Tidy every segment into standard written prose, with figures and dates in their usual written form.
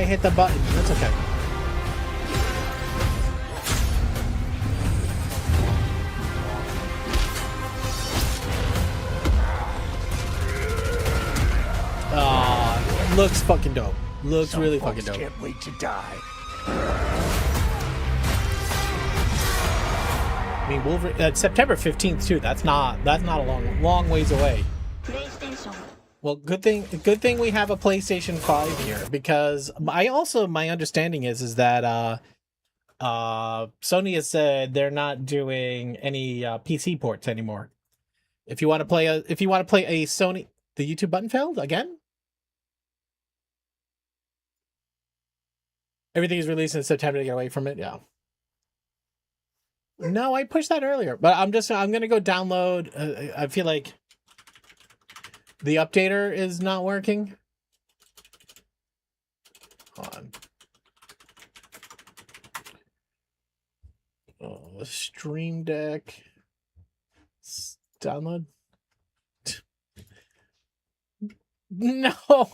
I hit the button. That's okay. Looks fucking dope. Looks really fucking dope. Can't wait to die. I mean, Wolverine. September 15th too. That's not a long ways away. Well, good thing we have a PlayStation 5 here, because my understanding is that Sony has said they're not doing any PC ports anymore. If you want to play a Sony, the YouTube button failed again. Everything is released in September to get away from it. Yeah. No, I pushed that earlier, but I'm gonna go download. I feel like the updater is not working. Hold on. Stream Deck. Download. No,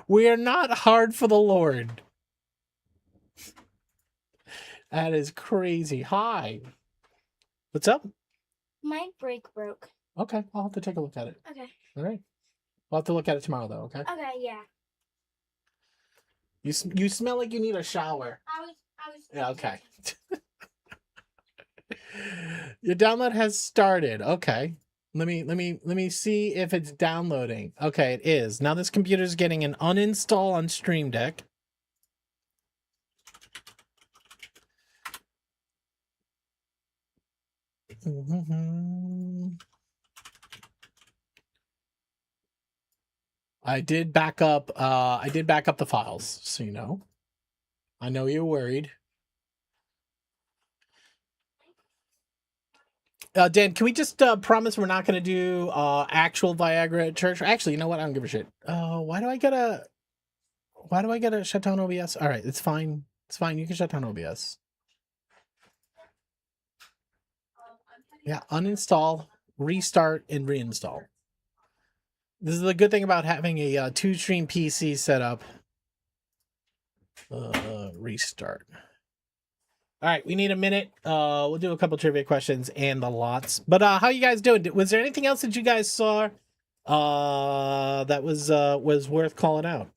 we are not hard for the Lord. That is crazy. Hi. What's up? My brake broke. Okay, I'll have to take a look at it. Okay. All right. I'll have to look at it tomorrow, though, okay? Okay, yeah. You smell like you need a shower. I was. Yeah, okay. Your download has started. Okay. Let me see if it's downloading. Okay, it is. Now this computer's getting an uninstall on Stream Deck. I did back up the files, so you know. I know you're worried. Dan, can we just promise we're not going to do actual Viagra at church? Actually, you know what? I don't give a shit. Why do I get a shut down OBS? All right, it's fine. It's fine. You can shut down OBS. Yeah, uninstall, restart, and reinstall. This is the good thing about having a two-stream PC set up. Restart. All right, we need a minute. We'll do a couple trivia questions and the lots. But how you guys doing? Was there anything else that you guys saw that was worth calling out?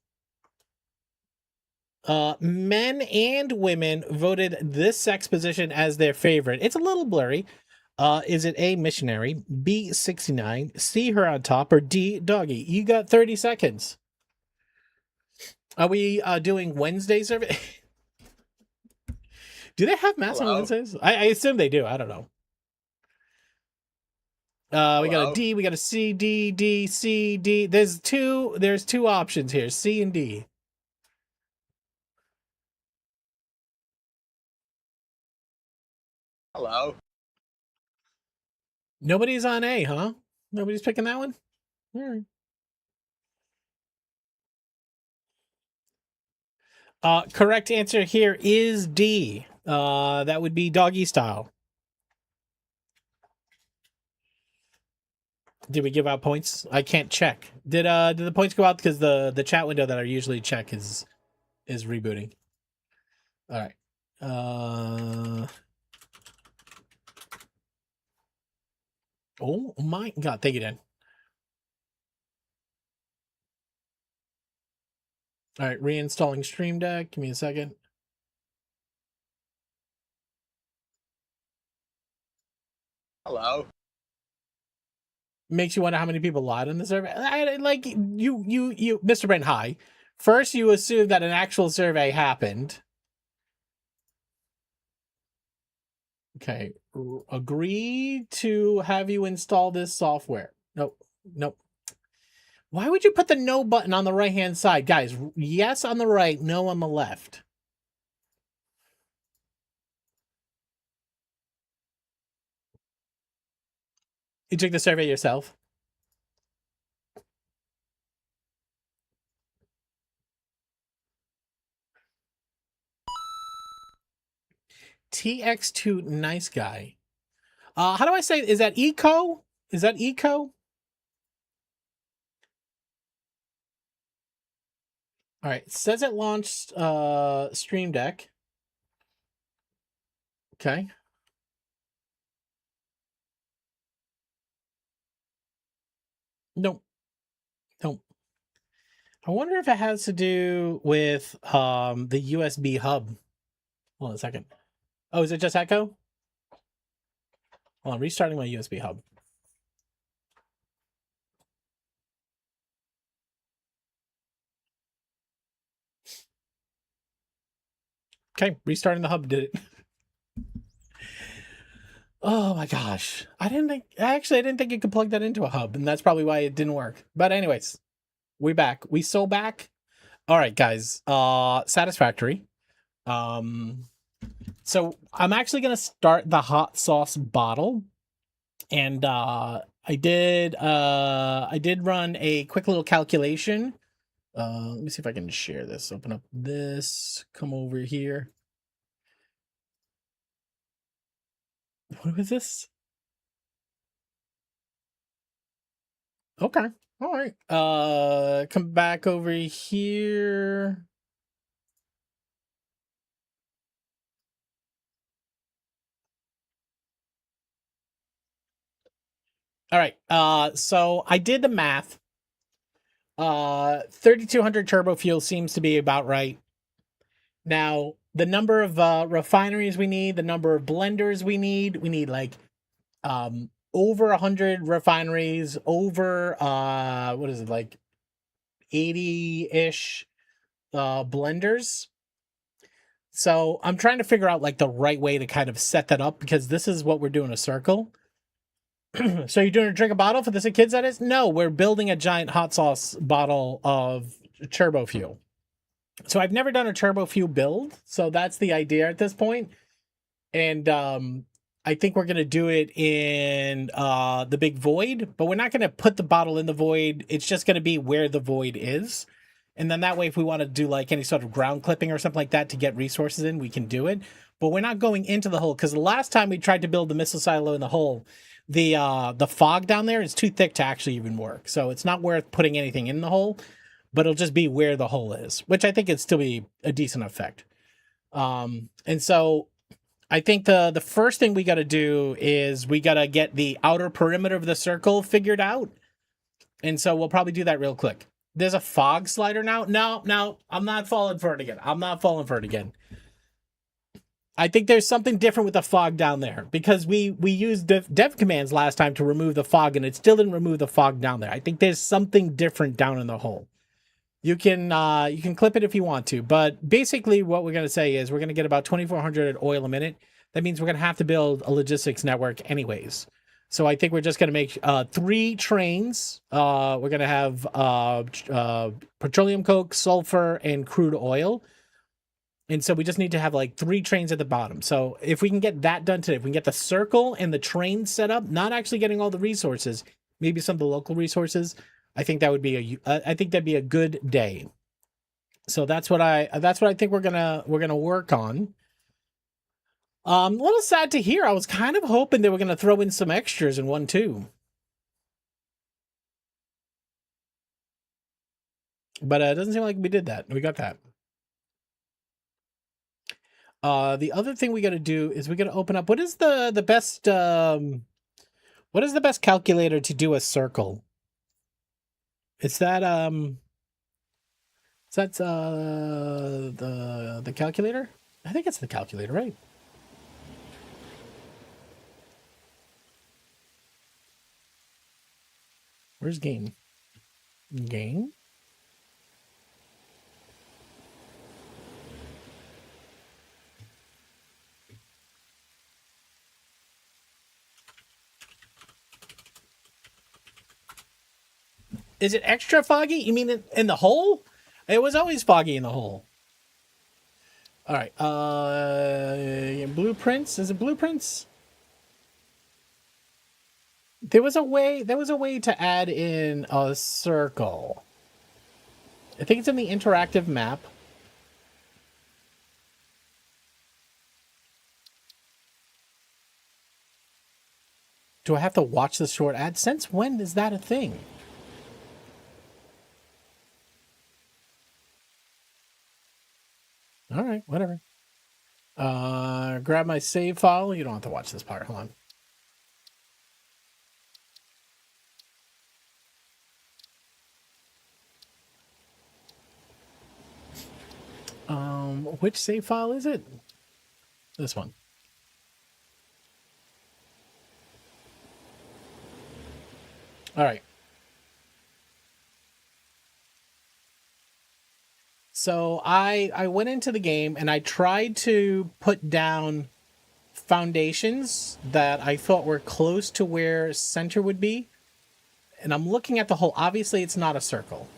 Men and women voted this sex position as their favorite. It's a little blurry. Is it A, missionary, B, 69, C, her on top, or D, doggy? You got 30 seconds. Are we doing Wednesday survey? Do they have mass on Wednesdays? I assume they do. I don't know. We got a D, we got a C, D, D, C, D. There's two options here, C and D. Hello. Nobody's on A, huh? Nobody's picking that one? All right. Correct answer here is D. That would be doggy style. Did we give out points? I can't check. Did the points go out because the chat window that I usually check is rebooting. All right. Oh my God! Thank you, Dan. All right, reinstalling Stream Deck. Give me a second. Hello. Makes you wonder how many people lied on the survey. Like you, Mr. Brent. Hi. First, you assume that an actual survey happened. Okay. Agree to have you install this software. Nope. Why would you put the no button on the right-hand side? Guys, yes on the right, no on the left. You took the survey yourself? TX2 nice guy. How do I say, is that eco? Is that eco? All right, it says it launched Stream Deck. Okay. Nope. Nope. I wonder if it has to do with the USB hub. Hold on a second. Oh, is it just Echo? Hold on, restarting my USB hub. Okay, restarting the hub did it. Oh my gosh. I didn't think you could plug that into a hub, and that's probably why it didn't work. But anyways, we back. We so back. All right, guys. Satisfactory. So I'm actually gonna start the hot sauce bottle. And I did run a quick little calculation. Let me see if I can share this. Open up this, come over here. What was this? Okay. All right. Come back over here. All right. So I did the math. 3,200 turbo fuel seems to be about right. Now, the number of refineries we need, the number of blenders we need like over 100 refineries, over what is it, like 80-ish blenders. So I'm trying to figure out like the right way to kind of set that up, because this is what we're doing, a circle. So you're doing a drink a bottle for the sick kids, that is? No, we're building a giant hot sauce bottle of turbo fuel. So I've never done a turbo fuel build, so that's the idea at this point. And I think we're gonna do it in the big void, but we're not gonna put the bottle in the void. It's just gonna be where the void is. And then that way, if we want to do like any sort of ground clipping or something like that to get resources in, we can do it. But we're not going into the hole, because the last time we tried to build the missile silo in the hole, the fog down there is too thick to actually even work. So it's not worth putting anything in the hole, but it'll just be where the hole is, which I think it'd still be a decent effect. And so I think the first thing we got to do is we got to get the outer perimeter of the circle figured out. And so we'll probably do that real quick. There's a fog slider now. No, I'm not falling for it again. I think there's something different with the fog down there, because we used dev commands last time to remove the fog, and it still didn't remove the fog down there. I think there's something different down in the hole. You can clip it if you want to, but basically what we're going to say is we're going to get about 2,400 oil a minute. That means we're going to have to build a logistics network anyways. So I think we're just going to make 3 trains. We're going to have petroleum coke, sulfur, and crude oil. And so we just need to have like 3 trains at the bottom. So if we can get that done today, if we can get the circle and the train set up, not actually getting all the resources, maybe some of the local resources, I think that would be I think that'd be a good day. So that's what I think we're gonna work on. A little sad to hear. I was kind of hoping they were gonna throw in some extras in 1-2. But it doesn't seem like we did that. We got that. The other thing we got to do is we got to open up. What is the best? What is the best calculator to do a circle? Is that the calculator? I think it's the calculator, right? Where's game? Game? Is it extra foggy? You mean in the hole? It was always foggy in the hole. All right. Blueprints. Is it blueprints? There was a way to add in a circle. I think it's in the interactive map. Do I have to watch the short ad? Since when is that a thing? All right, whatever. Grab my save file. You don't have to watch this part. Hold on. Which save file is it? This one. All right. So I went into the game and I tried to put down foundations that I thought were close to where center would be. And I'm looking at the hole. Obviously, it's not a circle.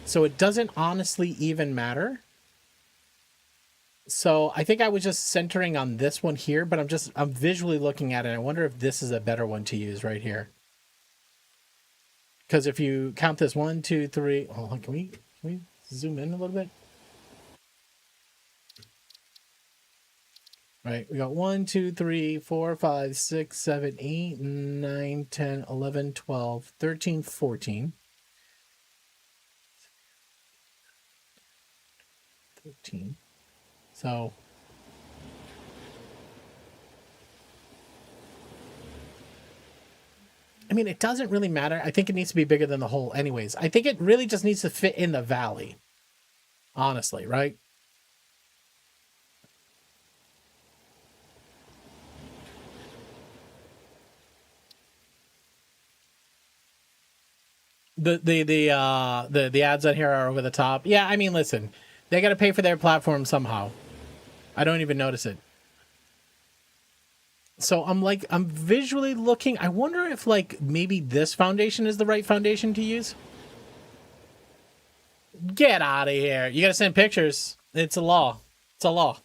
So it doesn't honestly even matter. So I think I was just centering on this one here, but I'm visually looking at it. I wonder if this is a better one to use right here. Because if you count this 1, 2, 3, hold on, can we zoom in a little bit? Right, we got 1, 2, 3, 4, 5, 6, 7, 8, 9, 10, 11, 12, 13, 14. 13. So I mean, it doesn't really matter. I think it needs to be bigger than the hole anyways. I think it really just needs to fit in the valley. Honestly, right? The ads on here are over the top. Yeah, I mean, listen, they got to pay for their platform somehow. I don't even notice it. So I'm visually looking. I wonder if like maybe this foundation is the right foundation to use. Get out of here. You got to send pictures. It's a law. It's a law.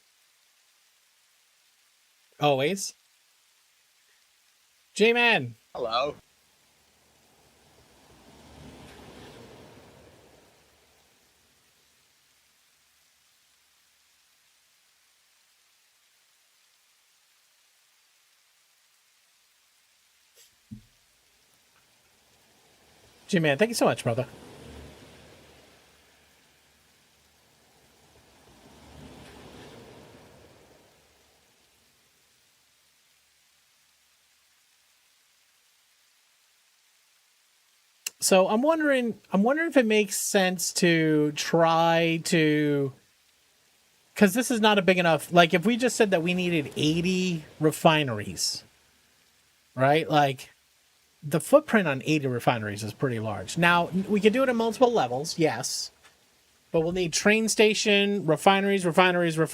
Always. J-Man. Hello. J-Man, thank you so much, brother. So I'm wondering if it makes sense to try to, because this is not a big enough, like if we just said that we needed 80 refineries, right? Like the footprint on 80 refineries is pretty large. Now we could do it at multiple levels, yes, but we'll need train station, refineries, blenders,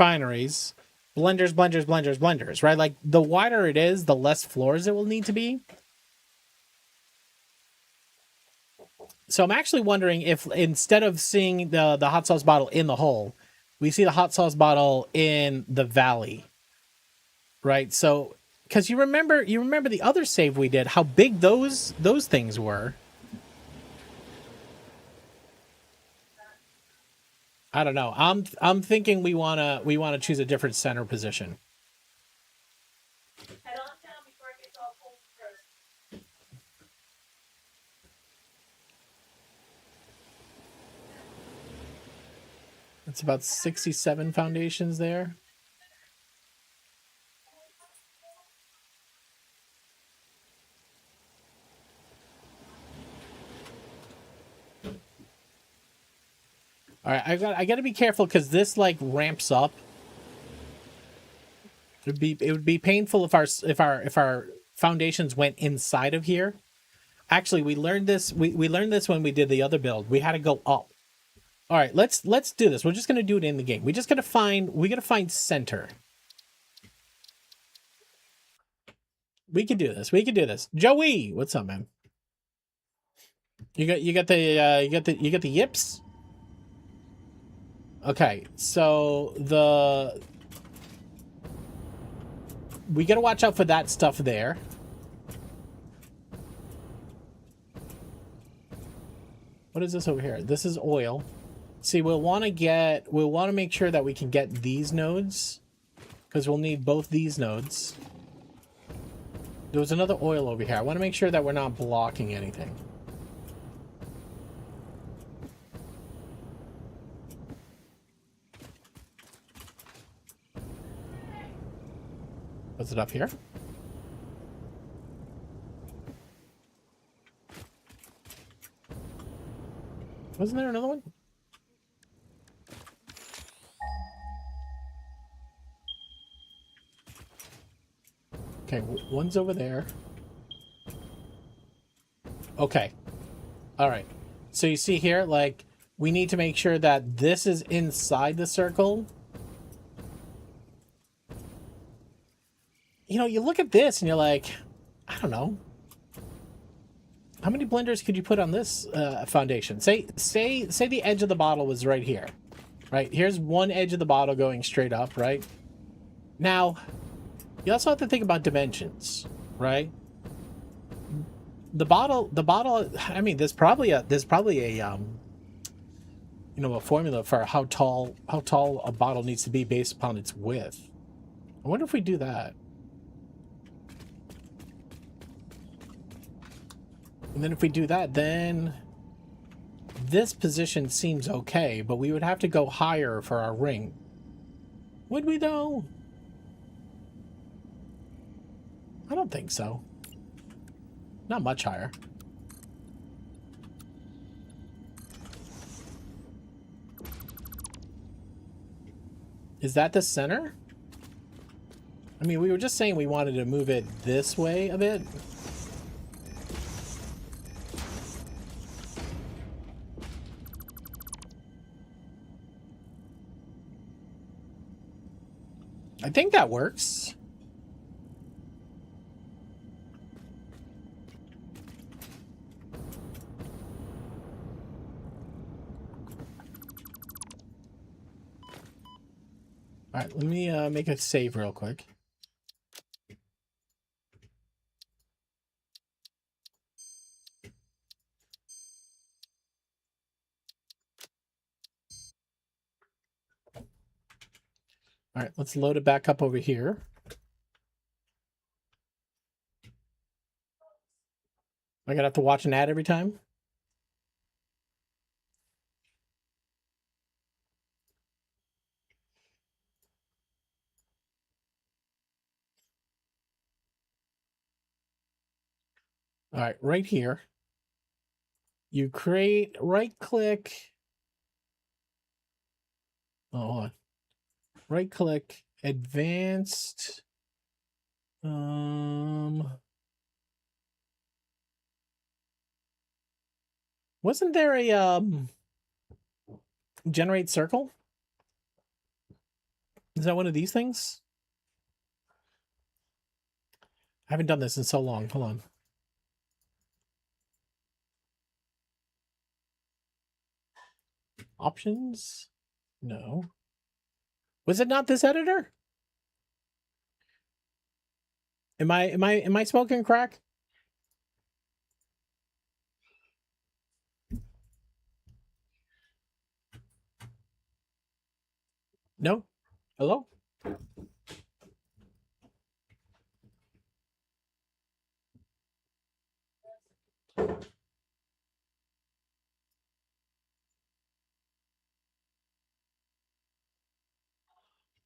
blenders, right? Like the wider it is, the less floors it will need to be. So I'm actually wondering if instead of seeing the hot sauce bottle in the hole, we see the hot sauce bottle in the valley, right? So, because you remember the other save we did, how big those things were. I don't know. I'm thinking we wanna choose a different center position. It's about 67 foundations there. All right, I got to be careful because this like ramps up. It would be painful if our foundations went inside of here. Actually, we learned this. We learned this when we did the other build. We had to go up. All right, let's do this. We're just gonna do it in the game. We gotta find center. We can do this. We can do this. Joey, what's up, man? You got the yips. Okay, so we gotta watch out for that stuff there. What is this over here? This is oil. See, we'll want to make sure that we can get these nodes, because we'll need both these nodes. There was another oil over here. I want to make sure that we're not blocking anything. Was it up here? Wasn't there another one? Okay, one's over there. Okay. All right. So you see here, like, we need to make sure that this is inside the circle. You know, you look at this and you're like, I don't know. How many blenders could you put on this foundation? Say the edge of the bottle was right here. Right? Here's one edge of the bottle going straight up, right? Now, you also have to think about dimensions, right? The bottle, I mean, there's probably a you know, a formula for how tall a bottle needs to be based upon its width. I wonder if we do that. And then if we do that, then this position seems okay, but we would have to go higher for our ring. Would we, though? I don't think so. Not much higher. Is that the center? I mean, we were just saying we wanted to move it this way a bit. I think that works. All right, let me make a save real quick. All right, let's load it back up over here. I gotta have to watch an ad every time. All right, right here. You create, right click. Oh, hold on. Right click, advanced. Wasn't there a generate circle? Is that one of these things? I haven't done this in so long. Hold on. Options? No. Was it not this editor? Am I smoking crack? No? Hello?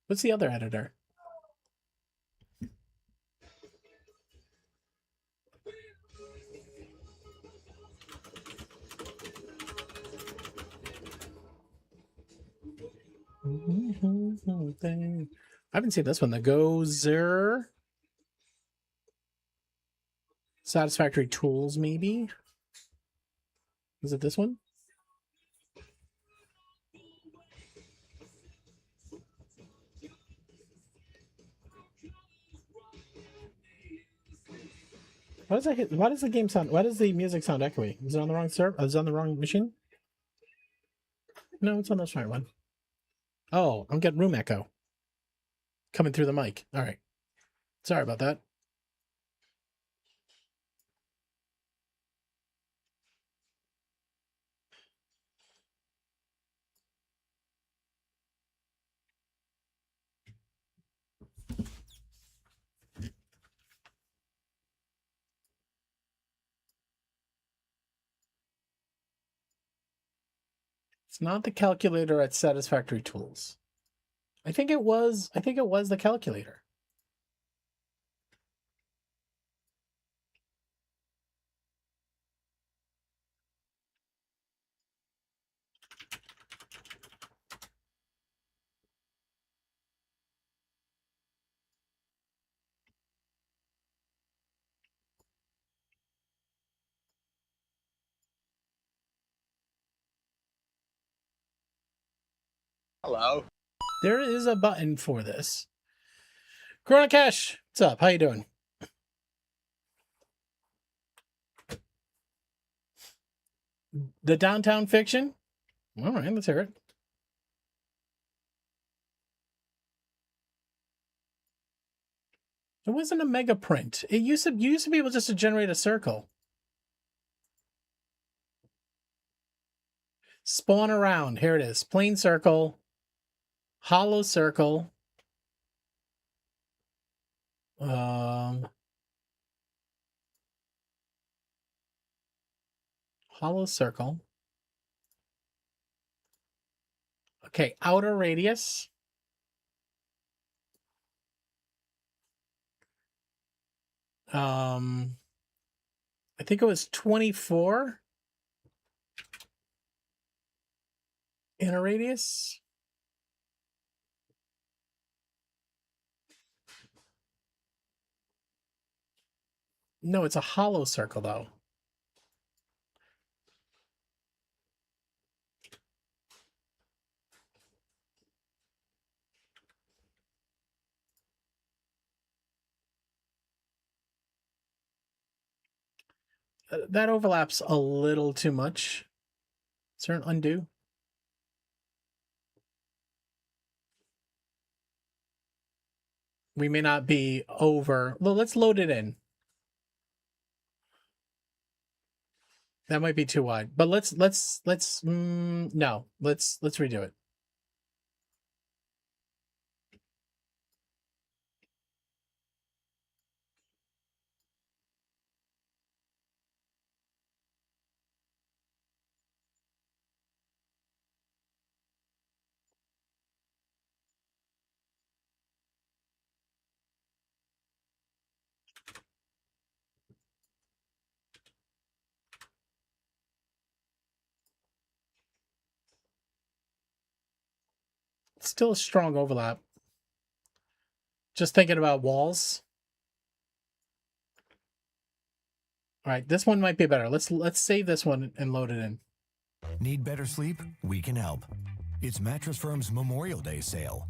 What's the other editor? I haven't seen this one. The Gozer. Satisfactory Tools, maybe? Is it this one? Why does that hit? Why does the game sound? Why does the music sound echoey? Is it on the wrong server? Is it on the wrong machine? No, it's on the right one. Oh, I'm getting room echo coming through the mic. All right, sorry about that. It's not the calculator at Satisfactory Tools. I think it was the calculator. Hello. There is a button for this. Corona Cash, what's up? How you doing? The Downtown Fiction? All right, let's hear it. It wasn't a mega print. You used to be able just to generate a circle. Spawn around. Here it is. Plain circle. Hollow circle. Hollow circle. Okay, outer radius. I think it was 24 inner radius. No, it's a hollow circle though. That overlaps a little too much. Is there an undo? We may not be over. Well, let's load it in. That might be too wide, but let's no, let's redo it. Still a strong overlap. Just thinking about walls. All right, this one might be better. Let's save this one and load it in. Need better sleep? We can help. It's Mattress Firm's Memorial Day sale.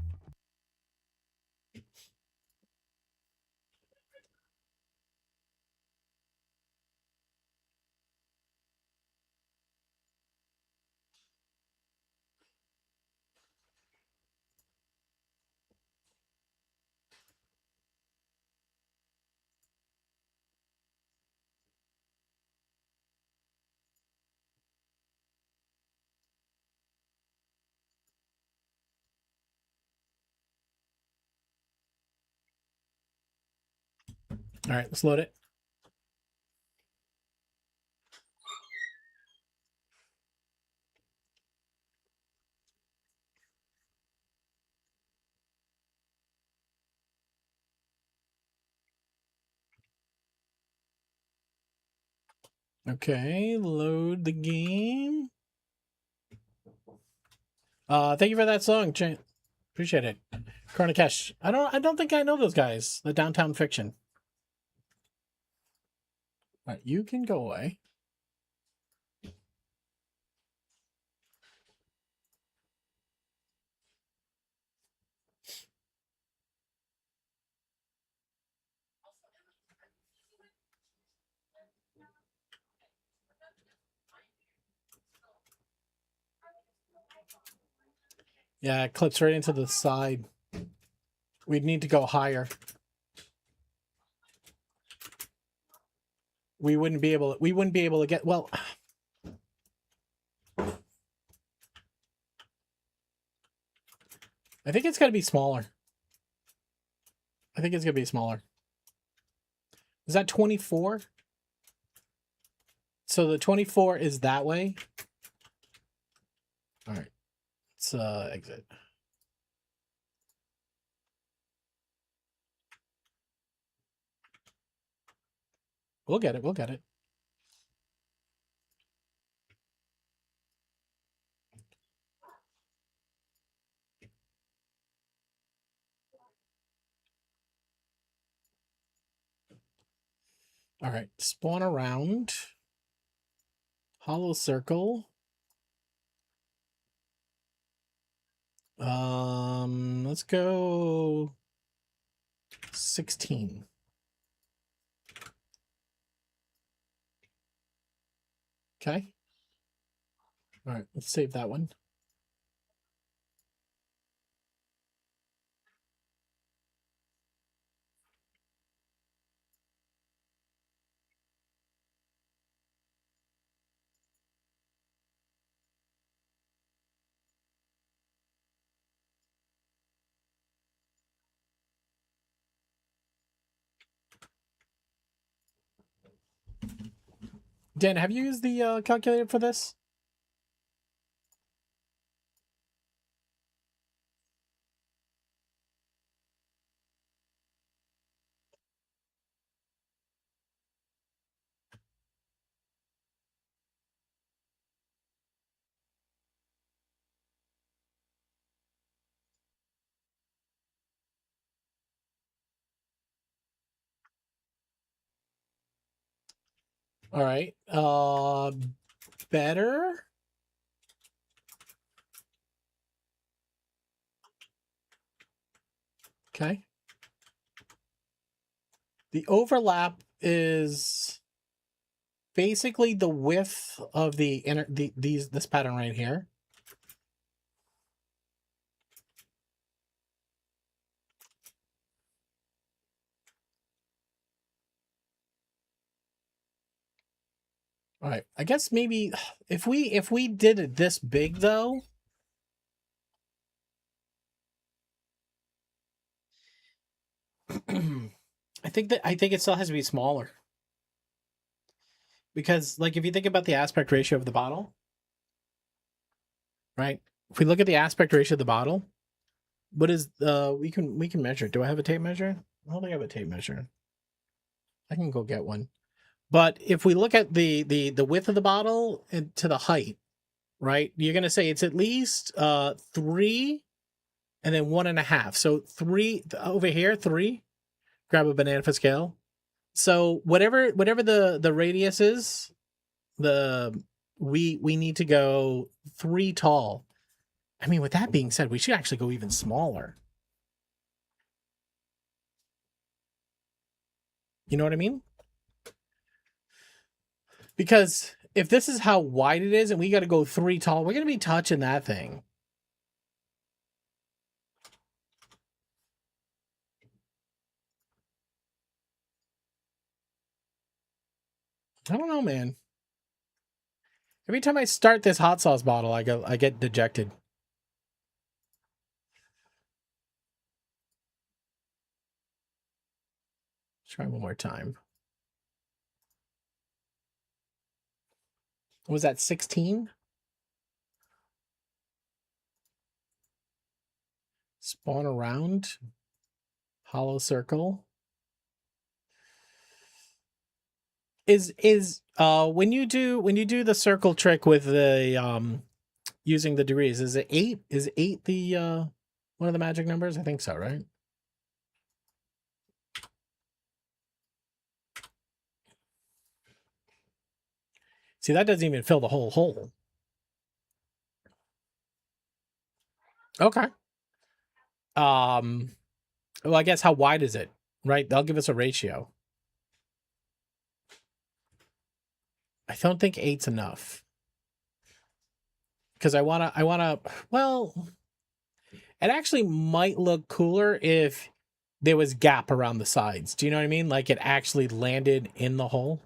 All right, let's load it. Okay, load the game. Thank you for that song, Ch appreciate it. Karnikesh. I don't think I know those guys. The Downtown Fiction. All right, you can go away. Yeah, it clips right into the side. We'd need to go higher. We wouldn't be able to get, well, I think it's got to be smaller. I think it's going to be smaller. Is that 24? So the 24 is that way. All right. Let's exit. We'll get it. We'll get it. All right. Spawn around. Hollow circle. Let's go 16. Okay. All right, let's save that one. Dan, have you used the calculator for this? All right. Better. Okay. The overlap is basically the width of this pattern right here. All right. I guess maybe if we did it this big though, I think it still has to be smaller. Because like if you think about the aspect ratio of the bottle, right? If we look at the aspect ratio of the bottle, what is we can measure. Do I have a tape measure? I don't think I have a tape measure. I can go get one. But if we look at the width of the bottle and to the height, right? You're gonna say it's at least 3 and then 1.5. So 3 over here, 3. Grab a banana for scale. So whatever the radius is, we need to go 3 tall. I mean, with that being said, we should actually go even smaller. You know what I mean? Because if this is how wide it is and we got to go 3 tall, we're going to be touching that thing. I don't know, man. Every time I start this hot sauce bottle, I get dejected. Try one more time. Was that 16? Spawn around. Hollow circle. Is when you do the circle trick with the using the degrees, is it 8? Is 8 the one of the magic numbers? I think so, right? See, that doesn't even fill the whole hole. Okay. Well, I guess how wide is it? Right? They'll give us a ratio. I don't think 8's enough. Because I wanna well, it actually might look cooler if there was gap around the sides. Do you know what I mean? Like it actually landed in the hole.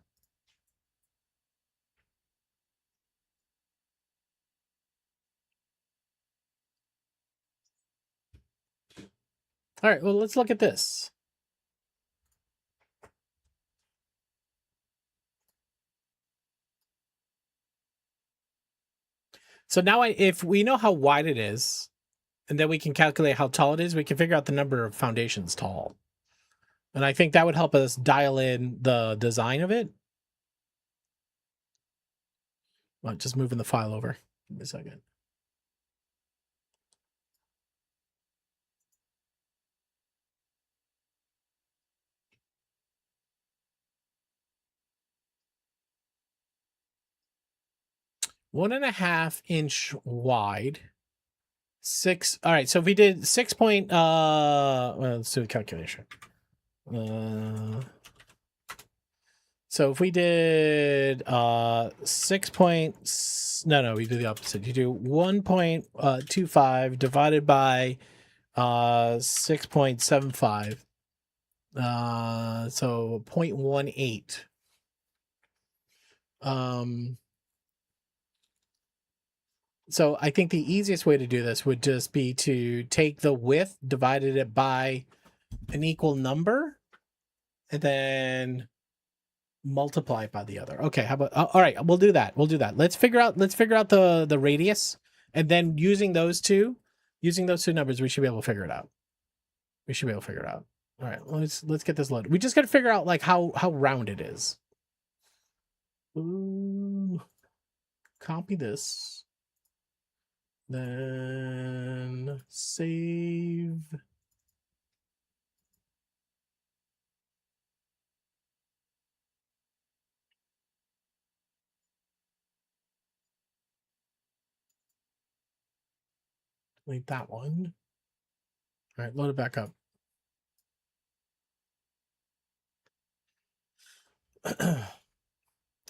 All right, well, let's look at this. So now if we know how wide it is, and then we can calculate how tall it is, we can figure out the number of foundations tall. And I think that would help us dial in the design of it. Well, just moving the file over. Give me a second. One and a half inch wide, 6. All right, so if we did 6 point, well, let's do a calculation. So if we did 6 point, no, we do the opposite. You do 1.25 divided by 6.75. So 0.18. So I think the easiest way to do this would just be to take the width, divided it by an equal number, and then multiply it by the other. Okay, how about all right, we'll do that. Let's figure out the radius, and then using those two numbers, we should be able to figure it out. All right, let's get this loaded. We just got to figure out like how round it is. Ooh, copy this. Then save. Delete that one. All right, load it back up.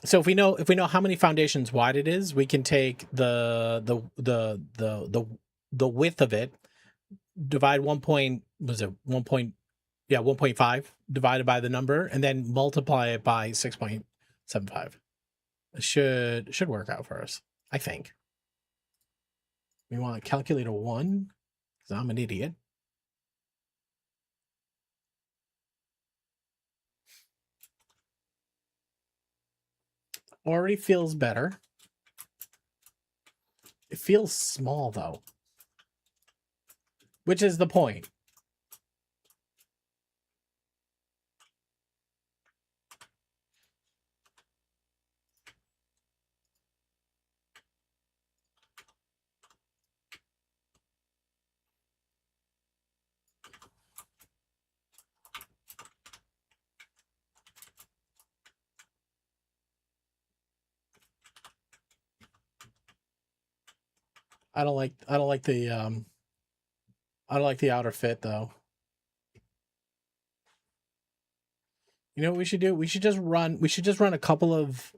So if we know how many foundations wide it is, we can take the width of it, divide 1.5 divided by the number, and then multiply it by 6.75. It should work out for us, I think. We want to calculate a 1 because I'm an idiot. Already feels better. It feels small though, which is the point. I don't like the outer fit though. You know what we should do? We should just run a couple of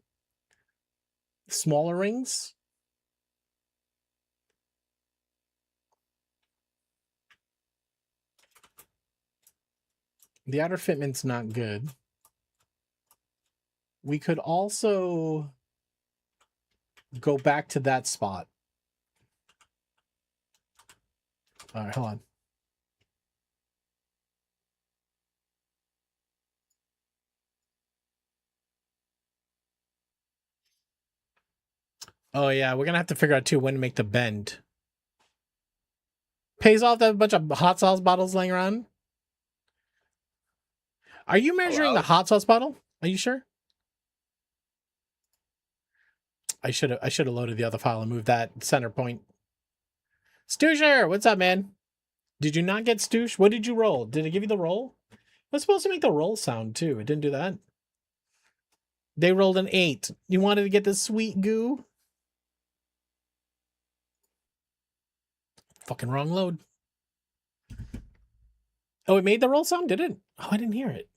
smaller rings. The outer fitment's not good. We could also go back to that spot. All right, hold on. Oh yeah, we're gonna have to figure out too when to make the bend. Pays off to have a bunch of hot sauce bottles laying around. Are you measuring the hot sauce bottle? Are you sure? I should have loaded the other file and moved that center point. Stoosher, what's up, man? Did you not get Stoosh? What did you roll? Did it give you the roll? It was supposed to make the roll sound too. It didn't do that. They rolled an 8. You wanted to get the sweet goo? Fucking wrong load. Oh, it made the roll sound, did it? Oh, I didn't hear it.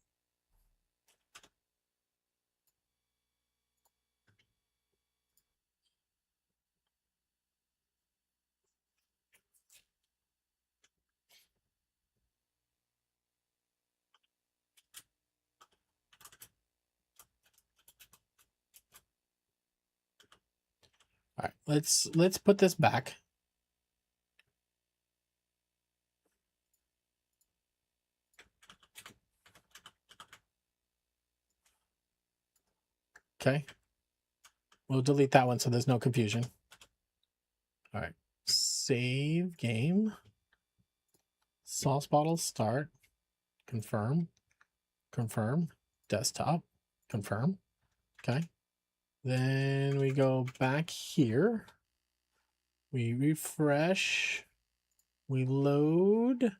All right, let's put this back. Okay. We'll delete that one so there's no confusion. All right. Save game. Sauce bottle start. Confirm. Confirm. Desktop. Confirm. Okay. Then we go back here. We refresh. We load.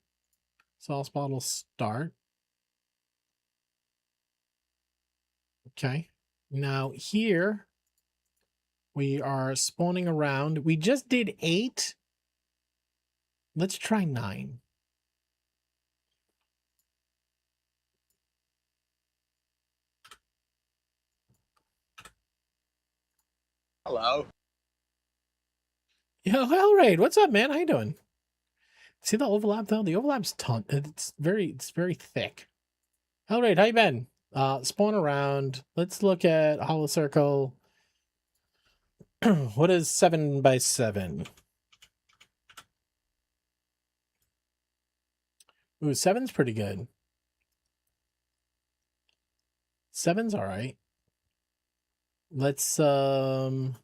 Sauce bottle start. Okay. Now here we are spawning around. We just did 8. Let's try 9. Hello. Yo, Hellraid, what's up, man? How you doing? See the overlap though? The overlap's it's very thick. Hellraid, how you been? Spawn around. Let's look at Hollow Circle. What is 7 by 7? Ooh, 7's pretty good. 7's all right. Let's spawn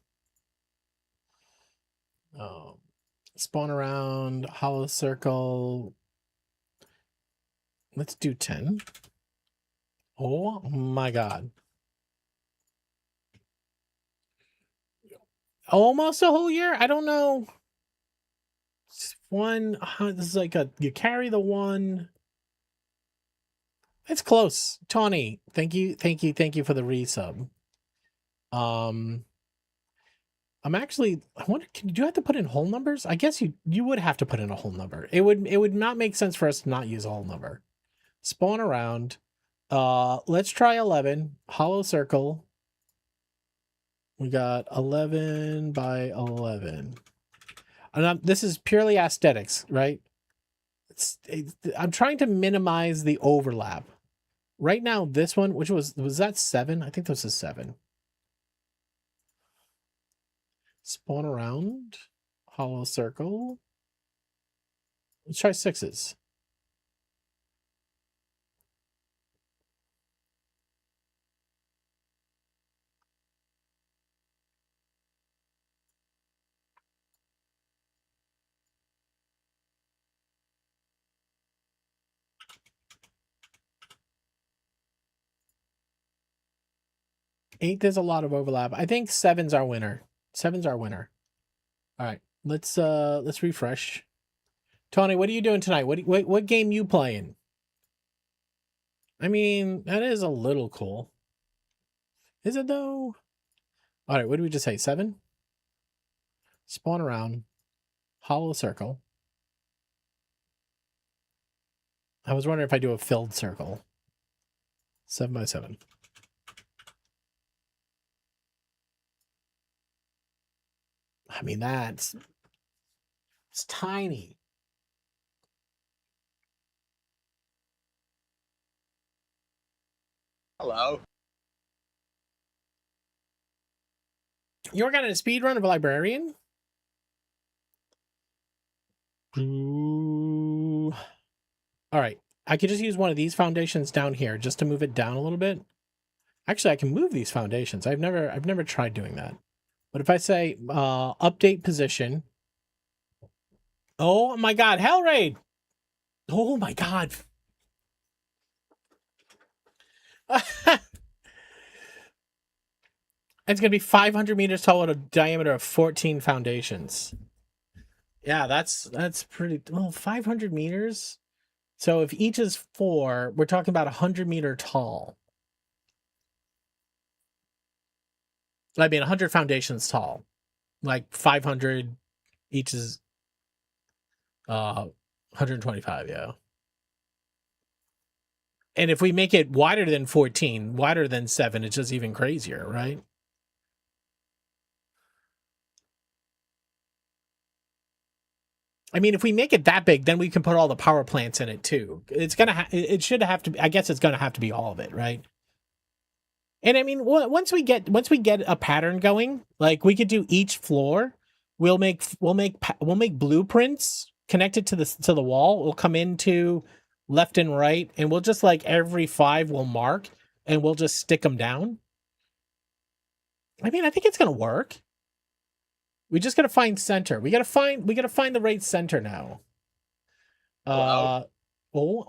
around Hollow Circle. Let's do 10. Oh my god. Almost a whole year? I don't know. One, this is like you carry the one. It's close. Tawny, thank you for the resub. I'm actually, I wonder, do you have to put in whole numbers? I guess you would have to put in a whole number. It would not make sense for us to not use a whole number. Spawn around. Let's try 11. Hollow Circle. We got 11 by 11. And this is purely aesthetics, right? I'm trying to minimize the overlap. Right now, this one, which was that 7? I think this is 7. Spawn around. Hollow Circle. Let's try 6s. Eight, there's a lot of overlap. I think 7's our winner. 7's our winner. All right, let's refresh. Tony, what are you doing tonight? What game you playing? I mean, that is a little cool. Is it though? All right, what did we just say? 7? Spawn around. Hollow Circle. I was wondering if I do a filled circle. 7 by 7. I mean, it's tiny. Hello. You working on a speed run of a librarian? Ooh. All right. I could just use one of these foundations down here just to move it down a little bit. Actually, I can move these foundations. I've never tried doing that. But if I say update position. Oh my god, Hellraid! Oh my god. It's gonna be 500 meters tall with a diameter of 14 foundations. Yeah, that's pretty well. 500 meters. So if each is 4, we're talking about 100-meter tall. I mean, 100 foundations tall. Like 500 each is 125, yeah. And if we make it wider than 14, wider than 7, it's just even crazier, right? I mean, if we make it that big, then we can put all the power plants in it too. It should have to be, I guess it's gonna have to be all of it, right? And I mean, once we get a pattern going, like we could do each floor, we'll make blueprints connected to the wall. We'll come into left and right, and we'll just like every 5 we'll mark, and we'll just stick them down. I mean, I think it's gonna work. We just gotta find center. We gotta find the right center now. Hello. Oh.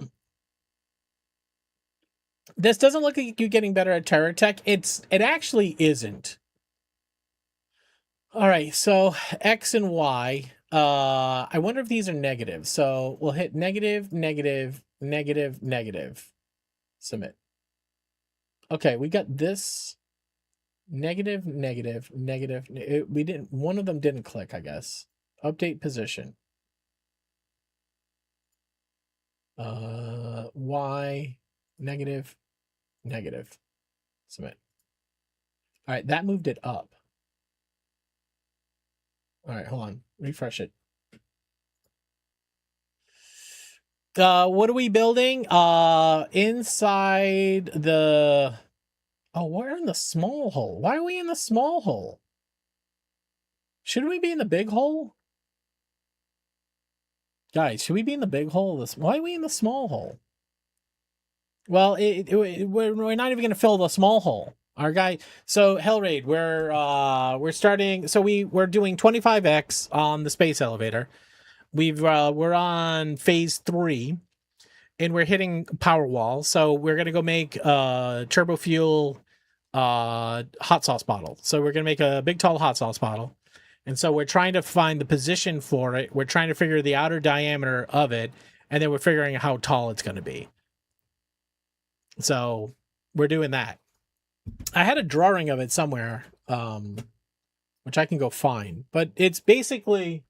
This doesn't look like you're getting better at Terror Tech. It actually isn't. All right, so X and Y. I wonder if these are negative. So we'll hit negative, negative, negative, negative. Submit. Okay, we got this. Negative, negative, negative. We didn't. One of them didn't click, I guess. Update position. Y, negative, negative. Submit. All right, that moved it up. All right, hold on. Refresh it. What are we building? Inside the... Oh, we're in the small hole. Why are we in the small hole? Shouldn't we be in the big hole? Guys, should we be in the big hole? Why are we in the small hole? Well, we're not even going to fill the small hole. Our guy, so Hellraid, we're starting. So we're doing 25x on the space elevator. We're on phase 3, and we're hitting power wall. So we're gonna go make turbo fuel hot sauce bottle. So we're gonna make a big tall hot sauce bottle, and so we're trying to find the position for it. We're trying to figure the outer diameter of it, and then we're figuring out how tall it's gonna be. So we're doing that. I had a drawing of it somewhere, which I can go find, but it's basically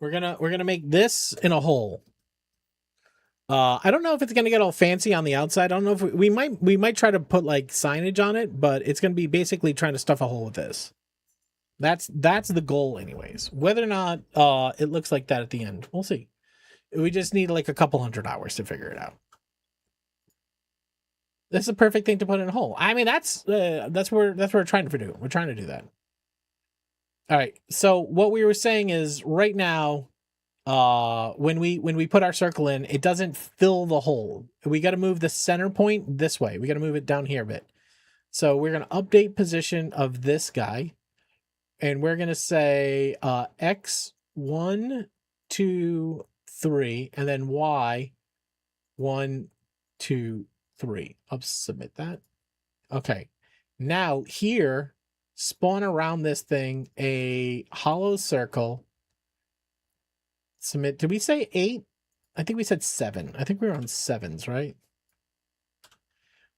we're gonna make this in a hole. I don't know if it's gonna get all fancy on the outside. I don't know if we might try to put like signage on it, but it's gonna be basically trying to stuff a hole with this. That's the goal, anyways. Whether or not it looks like that at the end, we'll see. We just need like a couple 100 hours to figure it out. That's the perfect thing to put in a hole. I mean, that's what we're trying to do. We're trying to do that. All right. So what we were saying is right now, when we put our circle in, it doesn't fill the hole. We got to move the center point this way. We got to move it down here a bit. So we're going to update position of this guy, and we're going to say X 1, 2, 3, and then Y 1, 2, 3. I'll submit that. Okay. Now here, spawn around this thing a hollow circle. Submit. Did we say 8? I think we said 7. I think we were on 7s, right?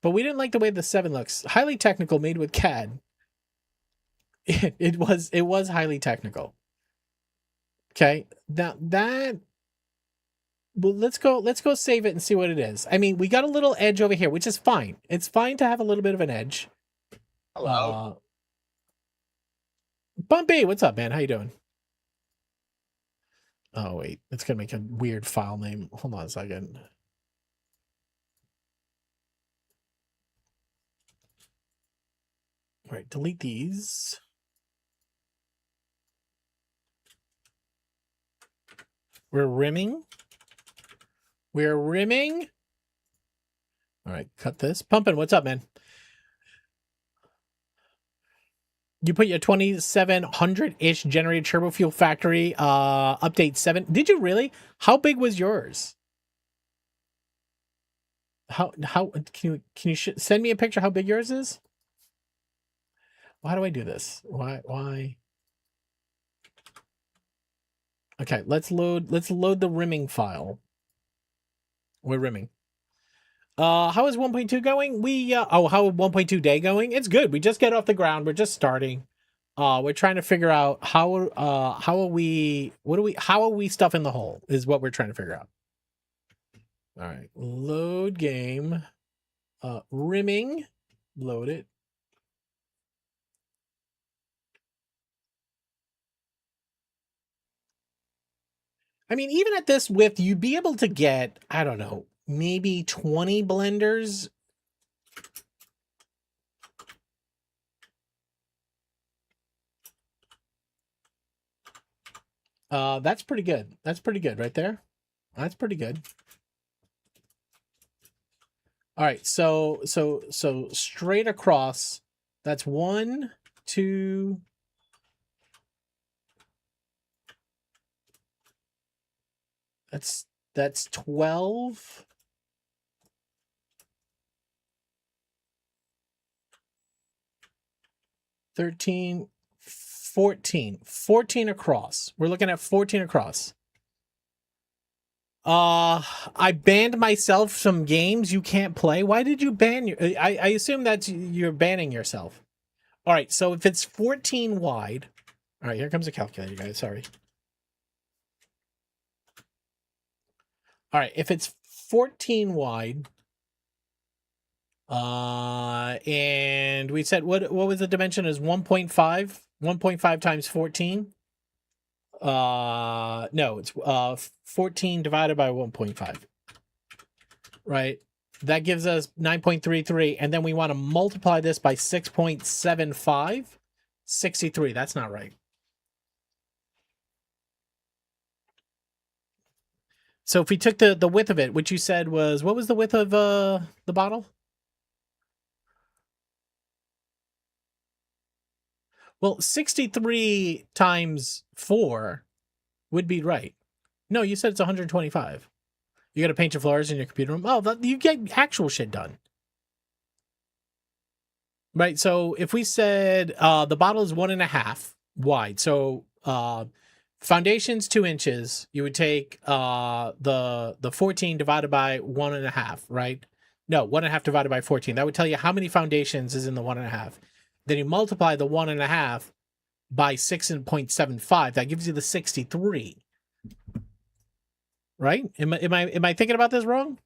But we didn't like the way the 7 looks. Highly technical, made with CAD. It was highly technical. Okay. Now that... Well, let's go save it and see what it is. I mean, we got a little edge over here, which is fine. It's fine to have a little bit of an edge. Hello. Bumpy, what's up, man? How you doing? Oh, wait. It's going to make a weird file name. Hold on a second. All right, delete these. We're rimming. We're rimming. All right, cut this. Pumpin', what's up, man? You put your 2700-ish generated turbo fuel factory update 7. Did you really? How big was yours? How can you send me a picture how big yours is? Why do I do this? Why? Okay, let's load the rimming file. We're rimming. How is 1.2 going? How is 1.2 day going? It's good. We just get off the ground. We're just starting. We're trying to figure out how are we stuffing the hole is what we're trying to figure out. All right, load game, rimming, load it. I mean, even at this width, you'd be able to get, I don't know, maybe 20 blenders. That's pretty good. That's pretty good right there. That's pretty good. All right, so straight across, that's 1, 2. That's 12. 13, 14. 14 across. We're looking at 14 across. I banned myself some games you can't play. Why did you ban your... I assume that's you're banning yourself. All right, so if it's 14 wide... All right, here comes a calculator, guys. Sorry. All right, if it's 14 wide, and we said what was the dimension is 1.5? 1.5 times 14? No, it's 14 divided by 1.5. Right? That gives us 9.33, and then we want to multiply this by 6.75. 63. That's not right. So if we took the width of it, which you said was, what was the width of the bottle? Well, 63 times 4 would be right. No, you said it's 125. You got to paint your floors in your computer room. Oh, you get actual shit done. Right, so if we said the bottle is 1.5 wide, so foundation's 2 inches, you would take the 14 divided by 1.5, right? No, 1.5 divided by 14. That would tell you how many foundations is in the 1.5. Then you multiply the 1.5 by 6.75. That gives you the 63. Right? Am I thinking about this wrong?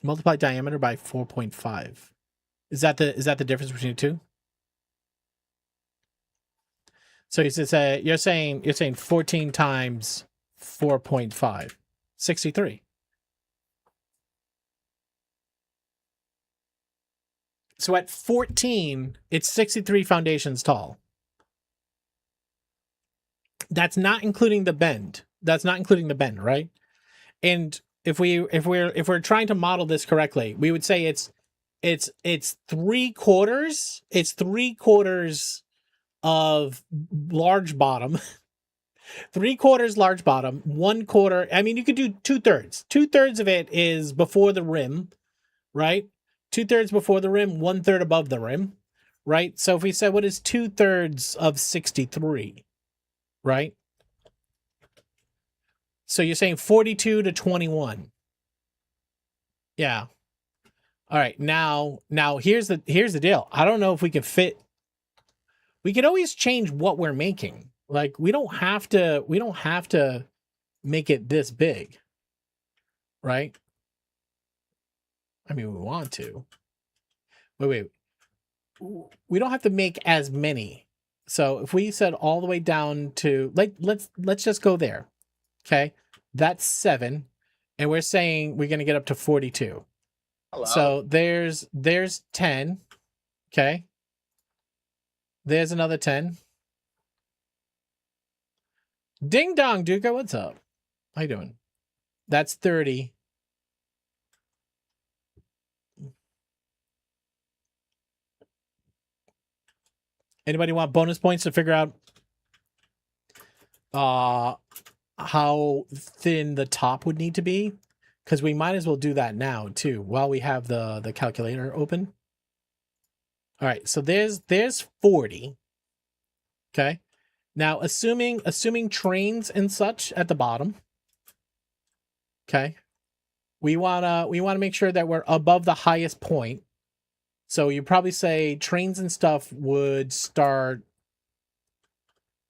Multiply diameter by 4.5. Is that the difference between the two? So you're saying 14 times 4.5, 63. So at 14, it's 63 foundations tall. That's not including the bend. That's not including the bend, right? And if we're trying to model this correctly, we would say it's 3/4. It's 3/4 of large bottom. 3/4 large bottom, 1/4. I mean, you could do 2/3. 2/3 of it is before the rim, right? 2/3 before the rim, 1/3 above the rim, right? So if we said what is 2/3 of 63, right? So you're saying 42 to 21. Yeah. All right. Now here's the deal. I don't know if we can fit. We can always change what we're making. Like we don't have to make it this big. Right? I mean, we want to. Wait. We don't have to make as many. So if we said all the way down to let's just go there. Okay? That's 7, and we're saying we're going to get up to 42. Hello. So there's 10. Okay? There's another 10. Ding dong, Duca, what's up? How you doing? That's 30. Anybody want bonus points to figure out how thin the top would need to be? Because we might as well do that now too, while we have the calculator open. All right, so there's 40. Okay. Now assuming trains and such at the bottom. Okay. We wanna make sure that we're above the highest point. So you probably say trains and stuff would start.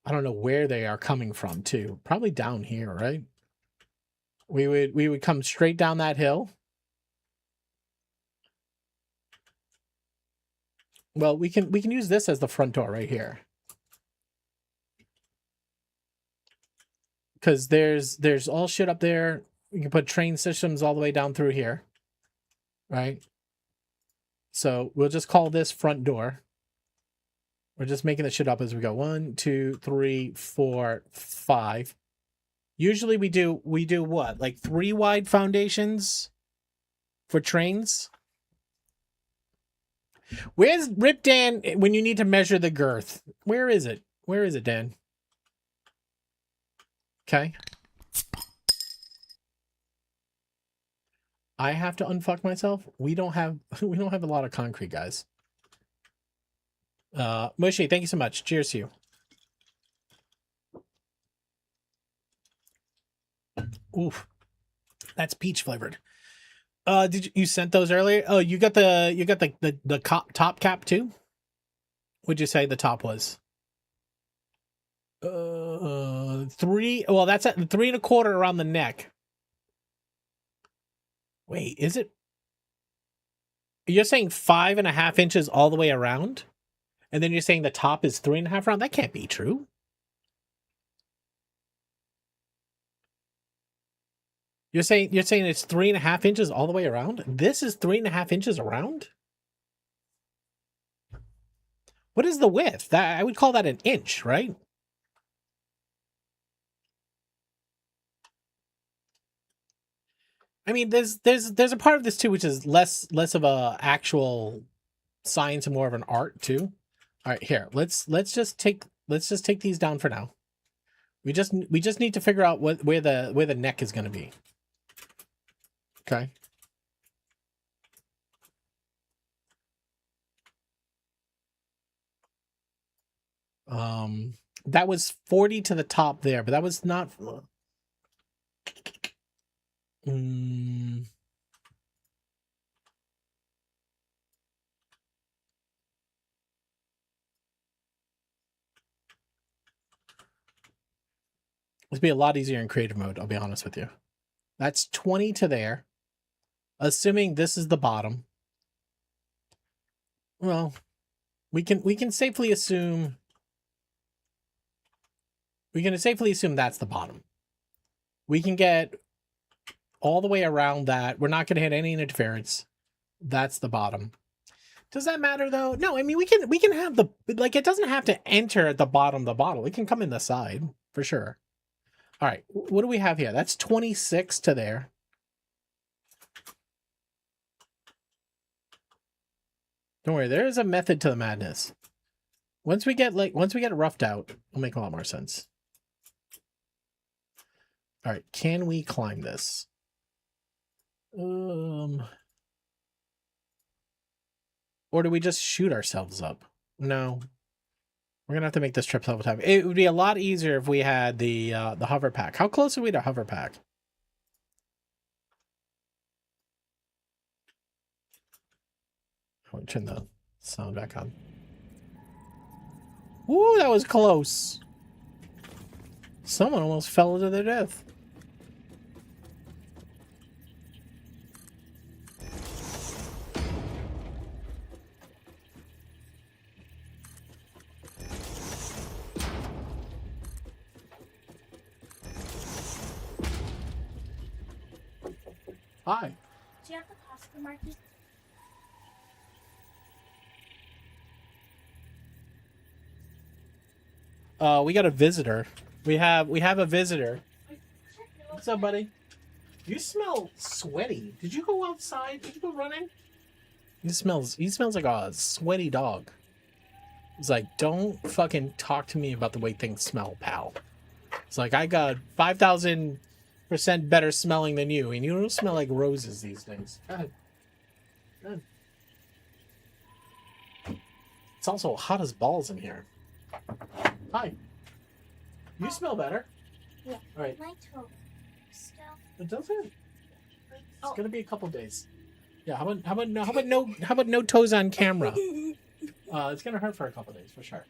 I don't know where they are coming from too. Probably down here, right? We would come straight down that hill. Well, we can use this as the front door right here. Because there's all shit up there. We can put train systems all the way down through here. Right? So we'll just call this front door. We're just making the shit up as we go. 1, 2, 3, 4, 5. Usually we do what? Like 3 wide foundations for trains? Where's Rip Dan when you need to measure the girth? Where is it? Where is it, Dan? Okay. I have to unfuck myself. We don't have a lot of concrete, guys. Mushy, thank you so much. Cheers to you. Oof. That's peach flavored. Did you sent those earlier? Oh, you got the top cap too? What'd you say the top was? 3. Well, that's at 3 1/4 around the neck. Wait, is it? You're saying 5.5 inches all the way around? And then you're saying the top is 3.5 around? That can't be true. You're saying it's 3.5 inches all the way around? This is 3.5 inches around? What is the width? That I would call that an inch, right? I mean, there's a part of this too, which is less of a actual science and more of an art too. All right, here let's just take these down for now. We just need to figure out where the neck is going to be. Okay. That was 40 to the top there, but that was not. It'd be a lot easier in creative mode, I'll be honest with you. That's 20 to there. Assuming this is the bottom. Well, we can safely assume that's the bottom. We can get all the way around that. We're not going to hit any interference. That's the bottom. Does that matter though? No, I mean we can have the, like, it doesn't have to enter at the bottom of the bottle. It can come in the side for sure. All right, what do we have here? That's 26 to there. Don't worry, there is a method to the madness. Once we get it roughed out, it'll make a lot more sense. All right, can we climb this? Or do we just shoot ourselves up? No. We're gonna have to make this trip several times. It would be a lot easier if we had the hover pack. How close are we to hover pack? I'll turn the sound back on. Ooh, that was close. Someone almost fell to their death. Hi. Do you have the Costco market? We got a visitor. We have a visitor. What's up, buddy? You smell sweaty. Did you go outside? Did you go running? He smells like a sweaty dog. He's like, don't fucking talk to me about the way things smell, pal. It's like, I got 5,000% better smelling than you, and you don't smell like roses these days. God. God. It's also hot as balls in here. Hi. You smell better. Yeah. All right. My toe still. It doesn't. It's gonna be a couple days. Yeah. How about no toes on camera? It's gonna hurt for a couple days for sure.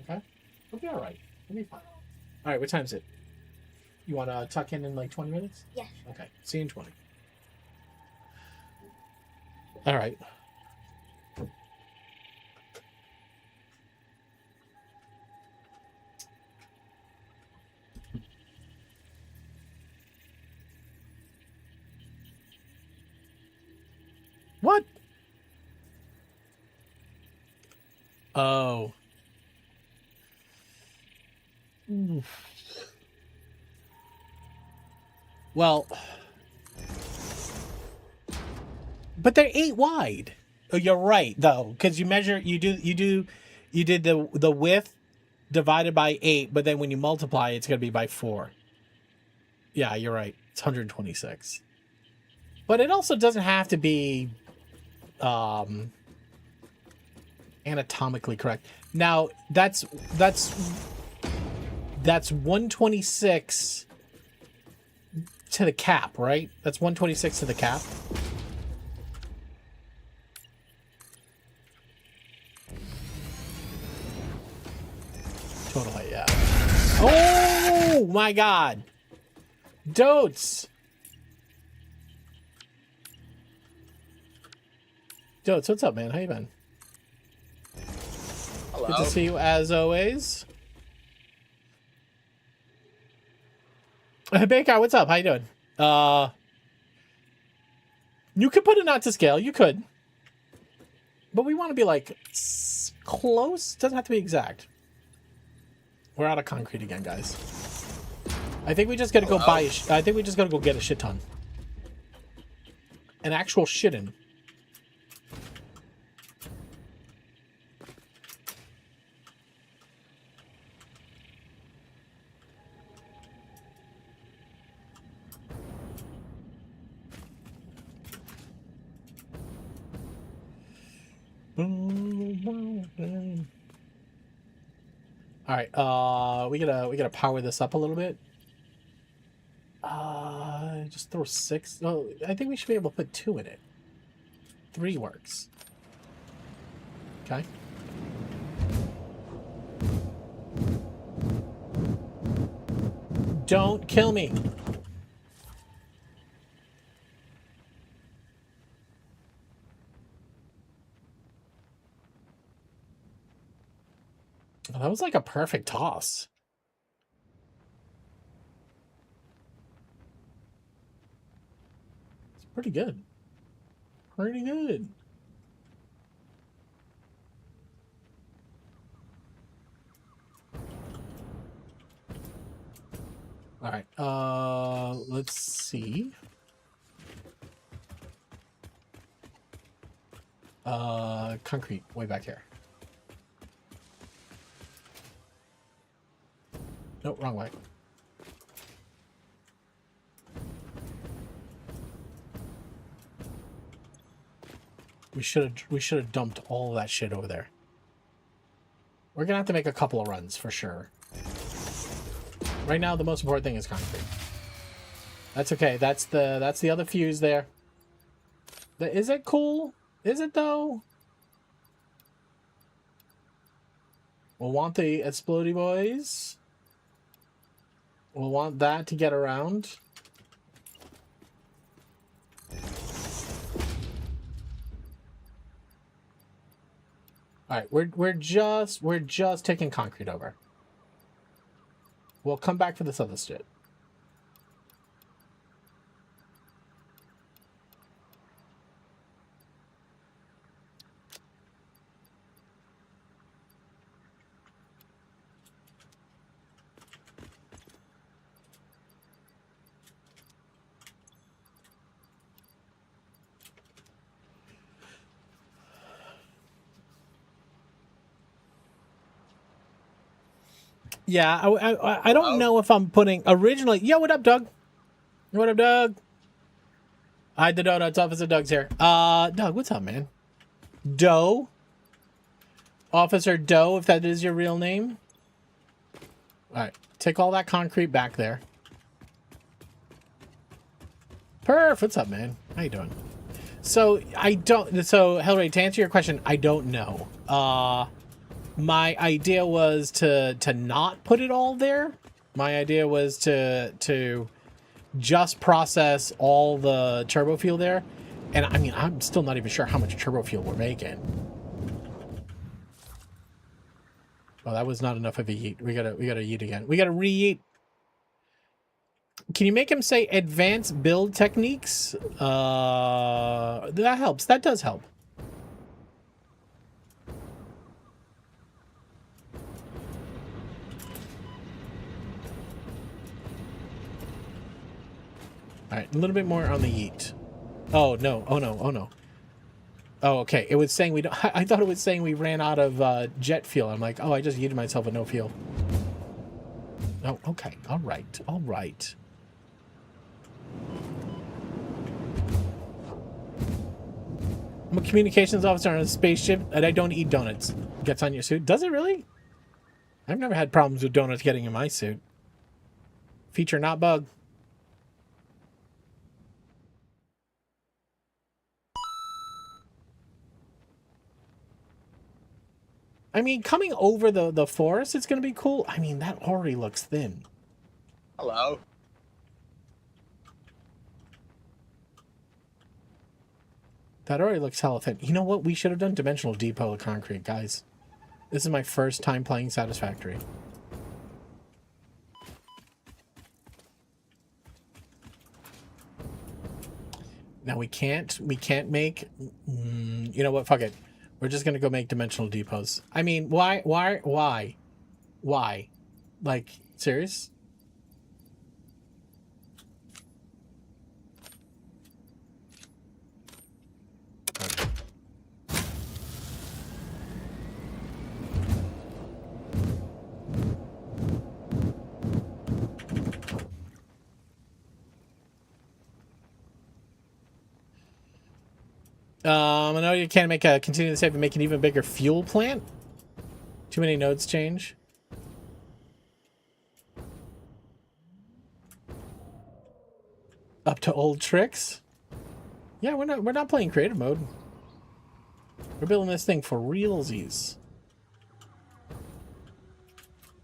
Okay. We'll be all right. We'll be fine. All right. What time is it? You want to tuck in like 20 minutes? Yeah. Okay. See you in 20. All right. What? Oh. Well, but they're 8 wide. Oh, you're right though, because you did the width divided by 8, but then when you multiply, it's gonna be by 4. Yeah, you're right. It's 126. But it also doesn't have to be anatomically correct. Now that's 126 to the cap, right? That's 126 to the cap. Total height, yeah. Oh my god. Dotes. Jodes, what's up, man? How you been? Hello. Good to see you as always. Baker, what's up? How you doing? You could put it not to scale. You could. But we want to be like close. Doesn't have to be exact. We're out of concrete again, guys. I think we just gotta go buy. I think we just gotta go get a shit ton. An actual shittin'. All right, we gotta power this up a little bit. Just throw 6. Oh, I think we should be able to put 2 in it. 3 works. Okay. Don't kill me. Oh, that was like a perfect toss. It's pretty good. Pretty good. All right. Let's see. Concrete way back here. Nope, wrong way. We should have dumped all of that shit over there. We're gonna have to make a couple of runs for sure. Right now, the most important thing is concrete. That's okay. That's the other fuse there. Is it cool? Is it though? We'll want the explodey boys. We'll want that to get around. All right, we're just taking concrete over. We'll come back for this other shit. Yeah, I don't know if I'm putting originally. Yo, what up, Doug? What up, Doug? Hide the donuts. Officer Doug's here. Doug, what's up, man? Doe. Officer Doe, if that is your real name. All right, take all that concrete back there. Perf, what's up, man? How you doing? So Hellray, to answer your question, I don't know. My idea was to not put it all there. My idea was to just process all the turbo fuel there. And I mean, I'm still not even sure how much turbo fuel we're making. Well, that was not enough of a yeet. We gotta yeet again. We gotta re-yeet. Can you make him say advanced build techniques? That helps. That does help. All right, a little bit more on the yeet. Oh no! Oh no! Oh no! Oh, okay. It was saying we don't. I thought it was saying we ran out of jet fuel. I'm like, oh, I just yeeted myself with no fuel. Oh, okay. All right. All right. I'm a communications officer on a spaceship, and I don't eat donuts. Gets on your suit. Does it really? I've never had problems with donuts getting in my suit. Feature not bug. I mean, coming over the forest, it's going to be cool. I mean, that already looks thin. Hello. That already looks hella thin. You know what? We should have done dimensional depot of concrete, guys. This is my first time playing Satisfactory. Now we can't make, you know what? Fuck it. We're just gonna go make dimensional depots. I mean, why? Like, serious? I know you can't make a continue to save and make an even bigger fuel plant. Too many nodes change. Up to old tricks. Yeah, we're not playing creative mode. We're building this thing for realsies.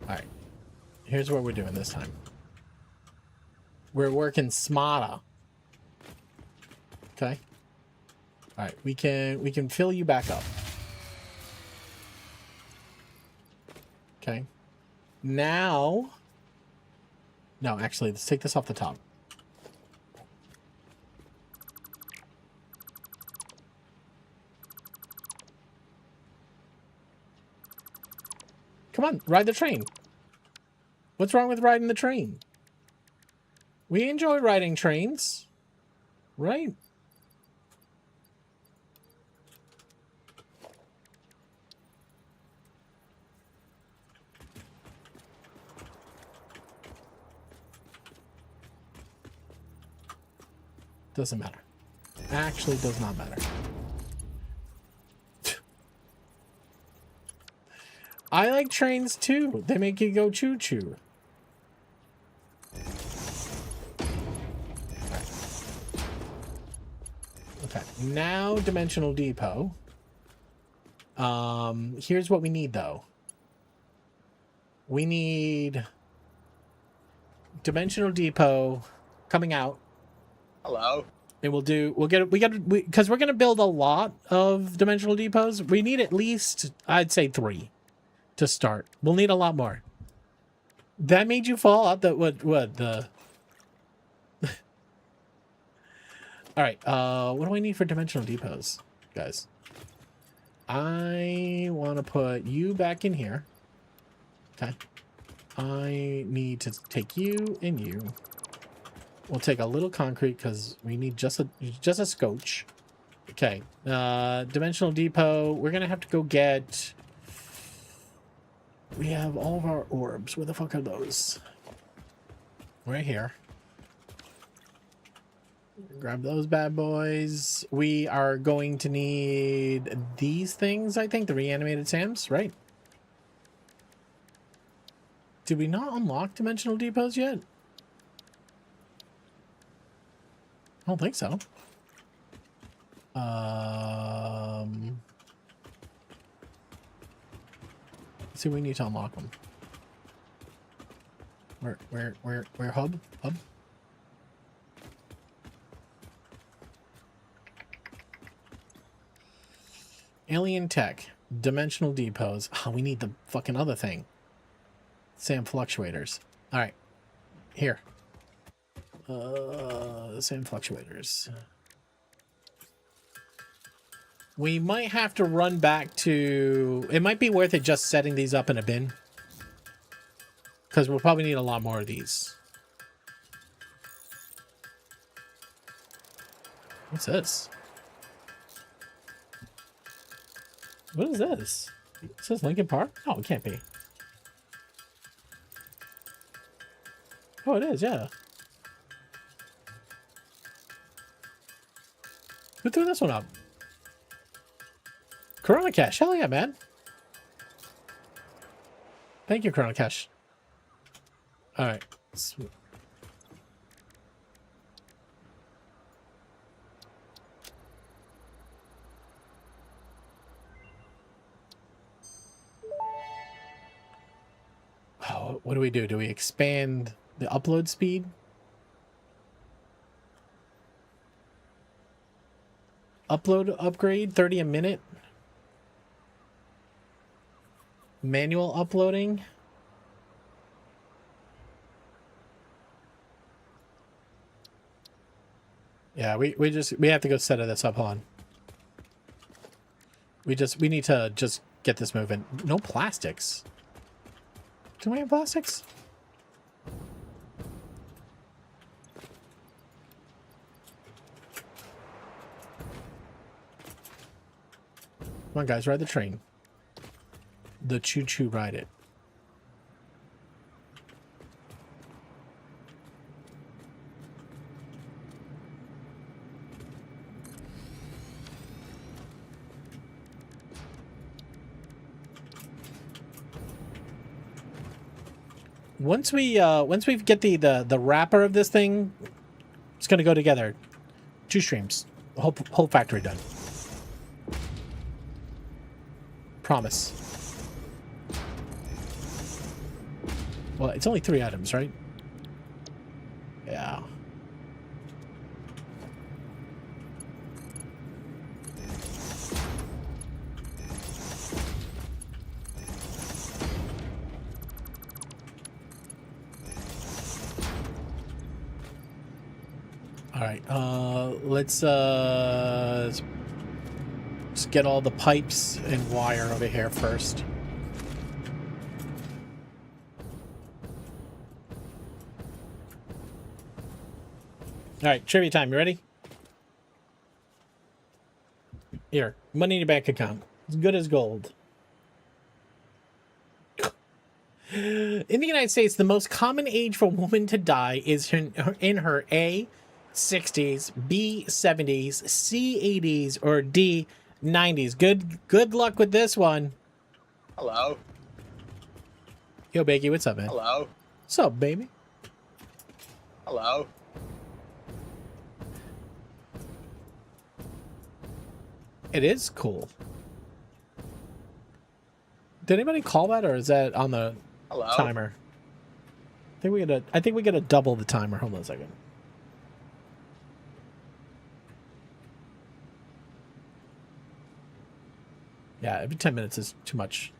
All right. Here's what we're doing this time. We're working smarter. Okay. All right, we can fill you back up. Okay. Now, no, actually, let's take this off the top. Come on, ride the train. What's wrong with riding the train? We enjoy riding trains, right? Doesn't matter. Actually does not matter. I like trains too. They make you go choo-choo. Okay, now dimensional depot. Here's what we need though. We need dimensional depot coming out. Hello. And because we're gonna build a lot of dimensional depots. We need at least, I'd say 3 to start. We'll need a lot more. That made you fall out. That what the? All right. What do I need for dimensional depots, guys? I want to put you back in here. Okay. I need to take you and you. We'll take a little concrete because we need just a scotch. Okay. Dimensional depot. We're gonna have to go get. We have all of our orbs. Where the fuck are those? Right here. Grab those bad boys. We are going to need these things, I think. The reanimated SAMs, right? Did we not unlock dimensional depots yet? I don't think so. Let's see, we need to unlock them. Where hub? Hub? Alien tech. Dimensional depots. Oh, we need the fucking other thing. SAM fluctuators. Alright. Here. SAM fluctuators. We might have to run back to... It might be worth it just setting these up in a bin. Because we'll probably need a lot more of these. What's this? What is this? Is this Lincoln Park? No, it can't be. Oh, it is, yeah. Who threw this one up? Corona Cash. Hell yeah, man. Thank you, Corona Cash. Alright. Sweet. Oh, what do we do? Do we expand the upload speed? Upload upgrade, 30 a minute. Manual uploading. Yeah, we have to go set this up on. We need to just get this moving. No plastics. Do we have plastics? Come on, guys, ride the train. The choo-choo, ride it. Once we get the wrapper of this thing, it's gonna go together. 2 streams, the whole factory done. Promise. Well, it's only 3 items, right? Yeah. All right. Let's get all the pipes and wire over here first. All right, trivia time. You ready? Here, money in your bank account. As good as gold. In the United States, the most common age for a woman to die is in her A, 60s, B, 70s, C, 80s, or D, 90s. Good luck with this one. Hello. Yo, Bakey, what's up, man? Hello. What's up, baby? Hello. It is cool. Did anybody call that, or is that on the Hello. timer? I think we gotta double the timer. Hold on a second. Yeah, every 10 minutes is too much.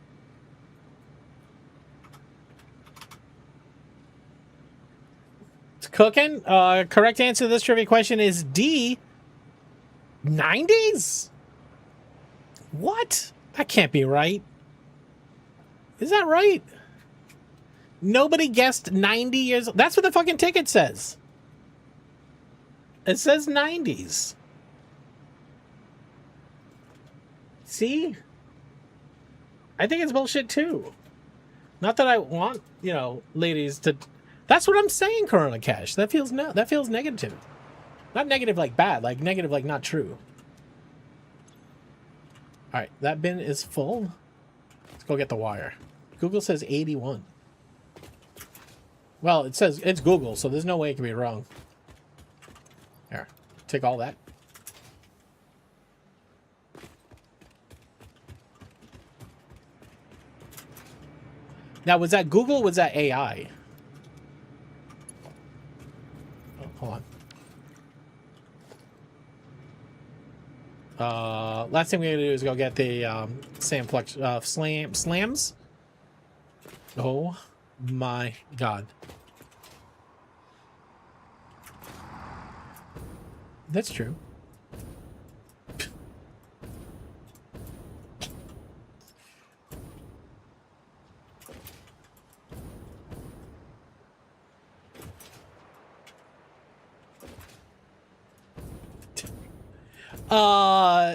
It's cooking. Correct answer to this trivia question is D. 90s? What? That can't be right. Is that right? Nobody guessed 90 years. That's what the fucking ticket says. It says 90s. See? I think it's bullshit too. Not that I want, you know, ladies to. That's what I'm saying, Corona Cash. That feels negative. Not negative like bad, like negative like not true. All right, that bin is full. Let's go get the wire. Google says 81. Well, it says it's Google, so there's no way it can be wrong. Here, take all that. Now, was that Google or was that AI? Oh, hold on. Last thing we gotta do is go get the slams. Oh my god. That's true.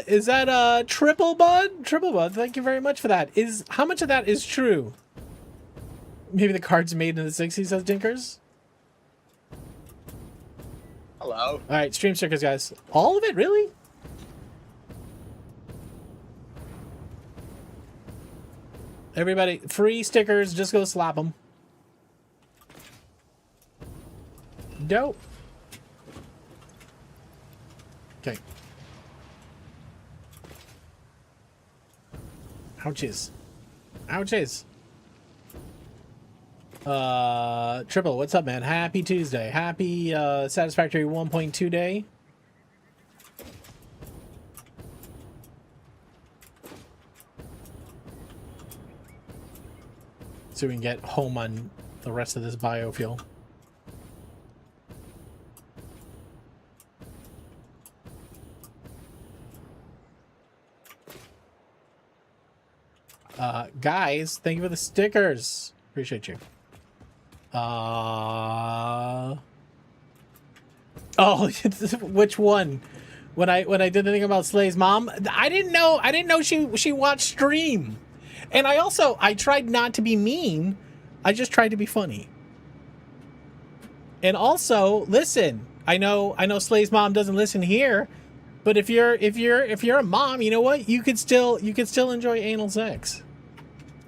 Is that Triple Bud? Triple Bud, thank you very much for that. How much of that is true? Maybe the card's made in the 60s, says Dinkers. Hello. Alright, stream stickers, guys. All of it, really? Everybody, free stickers, just go slap them. Dope. Okay. Ouchies. Ouchies. Triple, what's up, man? Happy Tuesday. Happy Satisfactory 1.2 day. so we can get home on the rest of this biofuel. Guys, thank you for the stickers. Appreciate you. Oh, which one? When I did the thing about Slay's mom, I didn't know she watched stream. And I tried not to be mean. I just tried to be funny. And also, listen, I know Slay's mom doesn't listen here, but if you're a mom, you know what? You could still enjoy anal sex.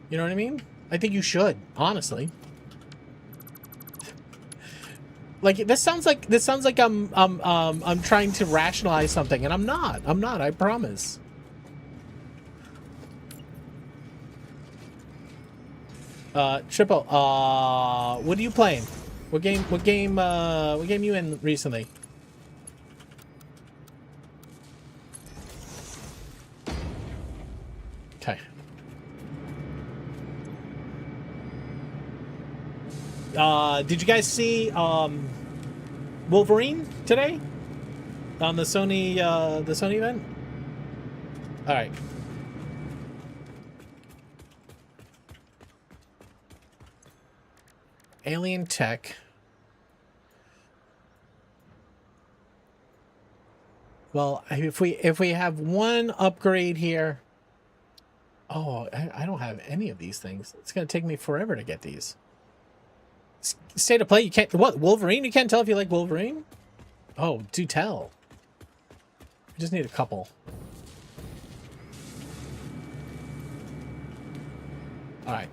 You know what I mean? I think you should, honestly. Like this sounds like I'm trying to rationalize something, and I'm not, I promise. Triple, what are you playing? What game you in recently? Okay. Did you guys see Wolverine today on the Sony event? All right. Alien tech. Well, if we have one upgrade here. Oh, I don't have any of these things. It's gonna take me forever to get these. State of play, you can't... What, Wolverine? You can't tell if you like Wolverine? Oh, do tell. We just need a couple. Alright.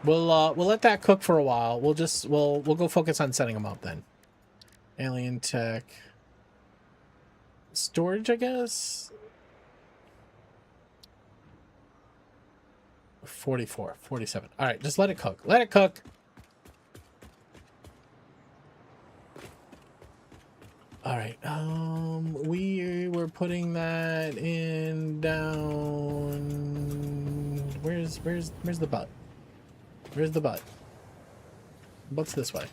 We'll let that cook for a while. We'll go focus on setting them up then. Alien tech. Storage, I guess? 44, 47. Alright, just let it cook. Let it cook. All right, we were putting that in down. Where's the butt? Where's the butt? Butt's this way.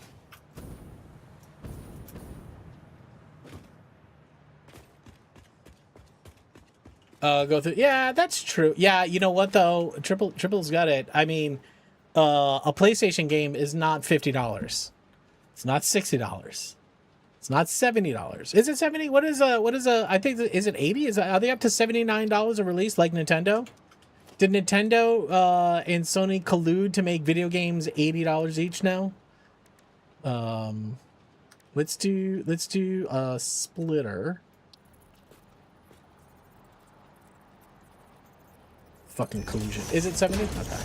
Go through. Yeah, that's true. Yeah, you know what though? Triple's got it. I mean, a PlayStation game is not $50. It's not $60. It's not $70. Is it 70? What is I think, is it 80? Are they up to $79 a release like Nintendo? Did Nintendo and Sony collude to make video games $80 each now? Let's do a splitter. Fucking collusion. Is it 70? Okay.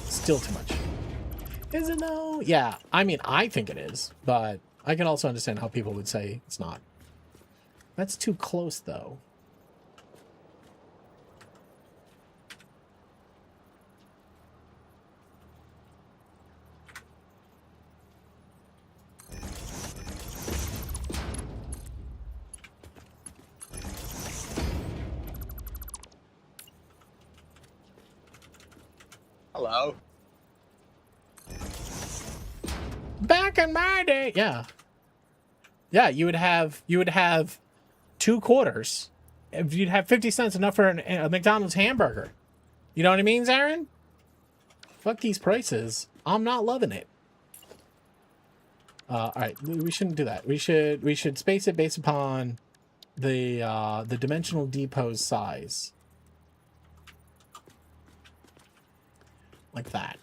Still too much. Is it though? Yeah, I mean, I think it is, but I can also understand how people would say it's not. That's too close, though. Hello. Back in my day, yeah. Yeah, you would have 2 quarters. If you'd have 50 cents, enough for a McDonald's hamburger. You know what I mean, Zarin? Fuck these prices. I'm not loving it. All right, we shouldn't do that. We should space it based upon the dimensional depot size, like that.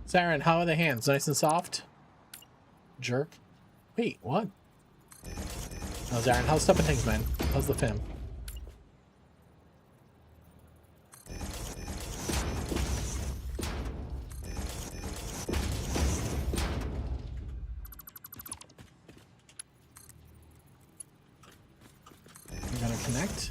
Zarin, how are the hands? Nice and soft? Jerk. Wait, what? Oh, Zarin, how's stuff and things, man? How's the film? We're gonna connect.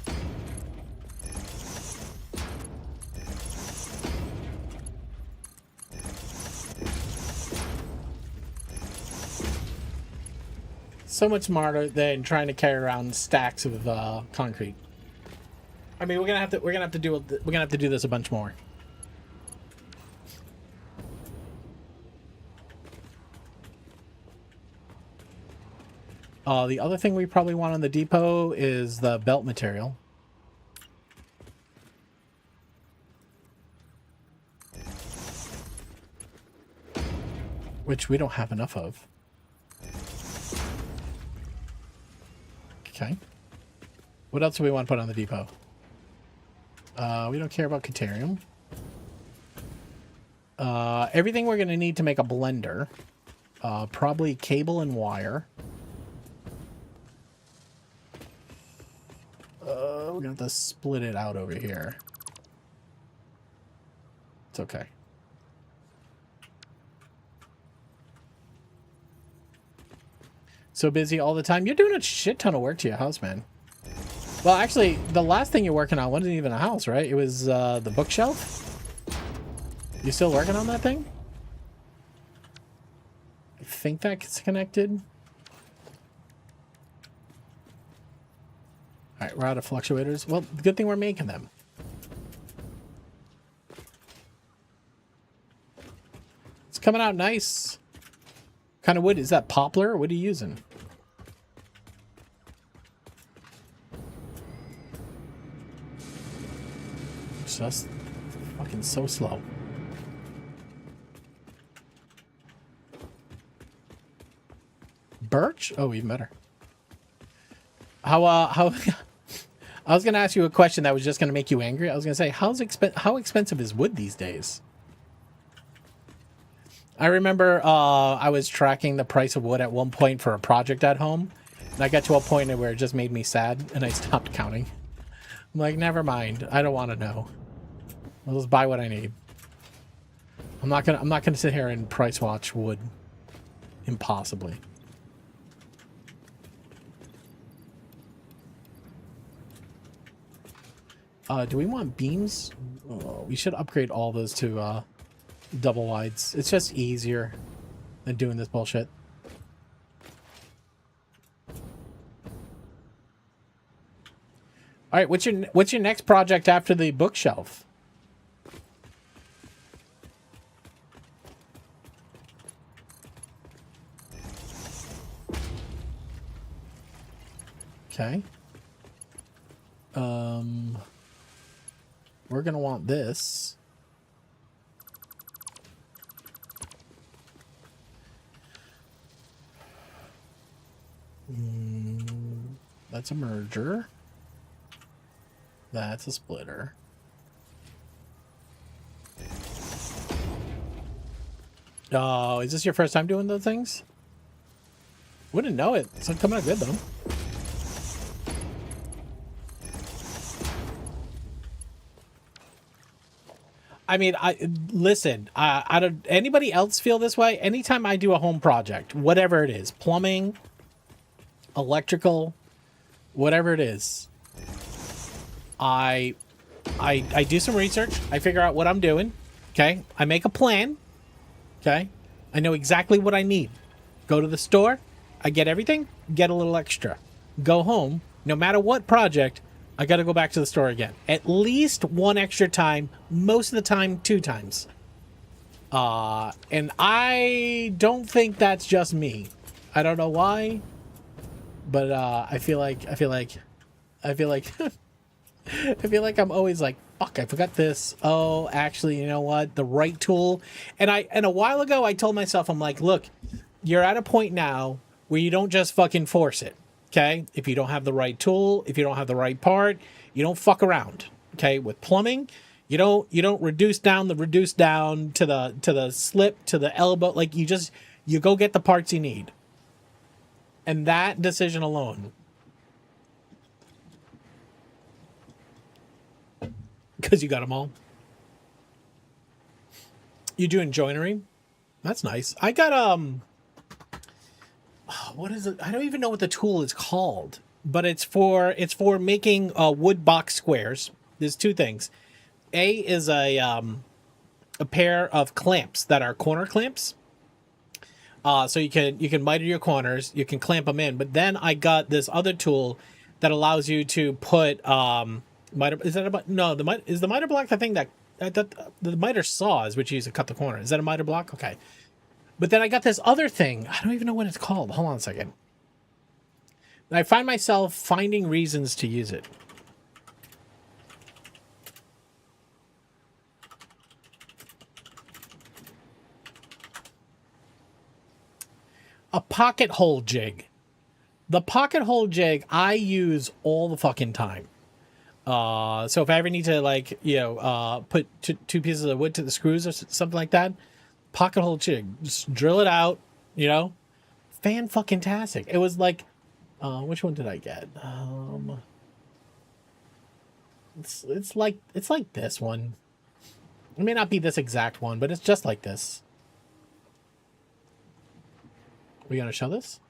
So much smarter than trying to carry around stacks of concrete. I mean, we're gonna have to do this a bunch more. The other thing we probably want on the depot is the belt material. Which we don't have enough of. Okay. What else do we want to put on the depot? We don't care about Caterium. Everything we're going to need to make a blender. Probably cable and wire. We're going to have to split it out over here. It's okay. So busy all the time. You're doing a shit ton of work to your house, man. Well, actually, the last thing you're working on wasn't even a house, right? It was the bookshelf. You still working on that thing? I think that's connected. All right, we're out of fluctuators. Well, good thing we're making them. It's coming out nice. What kind of wood is that? Poplar? What are you using? It's just fucking so slow. Birch? Oh, even better. How I was gonna ask you a question that was just gonna make you angry. I was gonna say, how expensive is wood these days? I remember I was tracking the price of wood at one point for a project at home, and I got to a point where it just made me sad, and I stopped counting. I'm like, never mind. I don't want to know. I'll just buy what I need. I'm not gonna sit here and price watch wood. Impossibly. Do we want beams? Oh, we should upgrade all those to double wides. It's just easier than doing this bullshit. All right, what's your next project after the bookshelf? Okay. We're gonna want this. That's a merger. That's a splitter. Oh, is this your first time doing those things? Wouldn't know it. It's coming out good though. I mean, listen. I don't. Anybody else feel this way? Anytime I do a home project, whatever it is, plumbing, electrical, whatever it is, I do some research. I figure out what I'm doing. Okay, I make a plan. Okay, I know exactly what I need. Go to the store. I get everything. Get a little extra. Go home. No matter what project, I got to go back to the store again. At least one extra time. Most of the time, 2 times. And I don't think that's just me. I don't know why, but I feel like I feel like I'm always like, fuck, I forgot this. Oh, actually, you know what? The right tool. And a while ago, I told myself, I'm like, look, you're at a point now where you don't just fucking force it. Okay? If you don't have the right tool, if you don't have the right part, you don't fuck around. Okay? With plumbing, you don't reduce down to the slip, to the elbow. Like, you go get the parts you need. And that decision alone, because you got them all. You doing joinery? That's nice. I got what is it? I don't even know what the tool is called, but it's for making wood box squares. There's 2 things. A is a pair of clamps that are corner clamps. So you can miter your corners, you can clamp them in. But then I got this other tool that allows you to put miter. Is that about no? Is the miter block the thing that the miter saw is which you use to cut the corner? Is that a miter block? Okay. But then I got this other thing. I don't even know what it's called. Hold on a second. And I find myself finding reasons to use it. A pocket hole jig. The pocket hole jig I use all the fucking time. So if I ever need to, like, you know, put two pieces of wood to the screws or something like that, pocket hole jig, just drill it out, you know, fan-fucking-tastic. It was like, which one did I get? It's like this one. It may not be this exact one, but it's just like this. Are we gonna show this?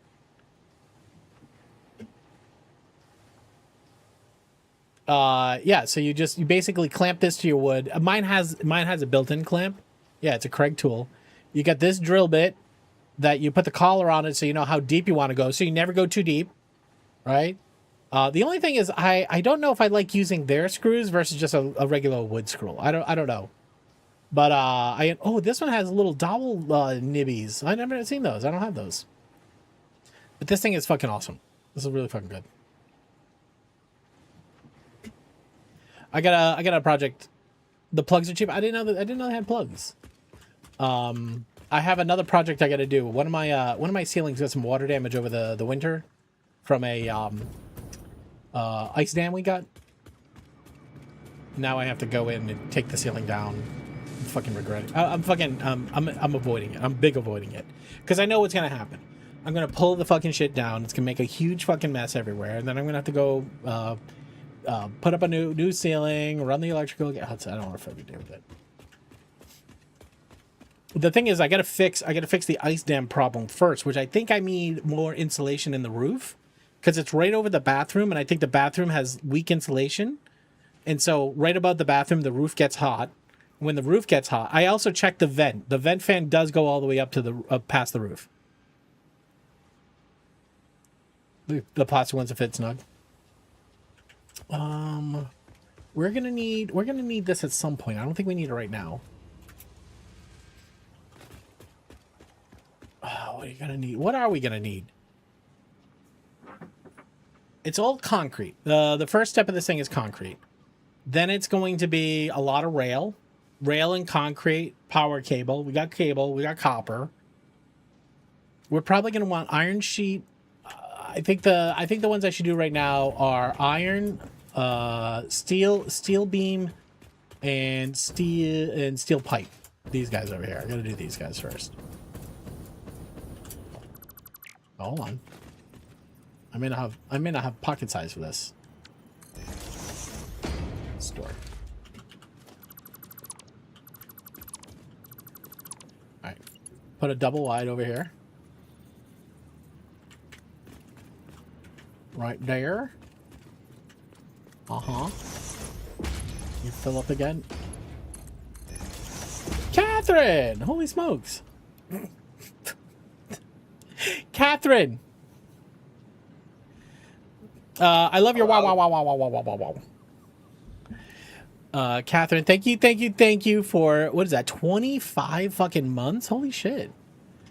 Yeah, so you basically clamp this to your wood. Mine has a built-in clamp. Yeah, it's a Craig tool. You got this drill bit that you put the collar on it so you know how deep you want to go, so you never go too deep, right? The only thing is I don't know if I like using their screws versus just a regular wood screw. I don't know. But this one has little dowel nibbies. I've never seen those. I don't have those. But this thing is fucking awesome. This is really fucking good. I got a project. The plugs are cheap. I didn't know they had plugs. I have another project I got to do. One of my ceilings got some water damage over the winter from a ice dam we got. Now I have to go in and take the ceiling down. I fucking regret it. I'm avoiding it. I'm big avoiding it because I know what's gonna happen. I'm gonna pull the fucking shit down. It's gonna make a huge fucking mess everywhere, and then I'm gonna have to go put up a new ceiling, run the electrical. I don't want to fucking deal with it. The thing is, I gotta fix the ice dam problem first, which I think I need more insulation in the roof because it's right over the bathroom, and I think the bathroom has weak insulation, and so right above the bathroom, the roof gets hot. When the roof gets hot, I also check the vent. The vent fan does go all the way up to the past the roof. The plastic ones that fit snug. We're gonna need this at some point. I don't think we need it right now. What are you gonna need? What are we gonna need? It's all concrete. The first step of this thing is concrete. Then it's going to be a lot of rail and concrete, power cable. We got cable. We got copper. We're probably gonna want iron sheet. I think the ones I should do right now are iron, steel beam, and steel pipe. These guys over here. I gotta do these guys first. Hold on. I may not have pocket size for this. Store. All right. Put a double wide over here. Right there. Uh-huh. You fill up again. Catherine! Holy smokes. Catherine! I love your wow, wow, wow, wow, wow, wow, wow, wow, wow. Catherine, thank you for, what is that, 25 fucking months? Holy shit.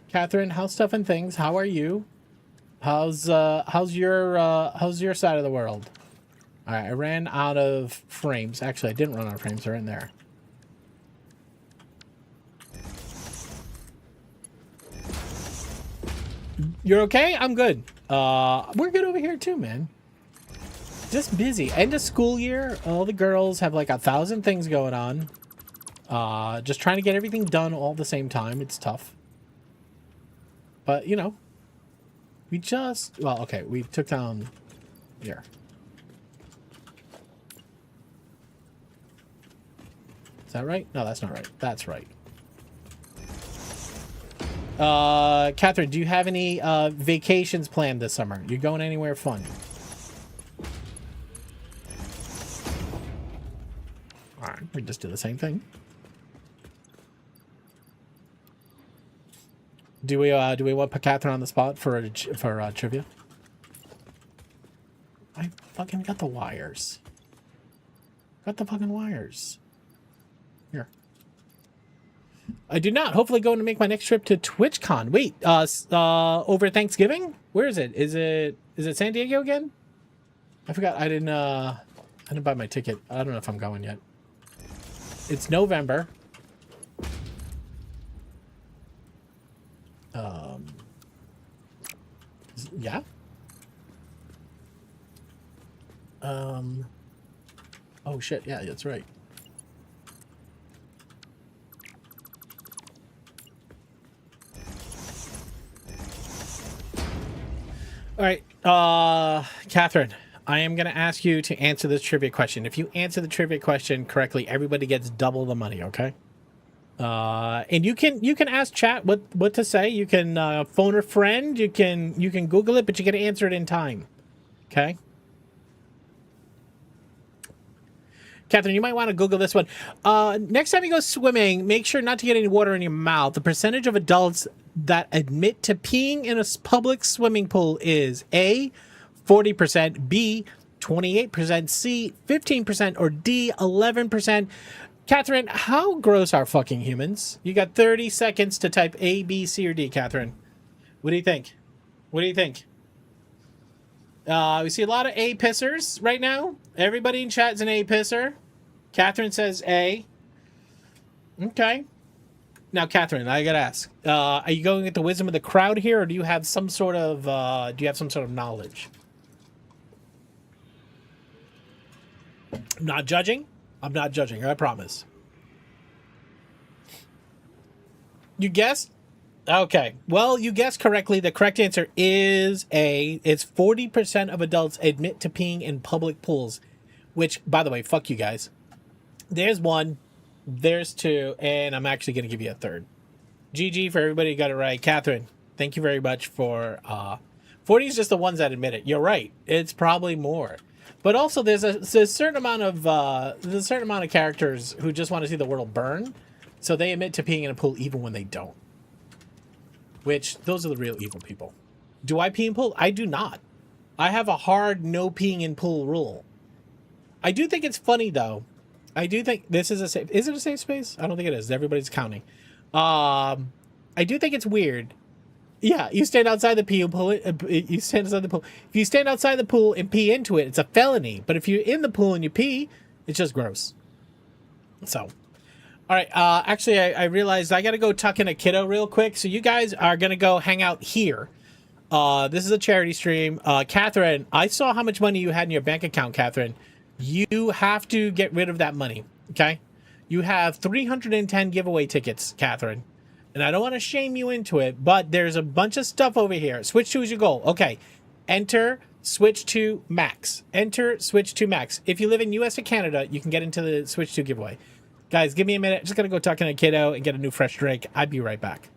Catherine, how's stuff and things? How are you? How's your side of the world? All right, I ran out of frames. Actually, I didn't run out of frames. They're in there. You're okay? I'm good. We're good over here too, man. Just busy. End of school year. All the girls have like 1,000 things going on. Just trying to get everything done all at the same time. It's tough. But, you know. We took down here. Is that right? No, that's not right. That's right. Catherine, do you have any vacations planned this summer? You going anywhere fun? All right, we just do the same thing. Do we want to put Catherine on the spot for trivia? I fucking got the wires. Got the fucking wires. Here. I do not. Hopefully going to make my next trip to TwitchCon. Wait, over Thanksgiving? Where is it? Is it San Diego again? I forgot. I didn't buy my ticket. I don't know if I'm going yet. It's November. Yeah. Oh shit, yeah, that's right. All right, Catherine, I am going to ask you to answer this trivia question. If you answer the trivia question correctly, everybody gets double the money, okay? And you can ask chat what to say. You can phone a friend. You can Google it, but you got to answer it in time. Okay. Catherine, you might want to Google this one. Next time you go swimming, make sure not to get any water in your mouth. The percentage of adults that admit to peeing in a public swimming pool is A, 40%, B, 28%, C, 15%, or D, 11%. Catherine, how gross are fucking humans? You got 30 seconds to type A, B, C, or D, Catherine. What do you think? What do you think? We see a lot of A pissers right now. Everybody in chat is an A pisser. Catherine says A. Okay. Now, Catherine, I gotta ask: are you going with the wisdom of the crowd here, or do you have some sort of knowledge? I'm not judging. I'm not judging. I promise. You guessed. Okay. Well, you guessed correctly. The correct answer is A. It's 40% of adults admit to peeing in public pools, which, by the way, fuck you guys. There's one, there's two, and I'm actually going to give you a third. GG for everybody who got it right. Catherine, thank you very much for 40 is just the ones that admit it. You're right. It's probably more. But also there's a certain amount of characters who just want to see the world burn. So they admit to peeing in a pool even when they don't. Which, those are the real evil people. Do I pee in pool? I do not. I have a hard no peeing in pool rule. I do think it's funny though. I do think this is a safe... Is it a safe space? I don't think it is. Everybody's counting. I do think it's weird. Yeah, you stand outside the pool. You stand outside the pool. If you stand outside the pool and pee into it, it's a felony. But if you're in the pool and you pee, it's just gross. So... All right, actually, I realized I got to go tuck in a kiddo real quick. So you guys are going to go hang out here. This is a charity stream. Catherine, I saw how much money you had in your bank account, Catherine. You have to get rid of that money, okay? You have 310 giveaway tickets, Catherine. And I don't want to shame you into it, but there's a bunch of stuff over here. Switch to is your goal. Okay, enter switch to max. Enter switch to max. If you live in US or Canada, you can get into the switch to giveaway. Guys, give me a minute. Just going to go talk to a kiddo and get a new fresh drink. I'll be right back.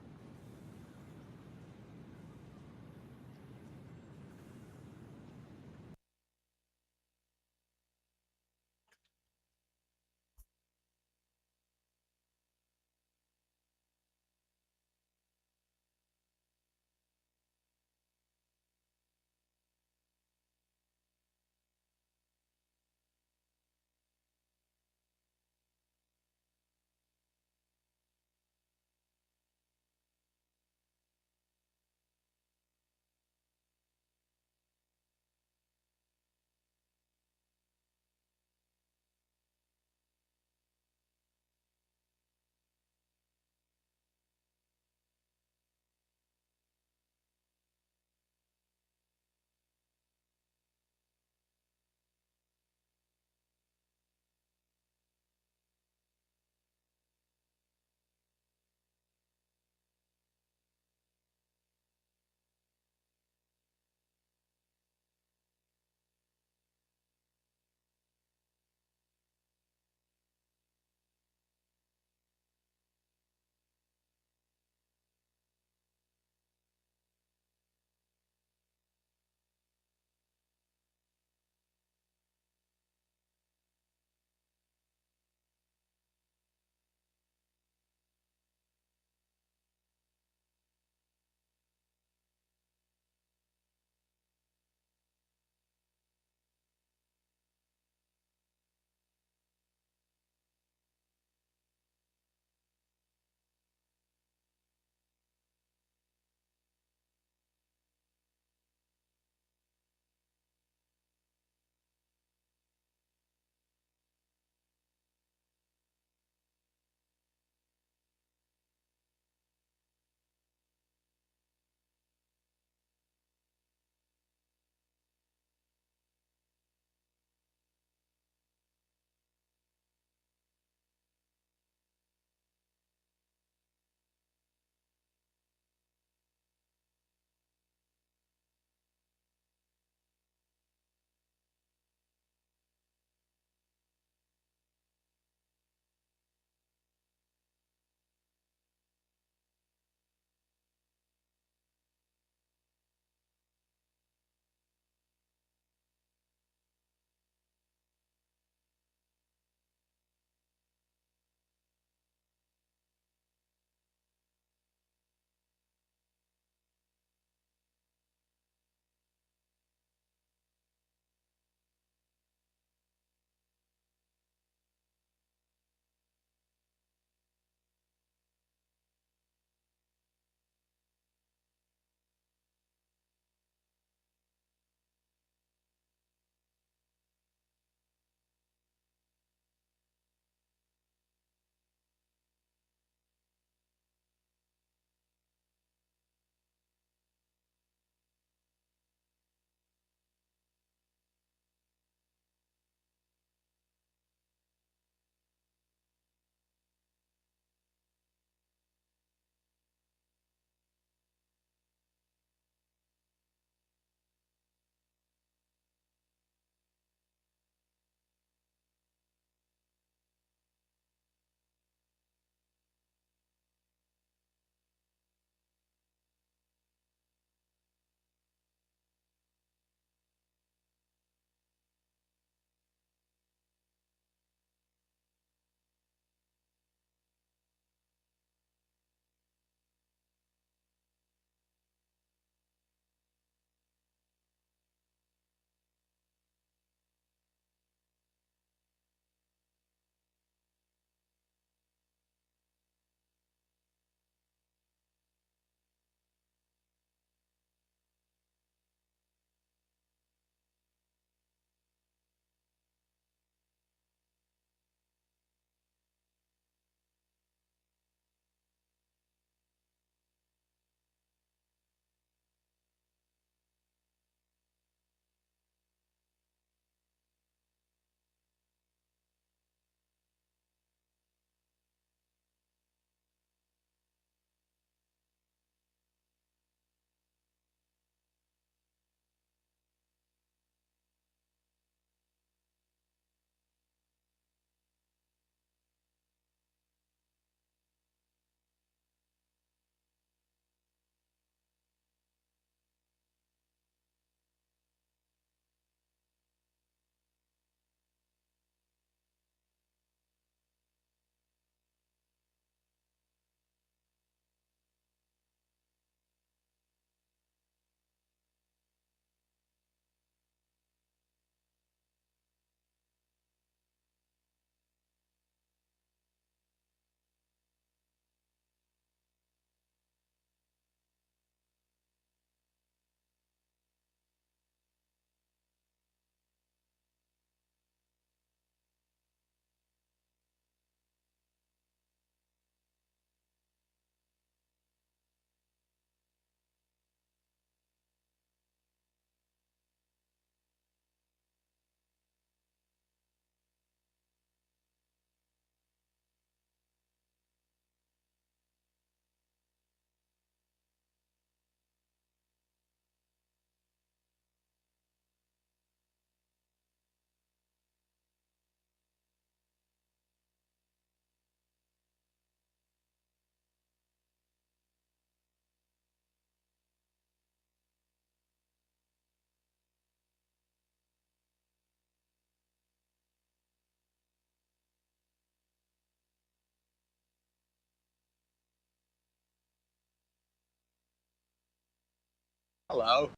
Hello.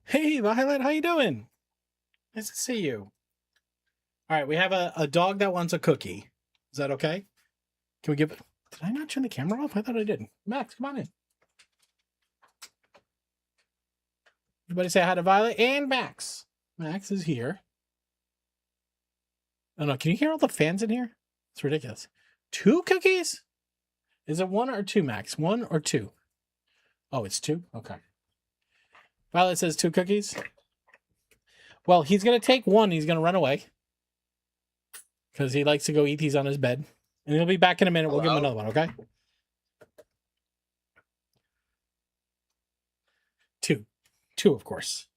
Hey, Violet, how you doing? Nice to see you. All right, we have a dog that wants a cookie. Is that okay? Can we give it? Did I not turn the camera off? I thought I did. Max, come on in. Everybody say hi to Violet and Max. Max is here. Oh no, can you hear all the fans in here? It's ridiculous. 2 cookies? Is it 1 or 2, Max? 1 or 2? Oh, it's 2? Okay. Violet says 2 cookies. Well, he's going to take 1. He's going to run away. Because he likes to go eat these on his bed. And he'll be back in a minute. We'll give him another one, okay? 2. 2, of course.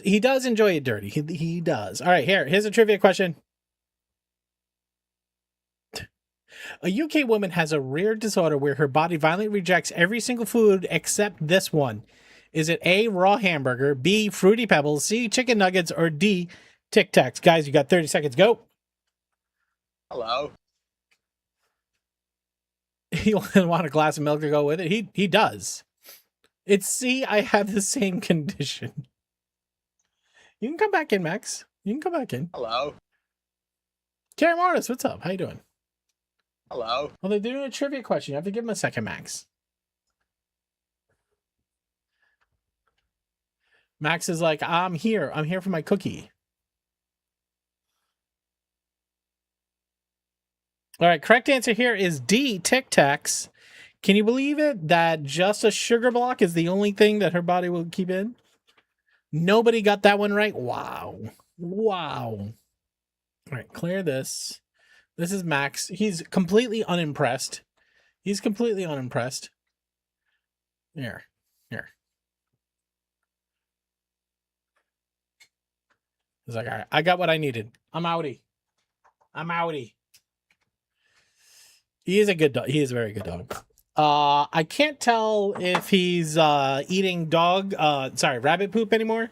He does enjoy it dirty. He does. All right, here's a trivia question. A UK woman has a rare disorder where her body violently rejects every single food except this one. Is it A, raw hamburger, B, Fruity Pebbles, C, chicken nuggets, or D, Tic Tacs? Guys, you got 30 seconds. Go. Hello. He want a glass of milk to go with it. He does. It's C, I have the same condition. You can come back in, Max. You can come back in. Hello. Karen Morris, what's up? How you doing? Hello. Well, they're doing a trivia question. You have to give him a second, Max. Max is like, I'm here. I'm here for my cookie. All right, correct answer here is D, Tic Tacs. Can you believe it that just a sugar block is the only thing that her body will keep in? Nobody got that one right? Wow. Wow. All right, clear this. This is Max. He's completely unimpressed. He's completely unimpressed. Here. He's like, all right, I got what I needed. I'm outie. He is a good dog. He is a very good dog. I can't tell if he's eating rabbit poop anymore.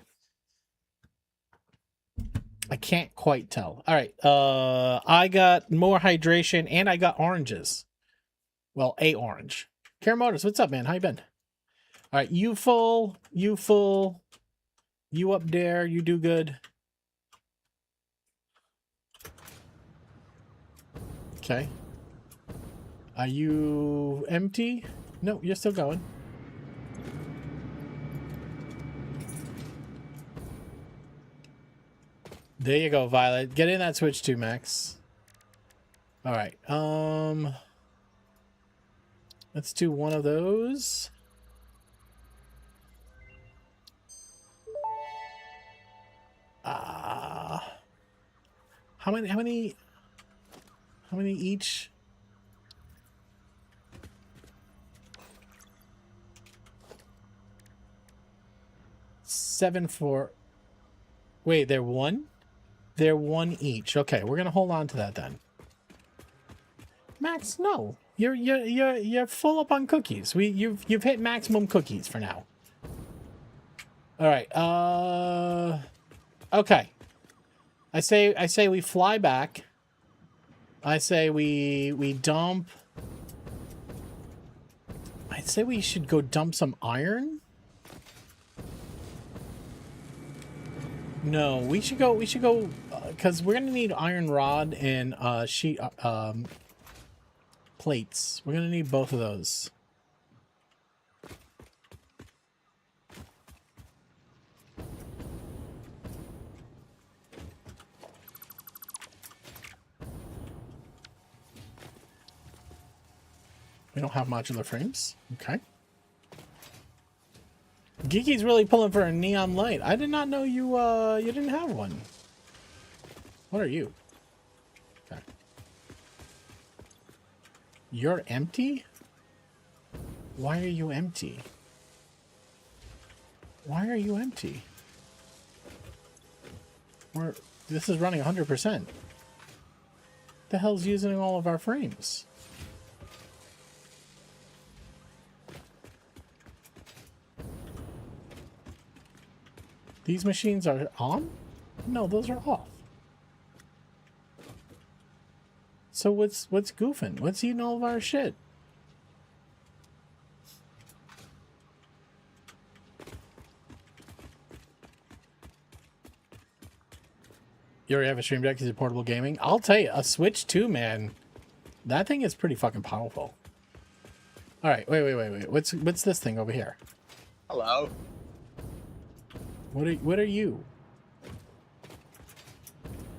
I can't quite tell. All right. I got more hydration and I got oranges. Well, a orange. Karen Motors, what's up, man? How you been? All right, you full. You up there, you do good. Okay. Are you empty? No, you're still going. There you go, Violet. Get in that switch too, Max. All right. Let's do one of those. How many each? Seven for. Wait, they're one? They're 1 each. Okay, we're gonna hold on to that then. Max, no. You're full up on cookies. You've hit maximum cookies for now. All right. Okay. I say we fly back. I say we dump. I'd say we should go dump some iron. No, we should go because we're gonna need iron rod and sheet plates. We're gonna need both of those. We don't have modular frames. Okay. Geeky's really pulling for a neon light. I did not know you didn't have one. What are you? Okay. You're empty? Why are you empty? Why are you empty? This is running 100%. The hell's using all of our frames? These machines are on? No, those are off. So what's goofing? What's eating all of our shit? You already have a stream deck because it's portable gaming? I'll tell you, a Switch 2, man. That thing is pretty fucking powerful. Alright, wait. What's this thing over here? Hello. What are you?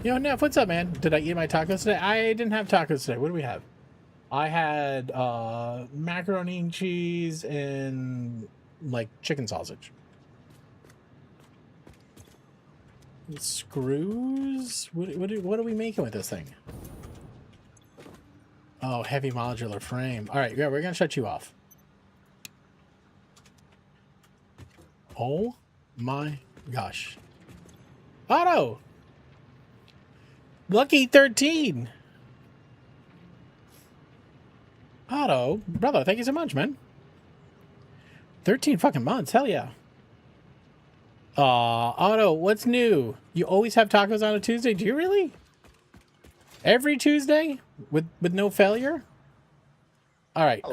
Yo, Neff, what's up, man? Did I eat my tacos today? I didn't have tacos today. What do we have? I had macaroni and cheese and like chicken sausage. Screws? What are we making with this thing? Oh, heavy modular frame. All right, yeah, we're gonna shut you off. Oh my gosh. Otto! Lucky 13! Otto, brother, thank you so much, man. 13 fucking months, hell yeah. Otto, what's new? You always have tacos on a Tuesday? Do you really? Every Tuesday? With no failure? Alright,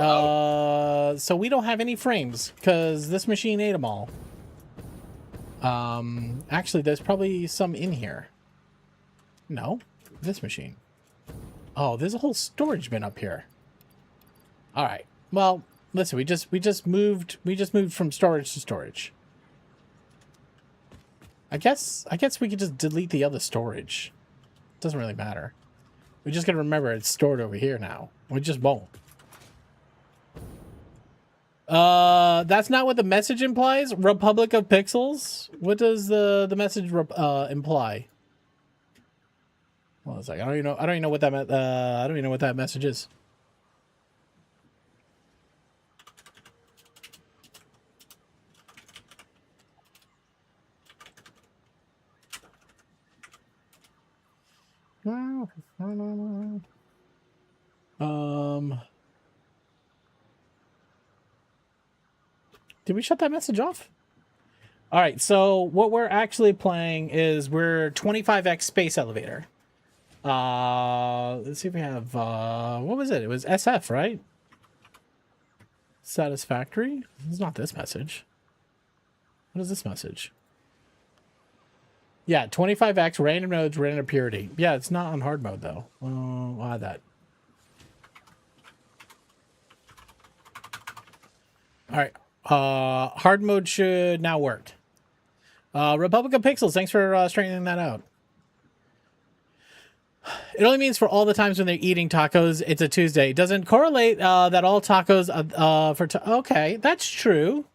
so we don't have any frames, because this machine ate them all. Actually, there's probably some in here. No, this machine. Oh, there's a whole storage bin up here. Alright, well, listen, we just moved from storage to storage. I guess we could just delete the other storage. Doesn't really matter. We just gotta remember it's stored over here now. We just won't. That's not what the message implies. Republic of Pixels. What does the message imply? Well, it's like I don't even know what that I don't even know what that message is. Did we shut that message off? All right, so what we're actually playing is we're 25x Space Elevator. Let's see if we have what was it? It was SF, right? Satisfactory? It's not this message. What is this message? Yeah, 25x random nodes, random purity. Yeah, it's not on hard mode though. I'll add that. All right. Hard mode should now work. Republic of Pixels, thanks for straightening that out. It only means for all the times when they're eating tacos, it's a Tuesday. It doesn't correlate that all tacos okay, that's true.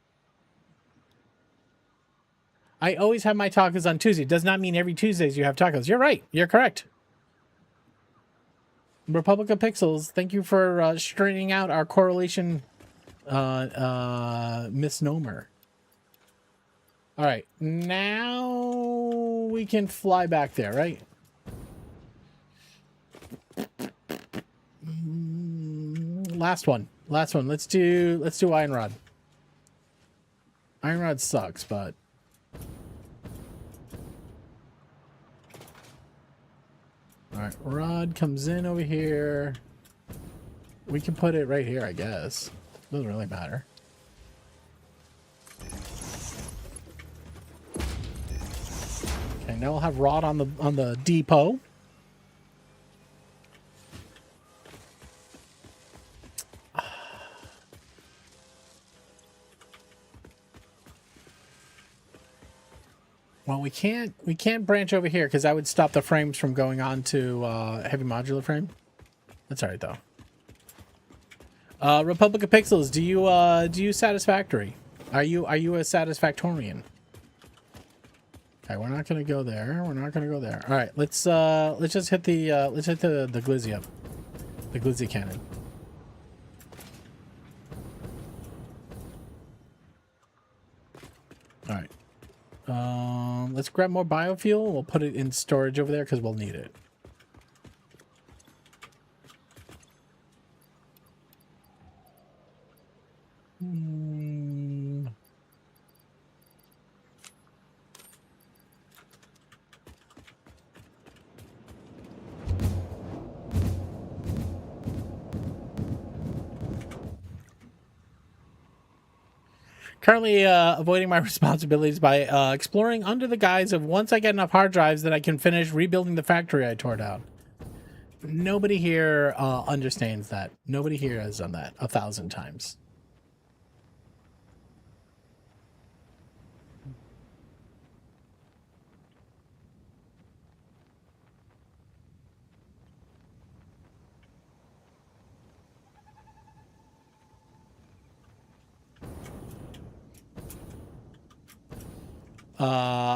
I always have my tacos on Tuesday. It does not mean every Tuesdays you have tacos. You're right. You're correct. Republic of Pixels, thank you for straightening out our correlation misnomer. All right, now we can fly back there, right? Last one. Let's do Iron Rod. Iron Rod sucks, but all right, Rod comes in over here. We can put it right here, I guess. Doesn't really matter. Okay, now we'll have Rod on the depot. Well, we can't branch over here because that would stop the frames from going on to heavy modular frame. That's all right though. Republic of Pixels, do you satisfactory? Are you a satisfactorian? Okay, we're not gonna go there. We're not gonna go there. All right, let's just hit the glizzy up, the glizzy cannon. All right. Let's grab more biofuel. We'll put it in storage over there because we'll need it. Currently avoiding my responsibilities by exploring under the guise of once I get enough hard drives that I can finish rebuilding the factory I tore down. Nobody here understands that. Nobody here has done that 1,000 times.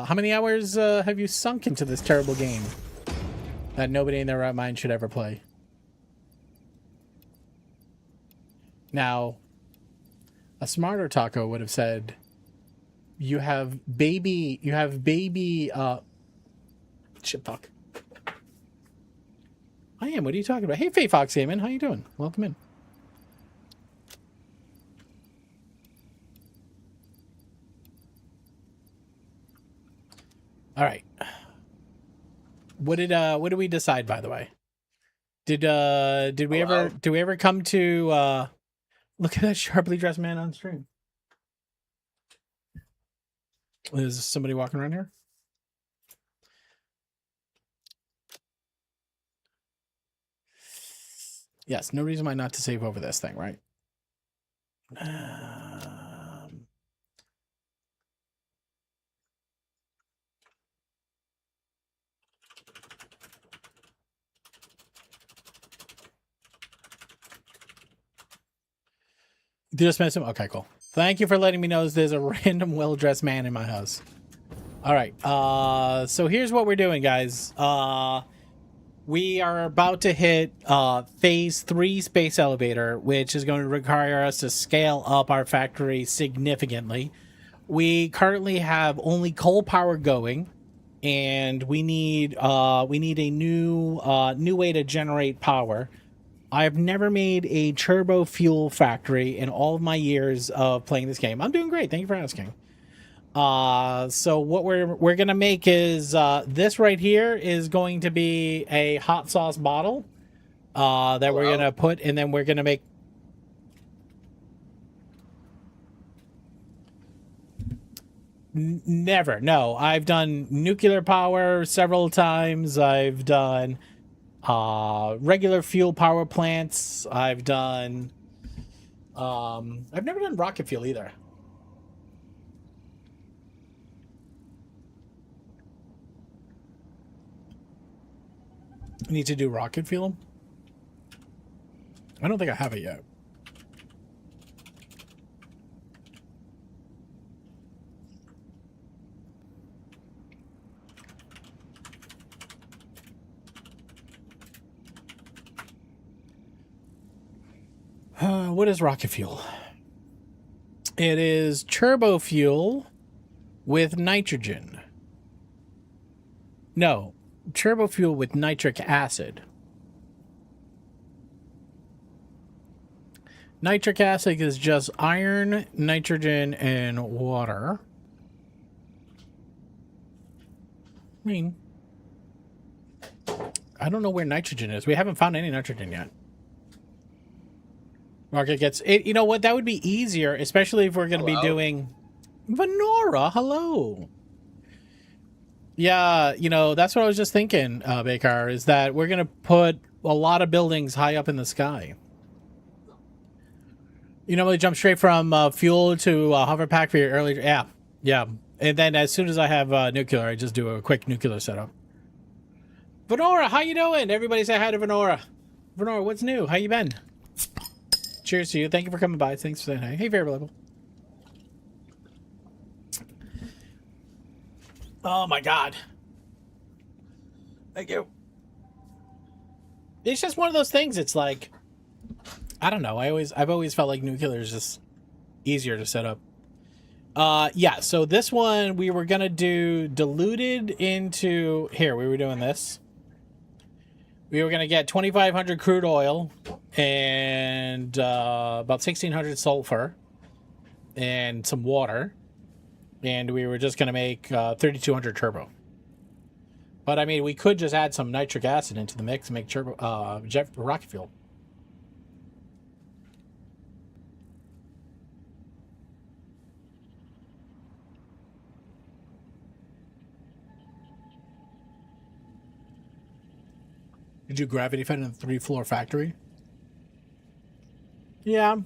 How many hours have you sunk into this terrible game that nobody in their right mind should ever play? Now, a smarter taco would have said, you have baby, shit, fuck. I am, what are you talking about? Hey, Faye Fox Gaming, how you doing? Welcome in. All right. What did we decide, by the way? Did we ever come to look at that sharply dressed man on stream? Is somebody walking around here? Yes, no reason why not to save over this thing, right? Just met him. Okay, cool. Thank you for letting me know there's a random well-dressed man in my house. All right. So here's what we're doing, guys. We are about to hit phase 3 space elevator, which is going to require us to scale up our factory significantly. We currently have only coal power going, and we need a new way to generate power. I've never made a turbo fuel factory in all of my years of playing this game. I'm doing great. Thank you for asking. So what we're gonna make is this right here is going to be a hot sauce bottle that we're gonna put, and then we're gonna make. Never. No, I've done nuclear power several times. I've done regular fuel power plants. I've done. I've never done rocket fuel either. I need to do rocket fuel. I don't think I have it yet. What is rocket fuel? It is turbo fuel with nitrogen. No, turbo fuel with nitric acid. Nitric acid is just iron, nitrogen, and water. I mean, I don't know where nitrogen is. We haven't found any nitrogen yet. Market gets it. You know what? That would be easier, especially if we're going to be doing Venora. Hello. Yeah, you know, that's what I was just thinking, Bakar, is that we're going to put a lot of buildings high up in the sky. You normally jump straight from fuel to hover pack for your early. Yeah. And then as soon as I have nuclear, I just do a quick nuclear setup. Venora, how you doing? Everybody say hi to Venora. Venora, what's new? How you been? Cheers to you. Thank you for coming by. Thanks for saying hi. Hey, Variable Level. Oh my God. Thank you. It's just one of those things. It's like, I don't know. I've always felt like nuclear is just easier to set up. Yeah. So this one we were gonna do diluted into here. We were doing this. We were gonna get 2,500 crude oil and about 1,600 sulfur and some water. And we were just going to make 3,200 turbo. But, I mean, we could just add some nitric acid into the mix and make turbo rocket fuel. Did you gravity fed in a 3-floor factory? Yeah.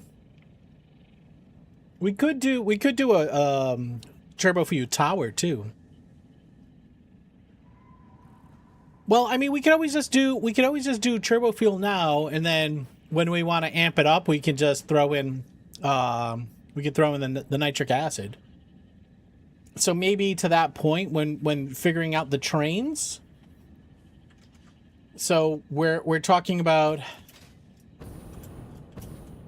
We could do a turbo fuel tower too. Well, I mean, we could always just do turbo fuel now, and then when we want to amp it up, we can just throw in the nitric acid. So maybe to that point, when figuring out the trains. So we're talking about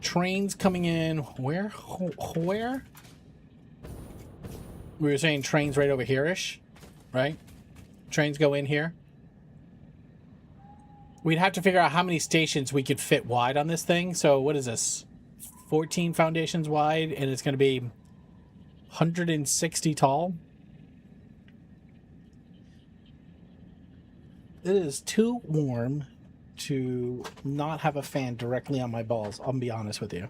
trains coming in where? Where? We were saying trains right over here-ish, right? Trains go in here. We'd have to figure out how many stations we could fit wide on this thing. So what is this? 14 foundations wide, and it's going to be 160 tall. It is too warm to not have a fan directly on my balls. I'll be honest with you.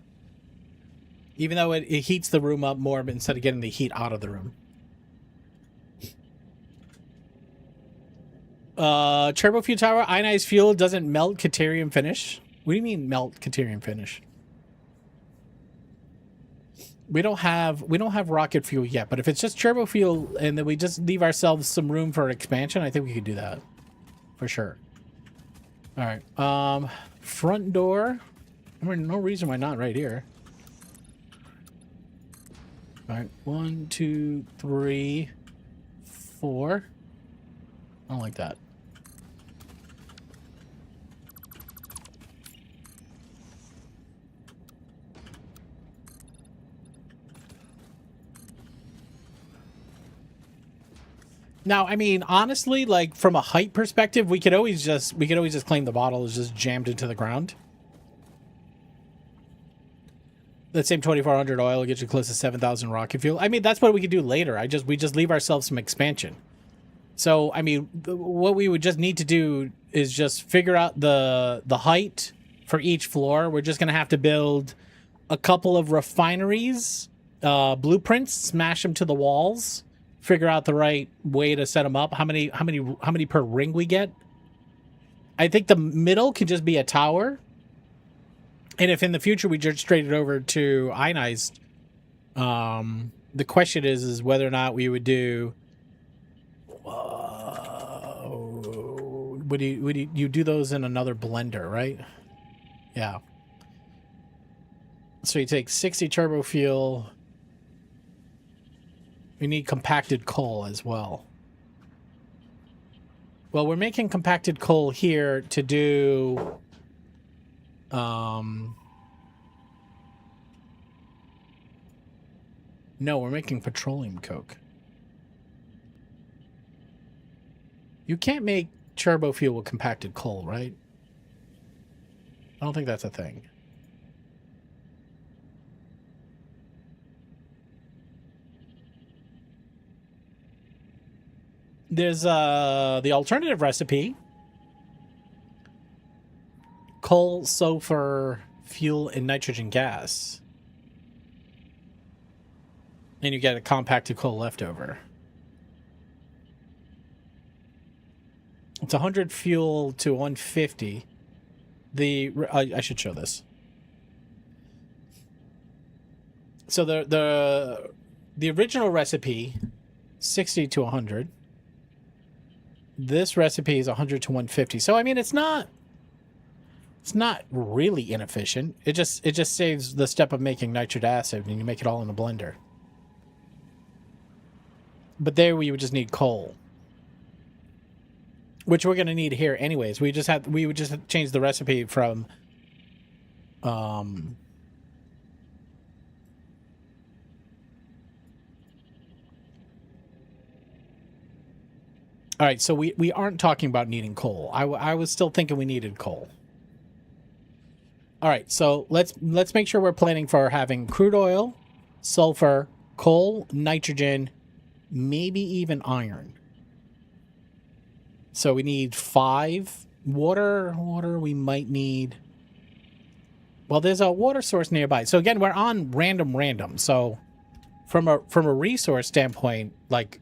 Even though it heats the room up more, but instead of getting the heat out of the room. Turbo fuel tower, ionized fuel doesn't melt Caterium finish. What do you mean melt Caterium finish? We don't have rocket fuel yet, but if it's just turbo fuel and then we just leave ourselves some room for expansion, I think we could do that. For sure. All right. Front door. I mean, no reason why not right here. All right. 1, 2, 3, 4. I don't like that. Now, I mean, honestly, like from a height perspective, we could always just claim the bottle is just jammed into the ground. That same 2,400 oil will get you close to 7,000 rocket fuel. I mean, that's what we could do later. We just leave ourselves some expansion. So, I mean, what we would just need to do is just figure out the height for each floor. We're just going to have to build a couple of refineries, blueprints, smash them to the walls, figure out the right way to set them up. How many per ring we get? I think the middle can just be a tower. And if in the future we just straight it over to ionized, the question is whether or not we would do. Would you do those in another blender, right? Yeah. So you take 60 turbo fuel. We need compacted coal as well. Well, we're making compacted coal here to do no, we're making petroleum coke. You can't make turbo fuel with compacted coal, right? I don't think that's a thing. There's the alternative recipe. Coal, sulfur, fuel, and nitrogen gas. And you get a compacted coal leftover. It's 100 fuel to 150. I should show this. So the original recipe, 60 to 100. This recipe is 100 to 150. So I mean, it's not really inefficient. It just saves the step of making nitric acid and you make it all in a blender. But there we would just need coal, which we're going to need here anyways. We would just change the recipe from all right, so we aren't talking about needing coal. I was still thinking we needed coal. All right, so let's make sure we're planning for having crude oil, sulfur, coal, nitrogen, maybe even iron. So we need 5. Water we might need. Well, there's a water source nearby. So again, we're on random. So from a resource standpoint, like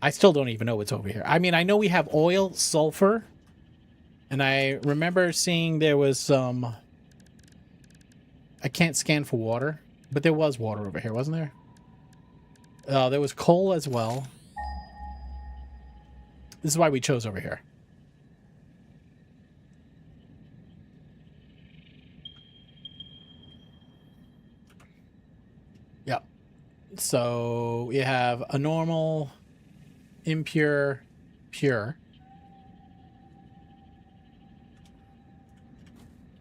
I still don't even know what's over here. I mean, I know we have oil, sulfur, And I remember seeing there was some... I can't scan for water, but there was water over here, wasn't there? There was coal as well. This is why we chose over here. Yep. So we have a normal, impure, pure.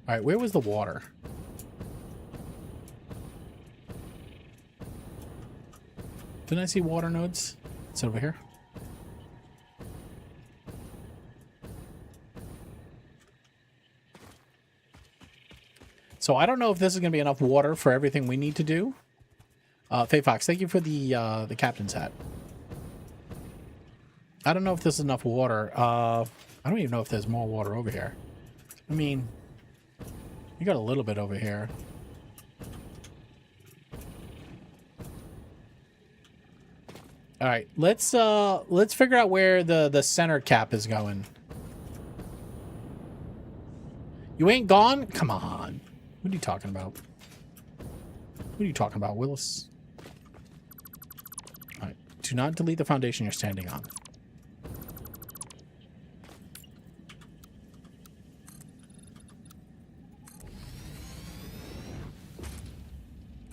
All right, where was the water? Didn't I see water nodes? It's over here. So I don't know if this is going to be enough water for everything we need to do. Faye Fox, thank you for the captain's hat. I don't know if this is enough water. I don't even know if there's more water over here. I mean, you got a little bit over here. All right, let's figure out where the center cap is going. You ain't gone? Come on. What are you talking about? What are you talking about, Willis? All right, do not delete the foundation you're standing on.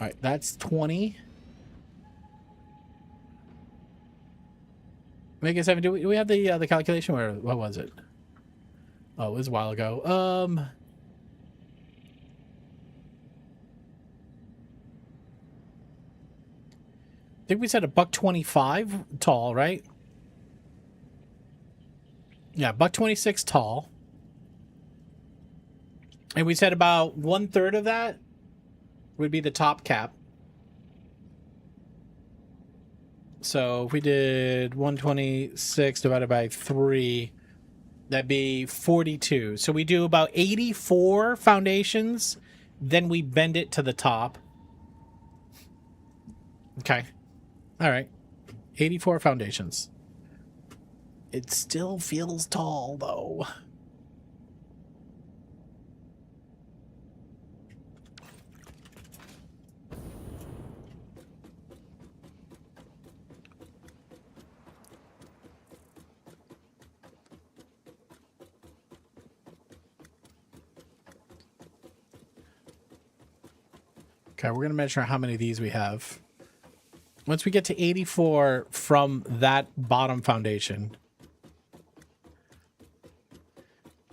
All right, that's 20. Make it 7. Do we have the calculation? Or what was it? Oh, it was a while ago. I think we said a $125 tall, right? Yeah, $126 tall. And we said about 1/3 of that would be the top cap. So if we did 126 divided by 3, that'd be 42. So we do about 84 foundations, then we bend it to the top. Okay. All right. 84 foundations. It still feels tall, though. Okay, we're going to measure how many of these we have. Once we get to 84 from that bottom foundation.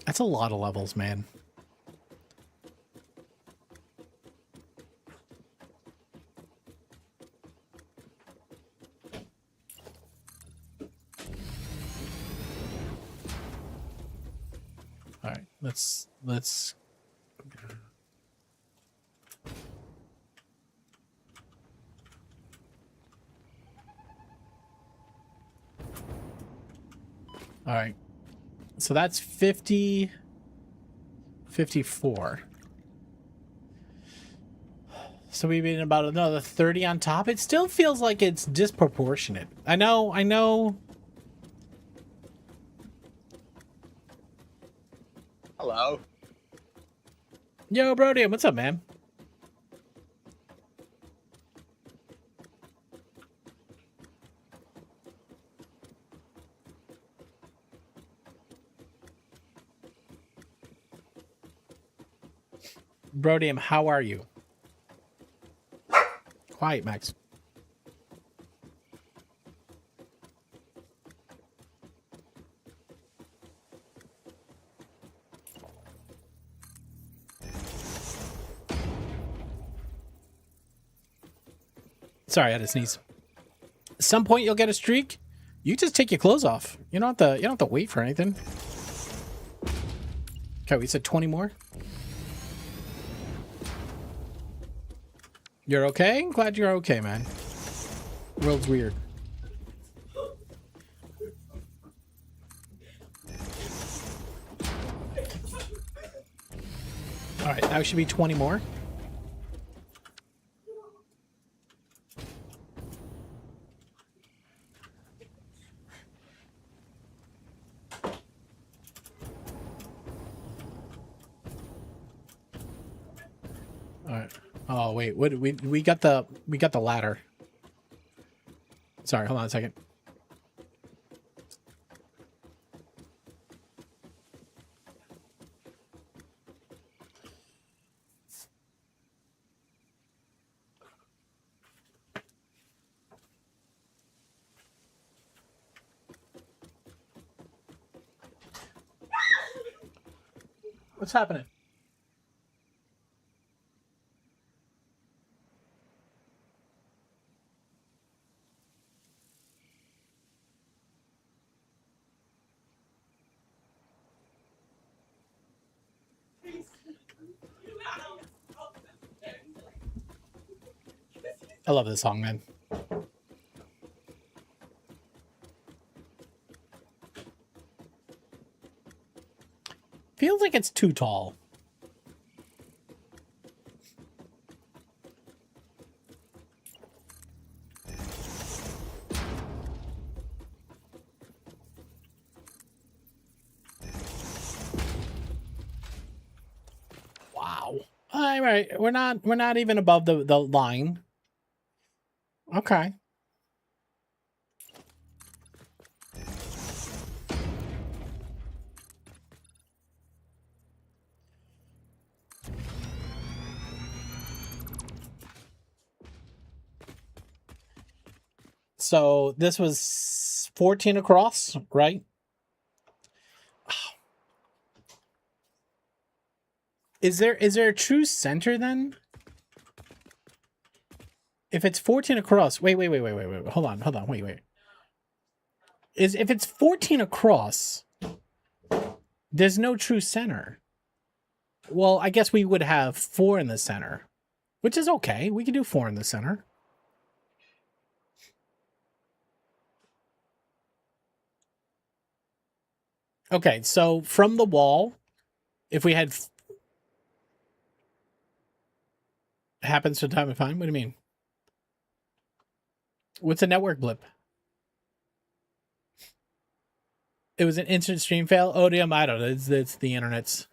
That's a lot of levels, man. All right, let's all right. So that's 50, 54. So we've been about another 30 on top. It still feels like it's disproportionate. I know. Hello. Yo, Brody, what's up, man? Brodium, how are you? Quiet, Max. Sorry, I had to sneeze. At some point you'll get a streak. You just take your clothes off. You don't have to wait for anything. Okay, we said 20 more. You're okay? I'm glad you're okay, man. World's weird. Alright, now should be 20 more. right. Oh wait, what we got the ladder. Sorry, hold on a second. What's happening? I love this song, man. Feels like it's too tall. Wow. All right, we're not even above the line. Okay. So this was 14 across, right? Is there a true center then? If it's 14 across, wait. Hold on, wait. If it's 14 across, there's no true center. Well, I guess we would have 4 in the center, which is okay. We can do 4 in the center. Okay, so from the wall, if we had... Happens from time to time? What do you mean? What's a network blip? It was an instant stream fail? Odium, I don't know. It's the internet's.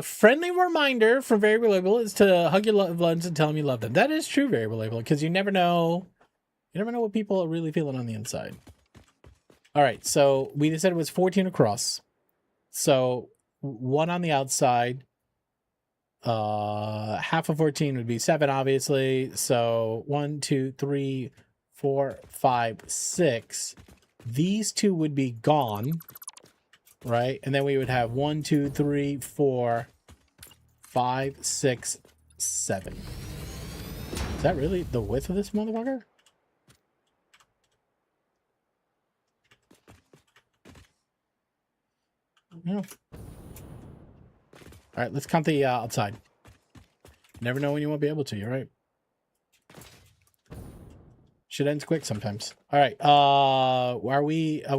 Friendly reminder from Very Relatable is to hug your loved ones and tell them you love them. That is true, Very Relatable, because you never know. You never know what people are really feeling on the inside. All right, so we said it was 14 across. So 1 on the outside. Half of 14 would be 7, obviously. So 1, 2, 3, 4, 5, 6. These 2 would be gone, right? And then we would have 1, 2, 3, 4, 5, 6, 7. Is that really the width of this motherfucker? Yeah. All right, let's count the outside. Never know when you won't be able to. You're right. Shit ends quick sometimes. All right. Are we? All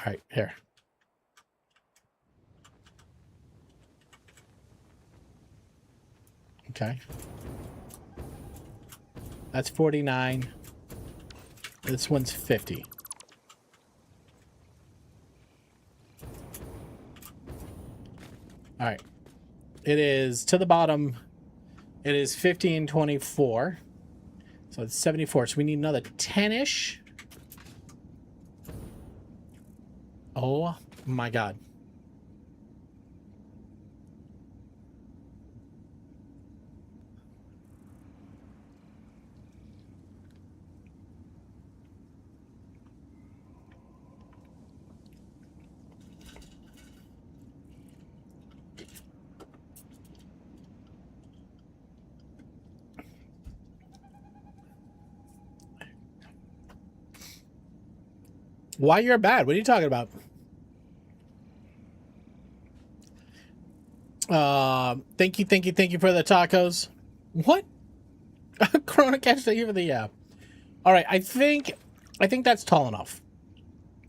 right, here. Okay. That's 49. This one's 50. All right. It is to the bottom. It is 1524. So it's 74. So we need another 10-ish. Oh my God. Why you're bad? What are you talking about? Thank you for the tacos. What? Corona Cash, thank you for the app. All right, I think that's tall enough.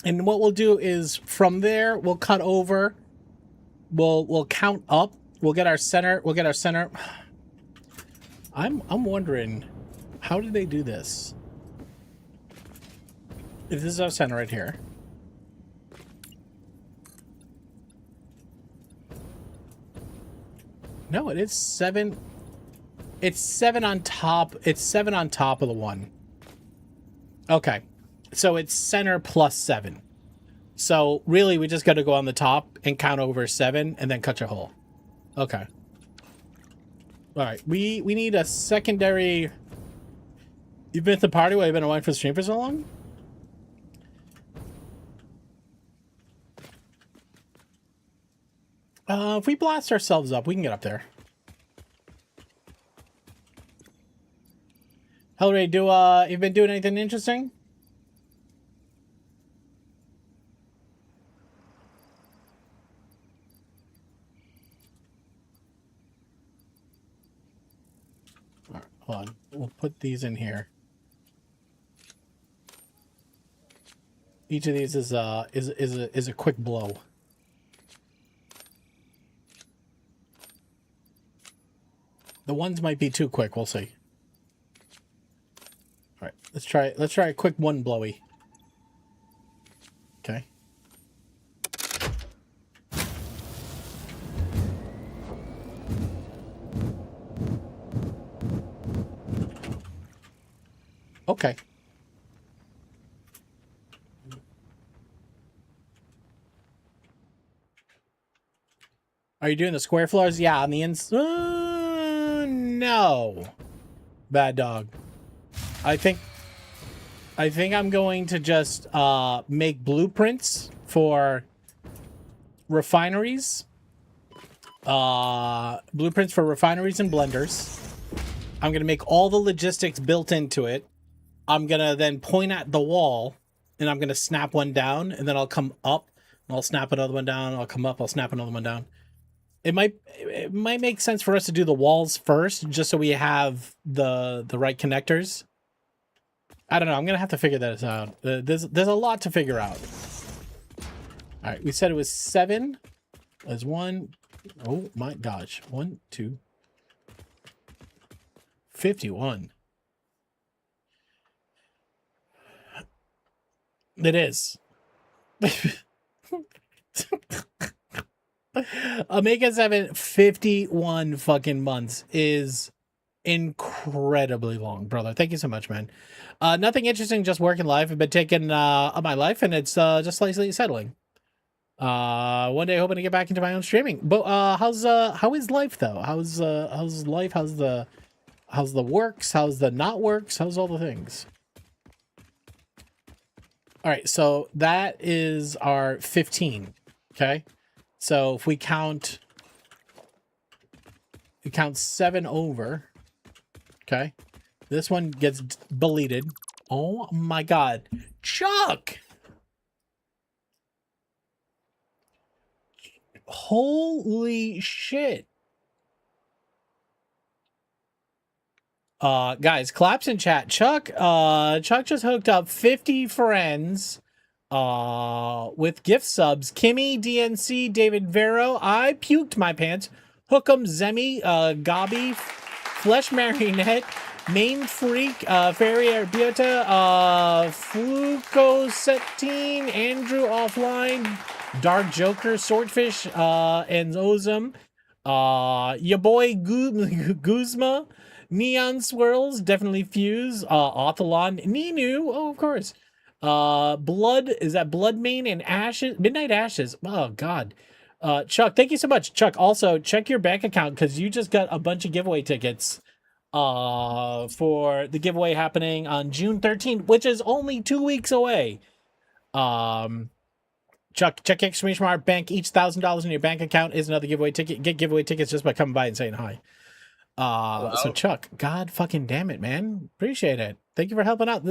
And what we'll do is from there we'll cut over. We'll count up. We'll get our center. I'm wondering, how did they do this? If this is our center right here. No, it is 7. It's 7 on top. It's 7 on top of the 1. Okay. So it's center plus 7. So really, we just got to go on the top and count over 7 and then cut your hole. Okay. All right. We need a secondary. You've been at the party while you've been away for the stream for so long? If we blast ourselves up, we can get up there. Hellray, you've been doing anything interesting? All right, hold on. We'll put these in here. Each of these is a quick blow. The ones might be too quick. We'll see. All right, let's try a quick one blowy. Okay. Okay. Are you doing the square floors? Yeah, on the no. Bad dog. I think I'm going to just make blueprints for refineries. Blueprints for refineries and blenders. I'm going to make all the logistics built into it. I'm going to then point at the wall and I'm going to snap one down and then I'll come up and I'll snap another one down. I'll come up, I'll snap another one down. It might make sense for us to do the walls first just so we have the right connectors. I don't know. I'm going to have to figure that out. There's a lot to figure out. All right. We said it was 7. There's 1. Oh my gosh. 1, 2. 51. It is. Omega 7, 51 fucking months is incredibly long, brother. Thank you so much, man. Nothing interesting, just working life. I've been taking up my life and it's just slightly settling. One day hoping to get back into my own streaming. But how is life though? How's life? How's the works? How's the not works? How's all the things? All right, so that is our 15. Okay. So if we count 7 over. Okay. This one gets deleted. Oh my God. Chuck! Holy shit. Guys, claps in chat. Chuck just hooked up 50 friends with gift subs. Kimmy, DNC, David Vero, I puked my pants. Hook'em, Zemi, Gabi, Flesh Marionette, Main Freak, Ferrier Biota, Flucosetine, Andrew Offline, Dark Joker, Swordfish, and Ozum, your boy Guzma, Neon Swirls, definitely Fuse, Othelon, Ninu, oh, of course. Blood, is that Bloodmane and Ashes? Midnight Ashes. Oh, God. Chuck, thank you so much. Chuck, also, check your bank account because you just got a bunch of giveaway tickets for the giveaway happening on June 13th, which is only 2 weeks away. Chuck, check exclamation mark bank. Each $1,000 in your bank account is another giveaway ticket. Get giveaway tickets just by coming by and saying hi. So Chuck, God fucking damn it, man. Appreciate it. Thank you for helping out.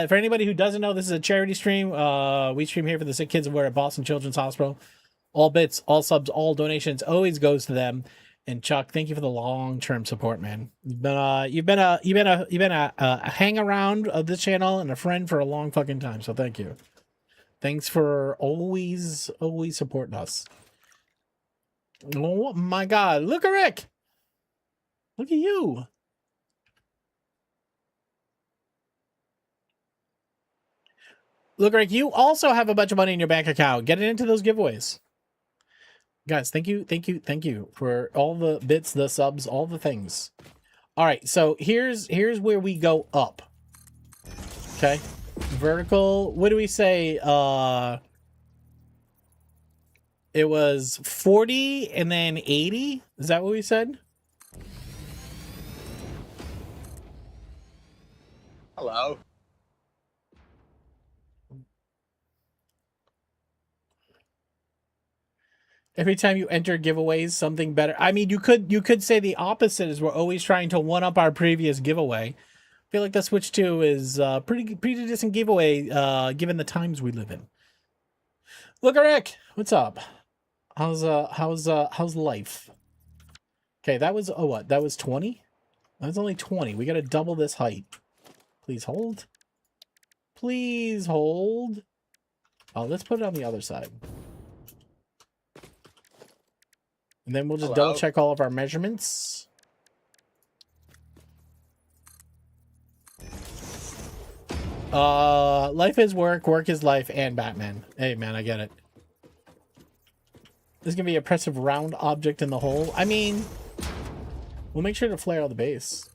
For anybody who doesn't know, this is a charity stream. We stream here for the sick kids we're at Boston Children's Hospital. All bits, all subs, all donations always goes to them. And Chuck, thank you for the long-term support, man. You've been a hang around of this channel and a friend for a long fucking time. So thank you. Thanks for always supporting us. Oh my God. Look at Rick. Look at you. Look, Rick, you also have a bunch of money in your bank account. Get it into those giveaways. Guys, thank you for all the bits, the subs, all the things. All right, so here's where we go up. Okay, vertical. What do we say? It was 40 and then 80. Is that what we said? Hello. Every time you enter giveaways, something better. I mean, you could say the opposite is we're always trying to one up our previous giveaway. I feel like the Switch 2 is pretty decent giveaway given the times we live in. Look, Rick, what's up? How's life? Okay, that was what? That was 20? That was only 20. We got to double this height. Please hold. Please hold. Oh, let's put it on the other side. And then we'll just double check all of our measurements. Life is work, work is life, and Batman. Hey, man, I get it. This is gonna be a oppressive round object in the hole. I mean, we'll make sure to flare out the base.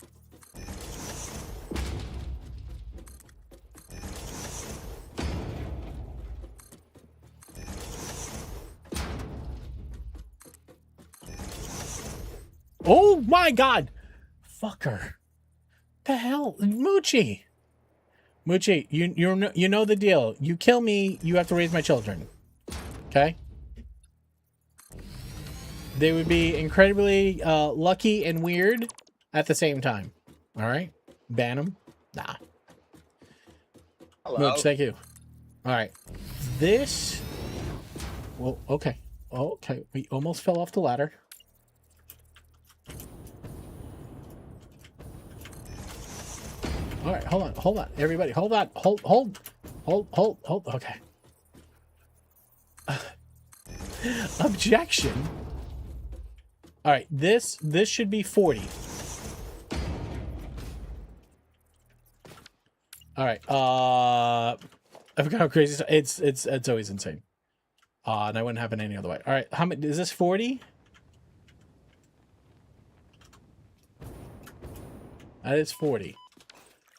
Oh my god! Fucker. The hell? Moochie! Moochie, you know the deal. You kill me, you have to raise my children. Okay? They would be incredibly lucky and weird at the same time. Alright? Ban them? Nah. Hello. Mooch, thank you. Alright. This... Well, okay. Okay, we almost fell off the ladder. All right, hold on, everybody, hold on, hold, okay. Objection. All right, this should be 40. All right, I forgot how crazy it's always insane. And that wouldn't happen any other way. All right, how many is this? 40? That is 40.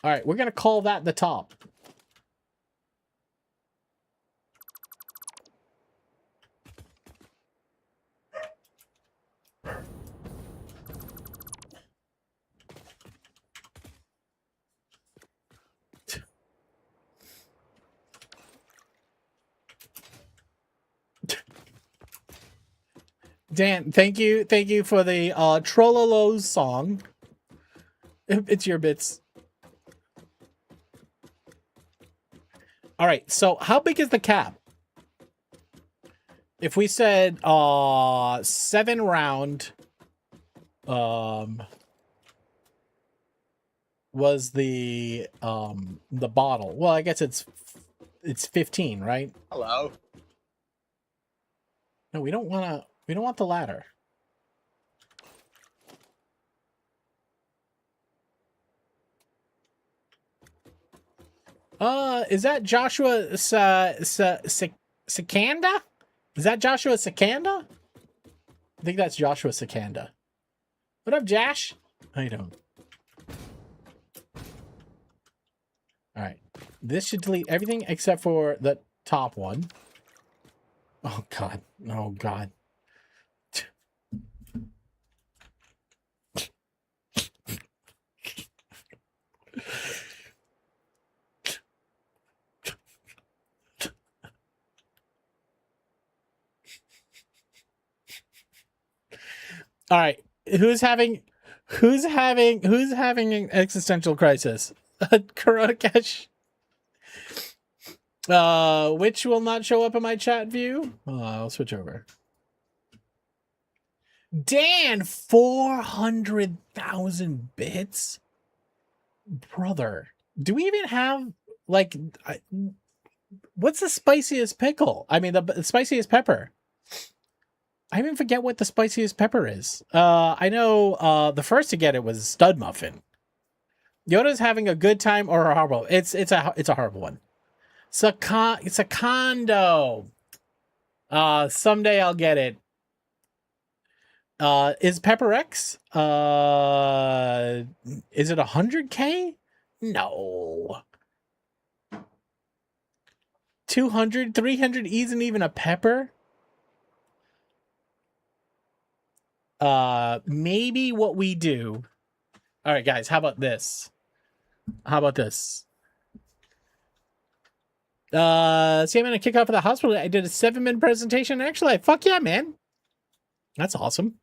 All right, we're going to call that the top. Dan, thank you for the Trollolo's song. It's your bits. All right, so how big is the cap? If we said 7 round was the bottle. Well, I guess it's 15, right? Hello. No, we don't want the ladder. Is that Joshua Sakanda? Is that Joshua Sakanda? I think that's Joshua Sakanda. What up, Josh? How you doing? All right. This should delete everything except for the top one. Oh, God. Oh, God. All right, who's having an existential crisis? Corona Cash. Which will not show up in my chat view. I'll switch over. Dan, 400,000 bits, brother. Do we even have like? What's the spiciest pickle? I mean, the spiciest pepper. I even forget what the spiciest pepper is. I know the first to get it was Stud Muffin. Yoda's having a good time or a horrible. It's a horrible one. It's a condo. Someday I'll get it. Is Pepper X? Is it 100K? No. 200, 300 isn't even a pepper. Maybe what we do. All right, guys, how about this? How about this? See, I'm gonna kick off at the hospital. I did a 7-minute presentation. Actually, fuck yeah, man. That's awesome.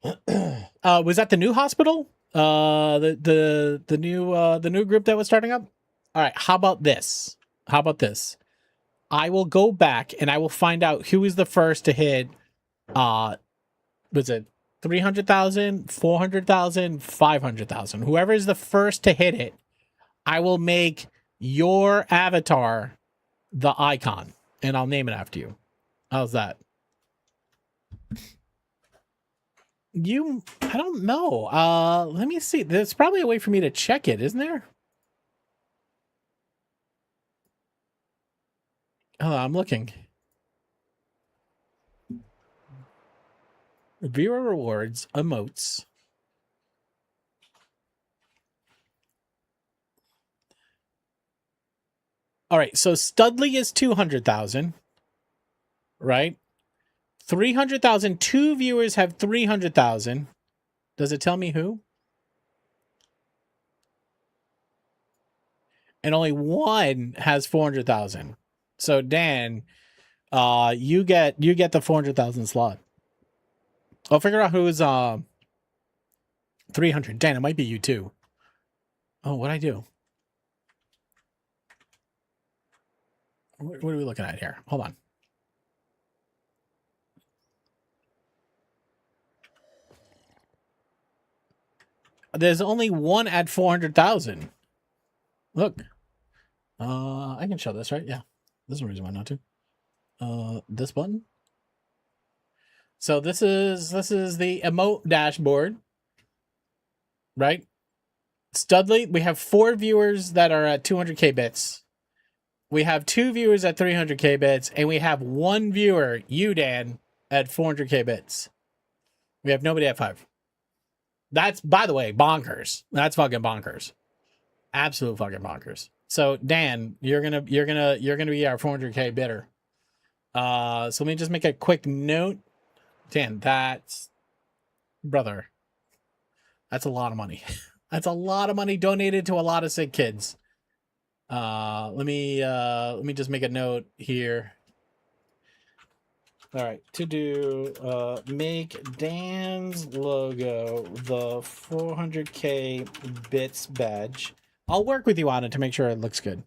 Was that the new hospital? The new group that was starting up? All right, how about this? How about this? I will go back and I will find out who is the first to hit was it 300,000, 400,000, 500,000. Whoever is the first to hit it, I will make your avatar the icon and I'll name it after you. How's that? I don't know. Let me see. There's probably a way for me to check it, isn't there? Oh, I'm looking. Viewer rewards, emotes. All right, so Studley is 200,000, right? 300,000. 2 viewers have 300,000. Does it tell me who? And only 1 has 400,000. So Dan, you get the 400,000 slot. I'll figure out who's 300. Dan, it might be you too. Oh, what'd I do? What are we looking at here? Hold on. There's only 1 at 400,000. Look. I can show this, right? Yeah. There's no reason why not to. This button. So this is the emote dashboard. Right? Studley, we have 4 viewers that are at 200k bits. We have 2 viewers at 300k bits, and we have 1 viewer, you Dan, at 400k bits. We have nobody at 5. That's, by the way, bonkers. That's fucking bonkers. Absolute fucking bonkers. So Dan, you're gonna be our 400k bidder. So let me just make a quick note. Dan, that's brother. That's a lot of money. That's a lot of money donated to a lot of sick kids. Let me just make a note here. All right, to do make Dan's logo the 400k bits badge. I'll work with you on it to make sure it looks good.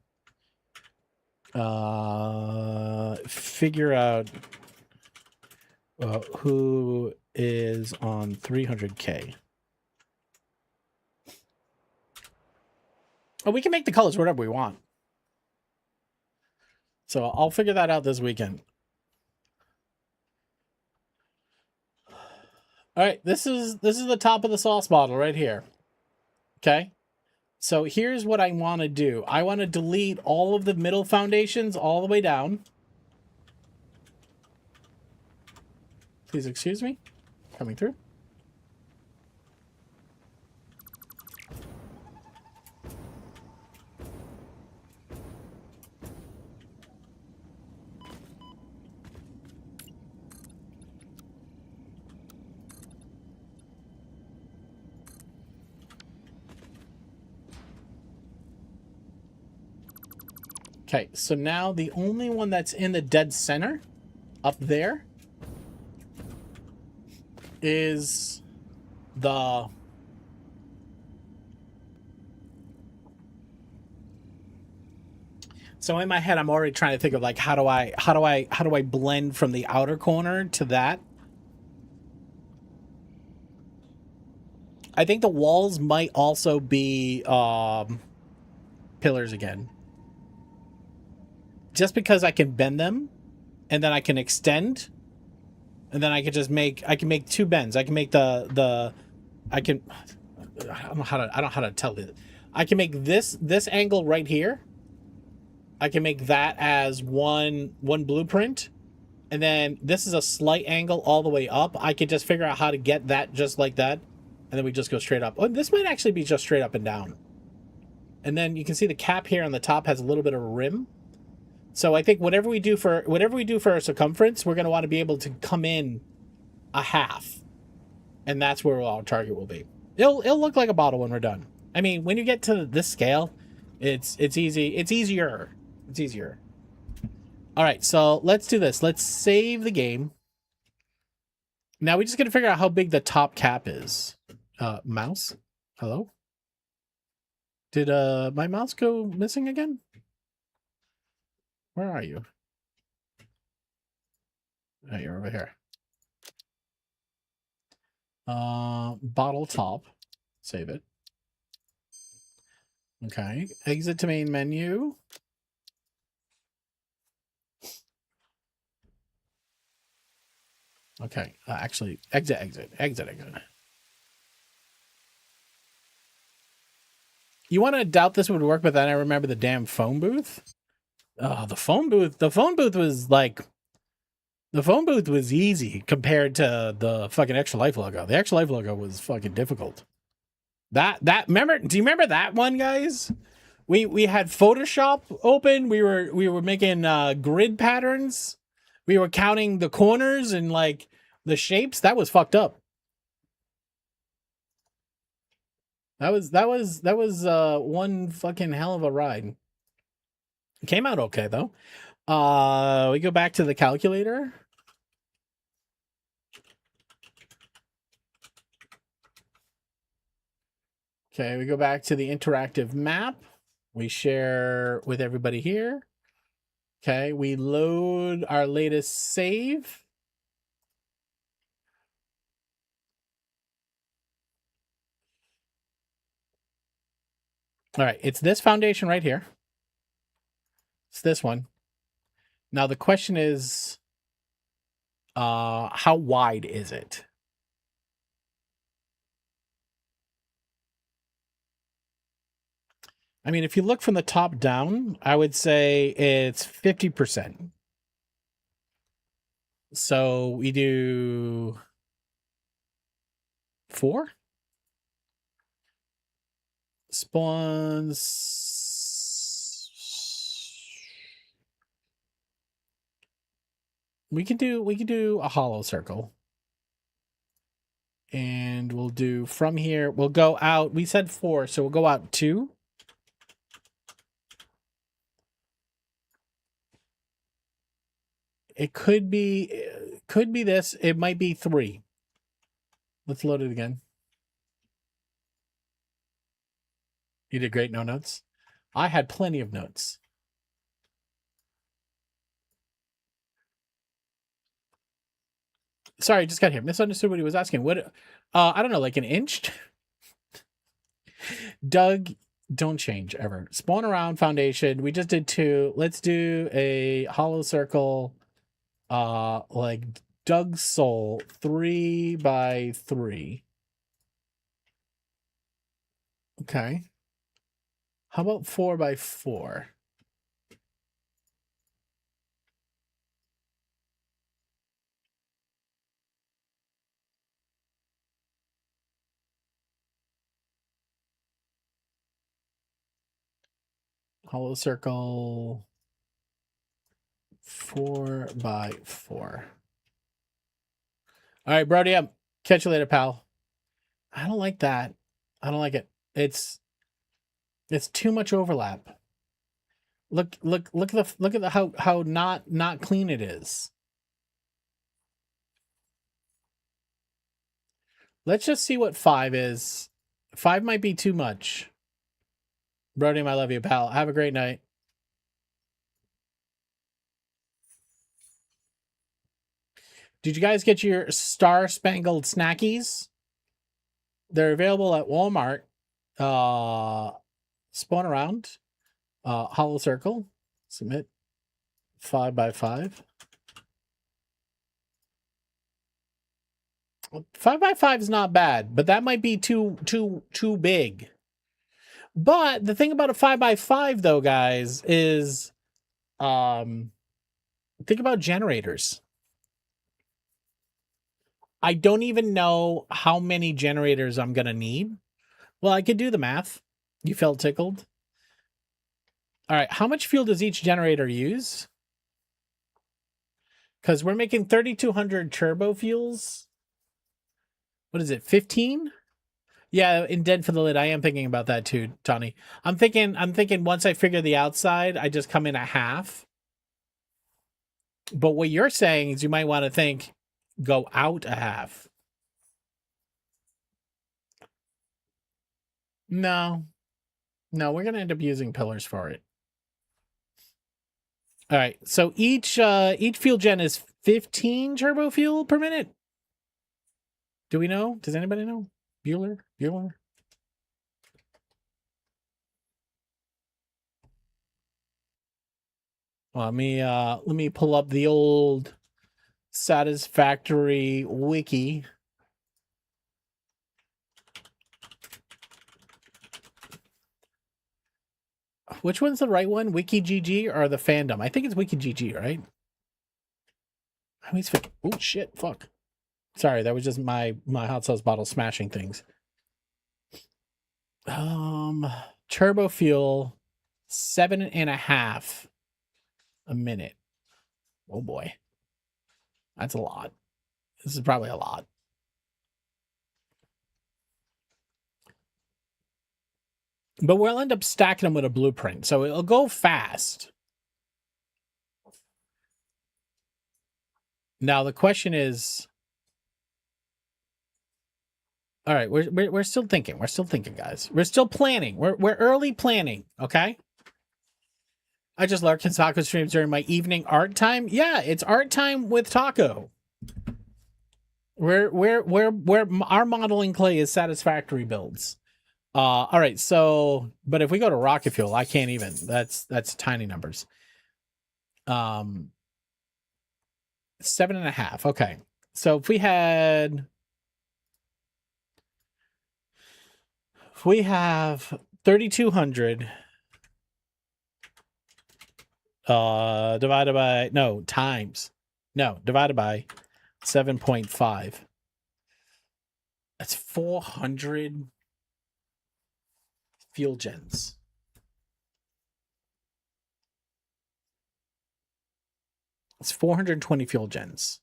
Figure out who is on 300k. Oh, we can make the colors whatever we want. So I'll figure that out this weekend. All right, this is the top of the sauce bottle right here. Okay? So here's what I want to do. I want to delete all of the middle foundations all the way down. Please excuse me. Coming through. Okay, so now the only one that's in the dead center up there is the so in my head I'm already trying to think of like how do I blend from the outer corner to that. I think the walls might also be pillars again. Just because I can bend them, and then I can extend, and then I can just make 2 bends. I can make I don't know how to tell it. I can make this angle right here. I can make that as one blueprint, and then this is a slight angle all the way up. I could just figure out how to get that just like that, and then we just go straight up. Oh, this might actually be just straight up and down. And then you can see the cap here on the top has a little bit of a rim. So I think whatever we do for our circumference, we're going to want to be able to come in a half, and that's where our target will be. It'll look like a bottle when we're done. I mean, when you get to this scale, it's easy. It's easier. It's easier. All right, so let's do this. Let's save the game. Now we just got to figure out how big the top cap is. Mouse, hello. Did my mouse go missing again? Where are you? Oh, you're over here. Bottle top. Save it. Okay. Exit to main menu. Okay. Actually, exit. You want to doubt this would work, but then I remember the damn phone booth. Oh, the phone booth. The phone booth was like... The phone booth was easy compared to the fucking Extra Life logo. The Extra Life logo was fucking difficult. That remember? Do you remember that one, guys? We had Photoshop open. We were making grid patterns. We were counting the corners and like the shapes. That was fucked up. That was one fucking hell of a ride. It came out okay though. We go back to the calculator. Okay, we go back to the interactive map. We share with everybody here. Okay, we load our latest save. All right, it's this foundation right here. It's this one. Now the question is, how wide is it? I mean, if you look from the top down, I would say it's 50%. So we do 4 spawns. We can do a hollow circle. And we'll do from here, we'll go out. We said 4, so we'll go out 2. It could be this. It might be 3. Let's load it again. You did great, no notes. I had plenty of notes. Sorry, just got here. Misunderstood what he was asking. What? I don't know, like an inch? Doug, don't change ever. Spawn around foundation. We just did 2. Let's do a hollow circle. Like Doug's soul, 3 by 3. Okay. How about 4 by 4? Hollow circle, 4 by 4. All right, Brody, catch you later, pal. I don't like that. I don't like it. It's too much overlap. Look at the how not clean it is. Let's just see what 5 is. 5 might be too much. Brody, I love you, pal. Have a great night. Did you guys get your Star Spangled Snackies? They're available at Walmart. Spawn around. Hollow circle. Submit. 5 by 5. 5 by 5 is not bad, but that might be too big. But the thing about a 5 by 5 though, guys, is think about generators. I don't even know how many generators I'm going to need. Well, I could do the math. You felt tickled? All right, how much fuel does each generator use? Because we're making 3,200 turbo fuels. What is it, 15? Yeah, indent for the lid. I am thinking about that too, Tony. I'm thinking once I figure the outside, I just come in at half. But what you're saying is you might want to think go out a half. No. No, we're going to end up using pillars for it. All right. So each fuel gen is 15 turbo fuel per minute. Do we know? Does anybody know? Bueller? Well, let me pull up the old Satisfactory wiki. Which one's the right one? WikiGG or the fandom? I think it's WikiGG, right? I always forget. Oh shit! Fuck. Sorry, that was just my hot sauce bottle smashing things. Turbo fuel, 7.5 a minute. Oh boy, that's a lot. This is probably a lot. But we'll end up stacking them with a blueprint, so it'll go fast. Now the question is, all right, we're still thinking. We're still thinking, guys. We're still planning. We're early planning. Okay. I just lurk in taco streams during my evening art time. Yeah, it's art time with taco. Where our modeling clay is satisfactory builds. All right, so but if we go to rocket fuel, I can't even. That's tiny numbers. 7.5. Okay, so if we have 3,200 divided by divided by 7.5. That's 400 fuel gens. It's 420 fuel gens.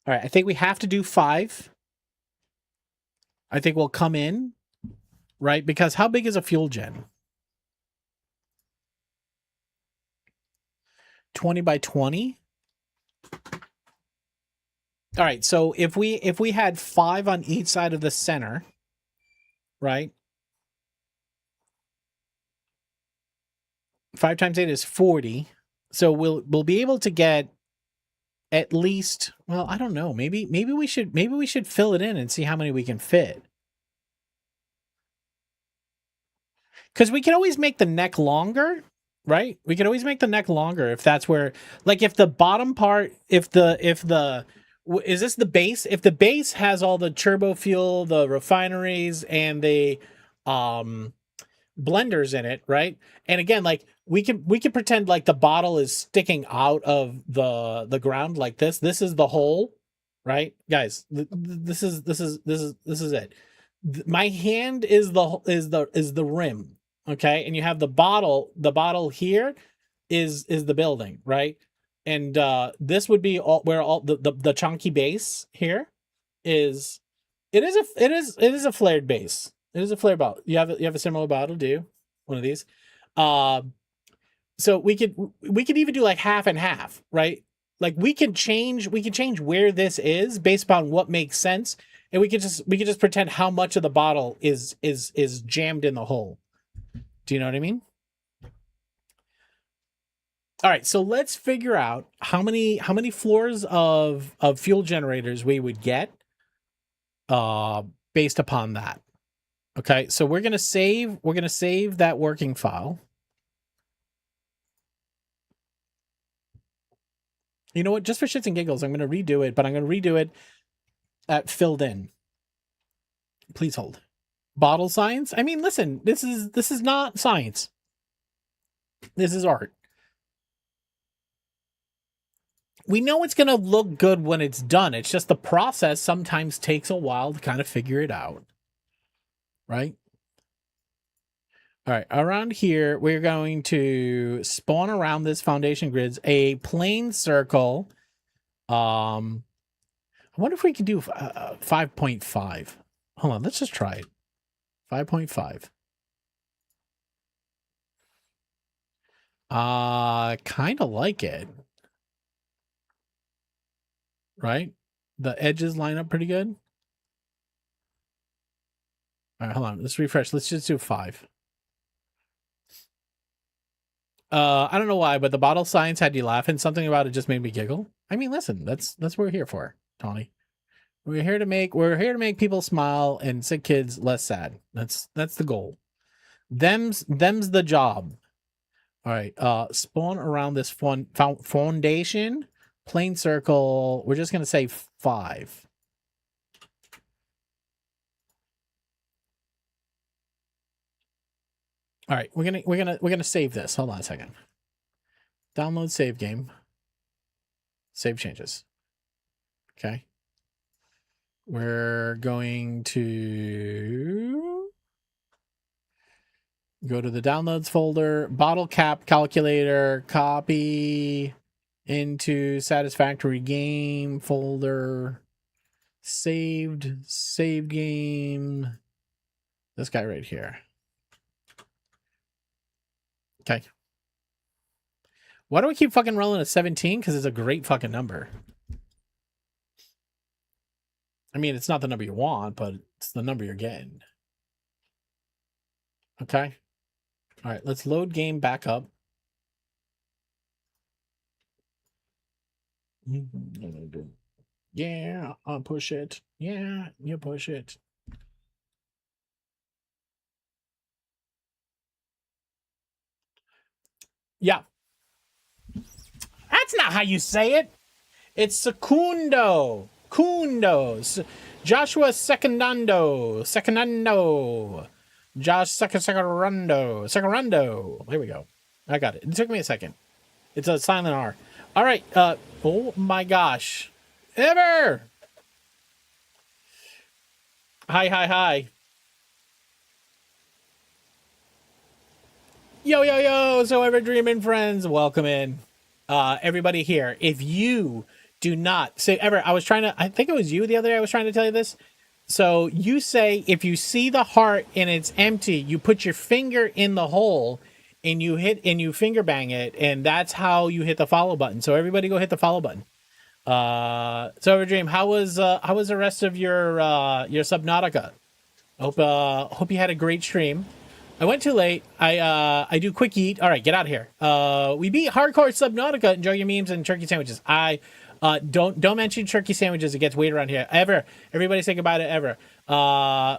All right, I think we have to do 5. I think we'll come in, right? Because how big is a fuel gen? 20 by 20. All right, so if we had 5 on each side of the center, right? 5 times 8 is 40. So we'll be able to get at least, well, I don't know. Maybe we should fill it in and see how many we can fit. Because we can always make the neck longer, right? We can always make the neck longer if that's where, like, if the bottom part, is this the base? If the base has all the turbo fuel, the refineries, and the blenders in it, right? And again, like we can pretend like the bottle is sticking out of the ground like this. This is the hole, right, guys? This is it. My hand is the rim, okay? And you have the bottle. The bottle here is the building, right? And this would be where all the chunky base here is. It is a flared base. It is a flare bottle. You have a similar bottle, do you? One of these. So we could even do like half and half, right? Like we can change where this is based upon what makes sense, and we could just pretend how much of the bottle is jammed in the hole. Do you know what I mean? All right, so let's figure out how many floors of fuel generators we would get based upon that. Okay, so we're gonna save that working file. You know what? Just for shits and giggles, I'm gonna redo it, but I'm gonna redo it at filled in. Please hold. Bottle science? I mean, listen, this is not science. This is art. We know it's going to look good when it's done. It's just the process sometimes takes a while to kind of figure it out. Right? All right, around here, we're going to spawn around this foundation grids a plain circle. I wonder if we can do 5.5. Hold on, let's just try it. 5.5. Kind of like it. Right? The edges line up pretty good. All right, hold on. Let's refresh. Let's just do 5. I don't know why, but the bottle science had you laughing. Something about it just made me giggle. I mean, listen, that's what we're here for, Tony. We're here to make people smile and sick kids less sad. That's the goal. Them's the job. All right. Spawn around this foundation, plain circle. We're just gonna say 5. All right, we're gonna save this. Hold on a second. Download save game. Save changes. Okay. We're going to go to the downloads folder, bottle cap calculator, copy into satisfactory game folder, saved game. This guy right here. Okay. Why do we keep fucking rolling at 17? Because it's a great fucking number. I mean, it's not the number you want, but it's the number you're getting. Okay. All right, let's load game back up. Yeah, I'll push it. Yeah, you push it. Yeah. That's not how you say it. It's secundo. Kundos. Joshua Secondando. Josh Secundo. There we go. I got it. It took me a second. It's a silent R. All right. Oh my gosh. Ever. Hi. Yo. So ever dreaming friends, welcome in. Everybody here. If you do not say ever, I think it was you the other day I was trying to tell you this. So you say if you see the heart and it's empty, you put your finger in the hole and you finger bang it, and that's how you hit the follow button. So everybody go hit the follow button. So Everdream, how was the rest of your Subnautica? Hope you had a great stream. I went too late. I do quick eat. All right, get out of here. We beat hardcore Subnautica. Enjoy your memes and turkey sandwiches. Don't mention turkey sandwiches. It gets weird around here. Ever. Everybody say goodbye to Ever.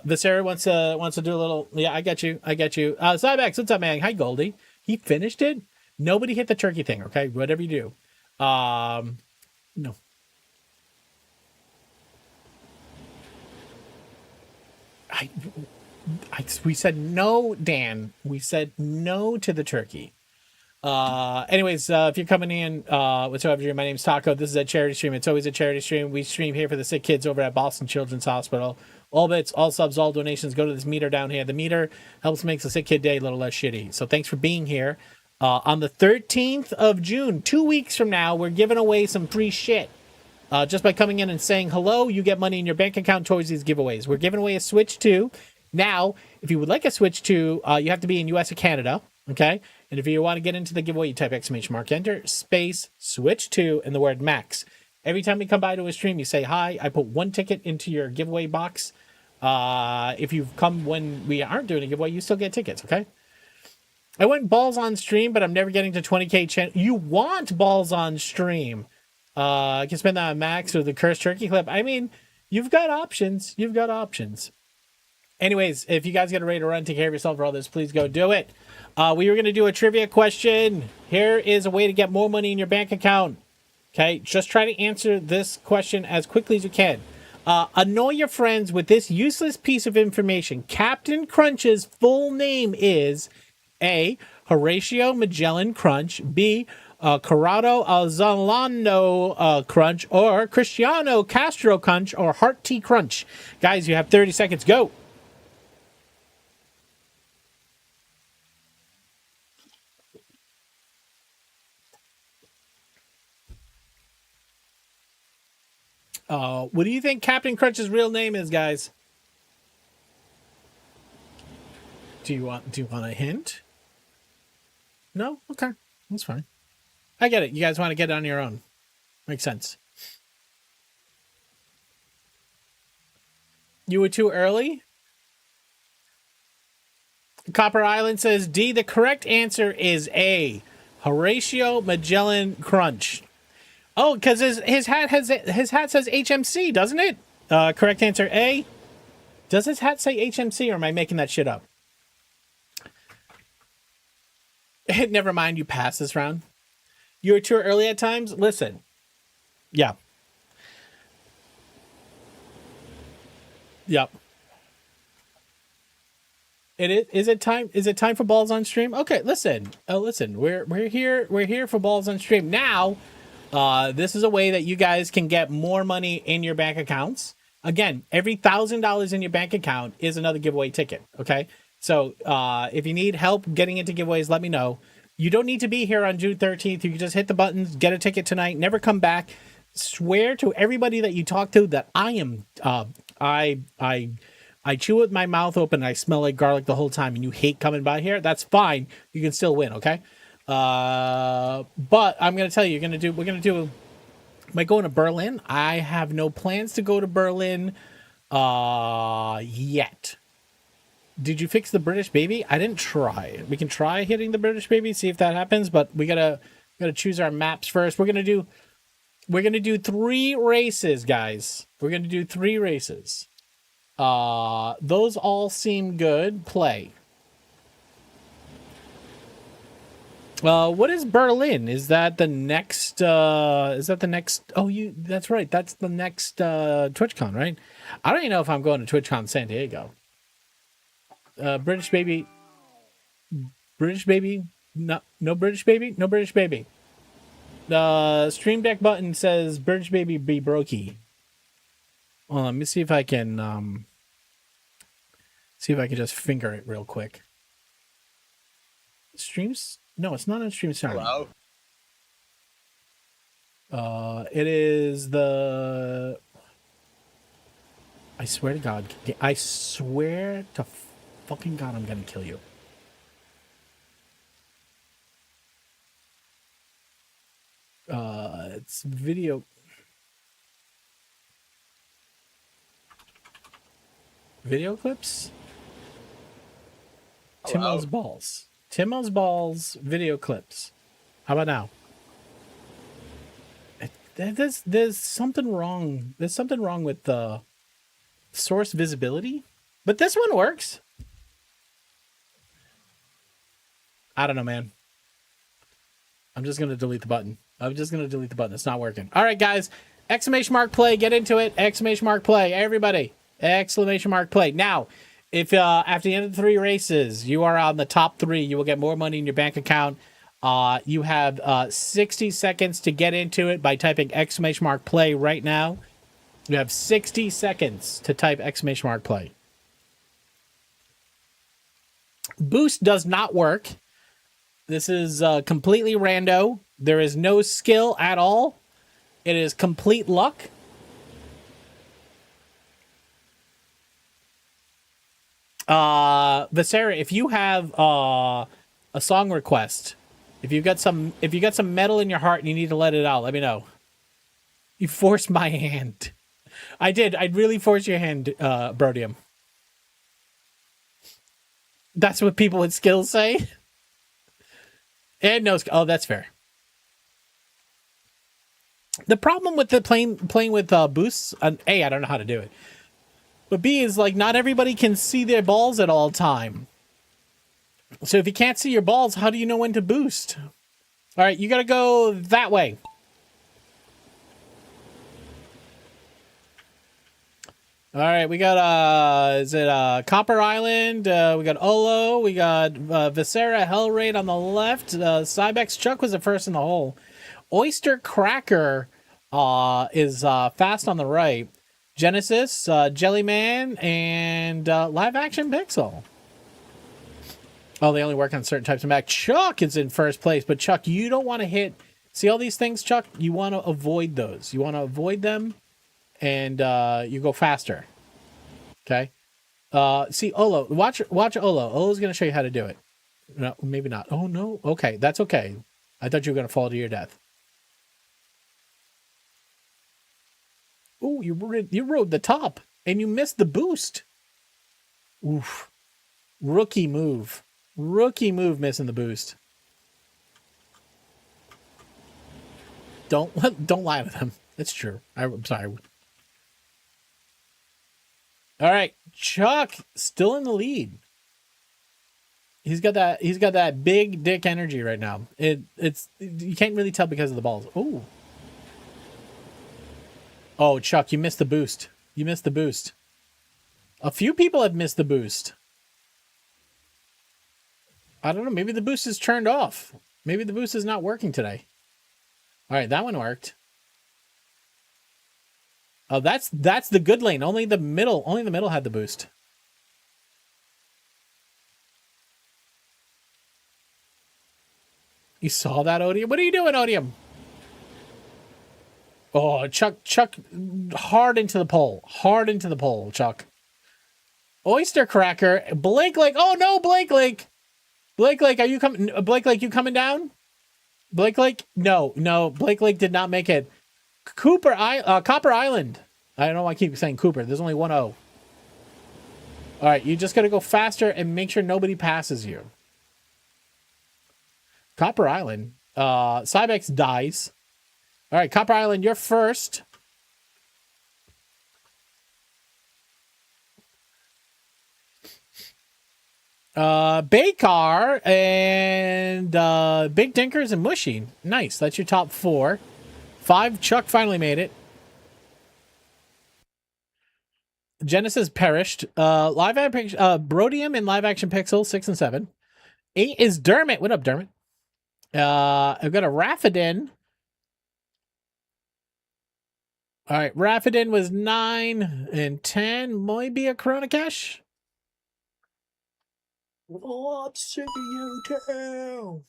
Visera wants to do a little. Yeah, I get you. Cybex, what's up, man? Hi, Goldie. He finished it. Nobody hit the turkey thing. Okay, whatever you do. No. We said no, Dan. We said no to the turkey. Anyways, if you're coming in, what's up, my name's Taco. This is a charity stream. It's always a charity stream. We stream here for the sick kids over at Boston Children's Hospital. All bits, all subs, all donations go to this meter down here. The meter helps make the sick kid day a little less shitty. So thanks for being here. On the 13th of June, 2 weeks from now, we're giving away some free shit. Just by coming in and saying hello, you get money in your bank account towards these giveaways. We're giving away a Switch 2. Now, if you would like a Switch 2, you have to be in US or Canada, okay? And if you want to get into the giveaway, you type !, enter, space, Switch 2, and the word max. Every time you come by to a stream, you say hi. I put 1 ticket into your giveaway box. If you've come when we aren't doing a giveaway, you still get tickets, okay? I went balls on stream, but I'm never getting to 20K channel. You want balls on stream. I can spend that on Max or the cursed turkey clip. I mean, you've got options. Anyways, if you guys get ready to run, take care of yourself for all this, please go do it. We were going to do a trivia question. Here is a way to get more money in your bank account. Okay, just try to answer this question as quickly as you can. Annoy your friends with this useless piece of information. Captain Crunch's full name is A. Horatio Magellan Crunch, B. Corrado Alzolano Crunch, or Cristiano Castro Crunch, or Heart Tea Crunch. Guys, you have 30 seconds. Go. What do you think Captain Crunch's real name is, guys? Do you want a hint? No? Okay. That's fine. I get it. You guys want to get it on your own. Makes sense. You were too early? Copper Island says D. The correct answer is A. Horatio Magellan Crunch. Oh, because his hat says HMC, doesn't it? Correct answer A. Does his hat say HMC, or am I making that shit up? Never mind, you pass this round. You were too early at times. Listen, yeah, yep. Is it time? Is it time for balls on stream? Okay, listen. Listen. We're here. We're here for balls on stream now. This is a way that you guys can get more money in your bank accounts. Again, every $1,000 in your bank account is another giveaway ticket. Okay. So, if you need help getting into giveaways, let me know. You don't need to be here on June 13th. You can just hit the buttons, get a ticket tonight, never come back. Swear to everybody that you talk to that I am, I chew with my mouth open and I smell like garlic the whole time and you hate coming by here. That's fine. You can still win. Okay. But I'm going to tell you, am I going to Berlin? I have no plans to go to Berlin, yet. Did you fix the British baby? I didn't try. We can try hitting the British baby, see if that happens, but we gotta choose our maps first. We're gonna do 3 races, guys. We're gonna do 3 races. Those all seem good. Play. What is Berlin? Is that the next, oh, that's right. That's the next, TwitchCon, right? I don't even know if I'm going to TwitchCon San Diego. British baby, no British baby, no British baby. The Stream Deck button says British baby be brokey. Well, let me see if I can, just finger it real quick. Streams? No, it's not on Stream Sound. Hello. It is the. I swear to God. I swear to fucking God, I'm gonna kill you. It's video. Video clips? Hello. Timo's balls. Timo's balls video clips. How about now? There's something wrong. There's something wrong with the source visibility, but this one works. I don't know, man. I'm just gonna delete the button. It's not working. All right, guys. Exclamation mark play. Get into it. Exclamation mark play. Everybody. Exclamation mark play. Now, if after the end of the 3 races, you are on the top 3, you will get more money in your bank account. You have 60 seconds to get into it by typing exclamation mark play right now. You have 60 seconds to type exclamation mark play. Boost does not work. This is completely rando. There is no skill at all. It is complete luck. Visera, if you have a song request, if you got some metal in your heart and you need to let it out, let me know. You forced my hand. I did. I'd really force your hand, Brodium. That's what people with skills say. And no, oh, that's fair. The problem with the playing with boosts, A, I don't know how to do it. But B is like not everybody can see their balls at all time. So if you can't see your balls, how do you know when to boost? All right, you got to go that way. All right, we got is it Copper Island? We got Olo, we got Viscera Hellraid on the left. Cybex Chuck was the first in the hole. Oyster Cracker is fast on the right. Genesis, Jellyman, and Live Action Pixel. Oh, they only work on certain types of Mac. Chuck is in first place, but Chuck, you don't want to hit. See all these things, Chuck? You want to avoid those. You want to avoid them, and you go faster. Okay. See Olo. Watch Olo. Olo's gonna show you how to do it. No, maybe not. Oh no. Okay, that's okay. I thought you were gonna fall to your death. Oh, you rode the top and you missed the boost. Oof. Rookie move. Rookie move, missing the boost. Don't lie to them. It's true. I'm sorry. All right, Chuck still in the lead. He's got that big dick energy right now. It's you can't really tell because of the balls. Oh. Oh, Chuck, you missed the boost. You missed the boost. A few people have missed the boost. I don't know. Maybe the boost is turned off. Maybe the boost is not working today. All right, that one worked. Oh, that's the good lane. Only the middle had the boost. You saw that, Odium? What are you doing, Odium? Oh, Chuck, hard into the pole. Hard into the pole, Chuck. Oyster Cracker, Blake Lake. Oh no, Blake Lake. Blake Lake, are you coming? Blake Lake, you coming down? Blake Lake? No. Blake Lake did not make it. Copper Island. I don't know why I keep saying Cooper. There's only one O. All right, you just got to go faster and make sure nobody passes you. Copper Island. Cybex dies. All right, Copper Island, you're first. Baykar and Big Dinkers and Mushy. Nice. That's your top 4. 5. Chuck finally made it. Genesis perished. Live action Brodium and Live Action Pixel 6 and 7. 8 is Dermot. What up, Dermot? I've got a Raffidin. All right, Raffidin was 9 and 10. Might be a Chronocash. What's sick of you too?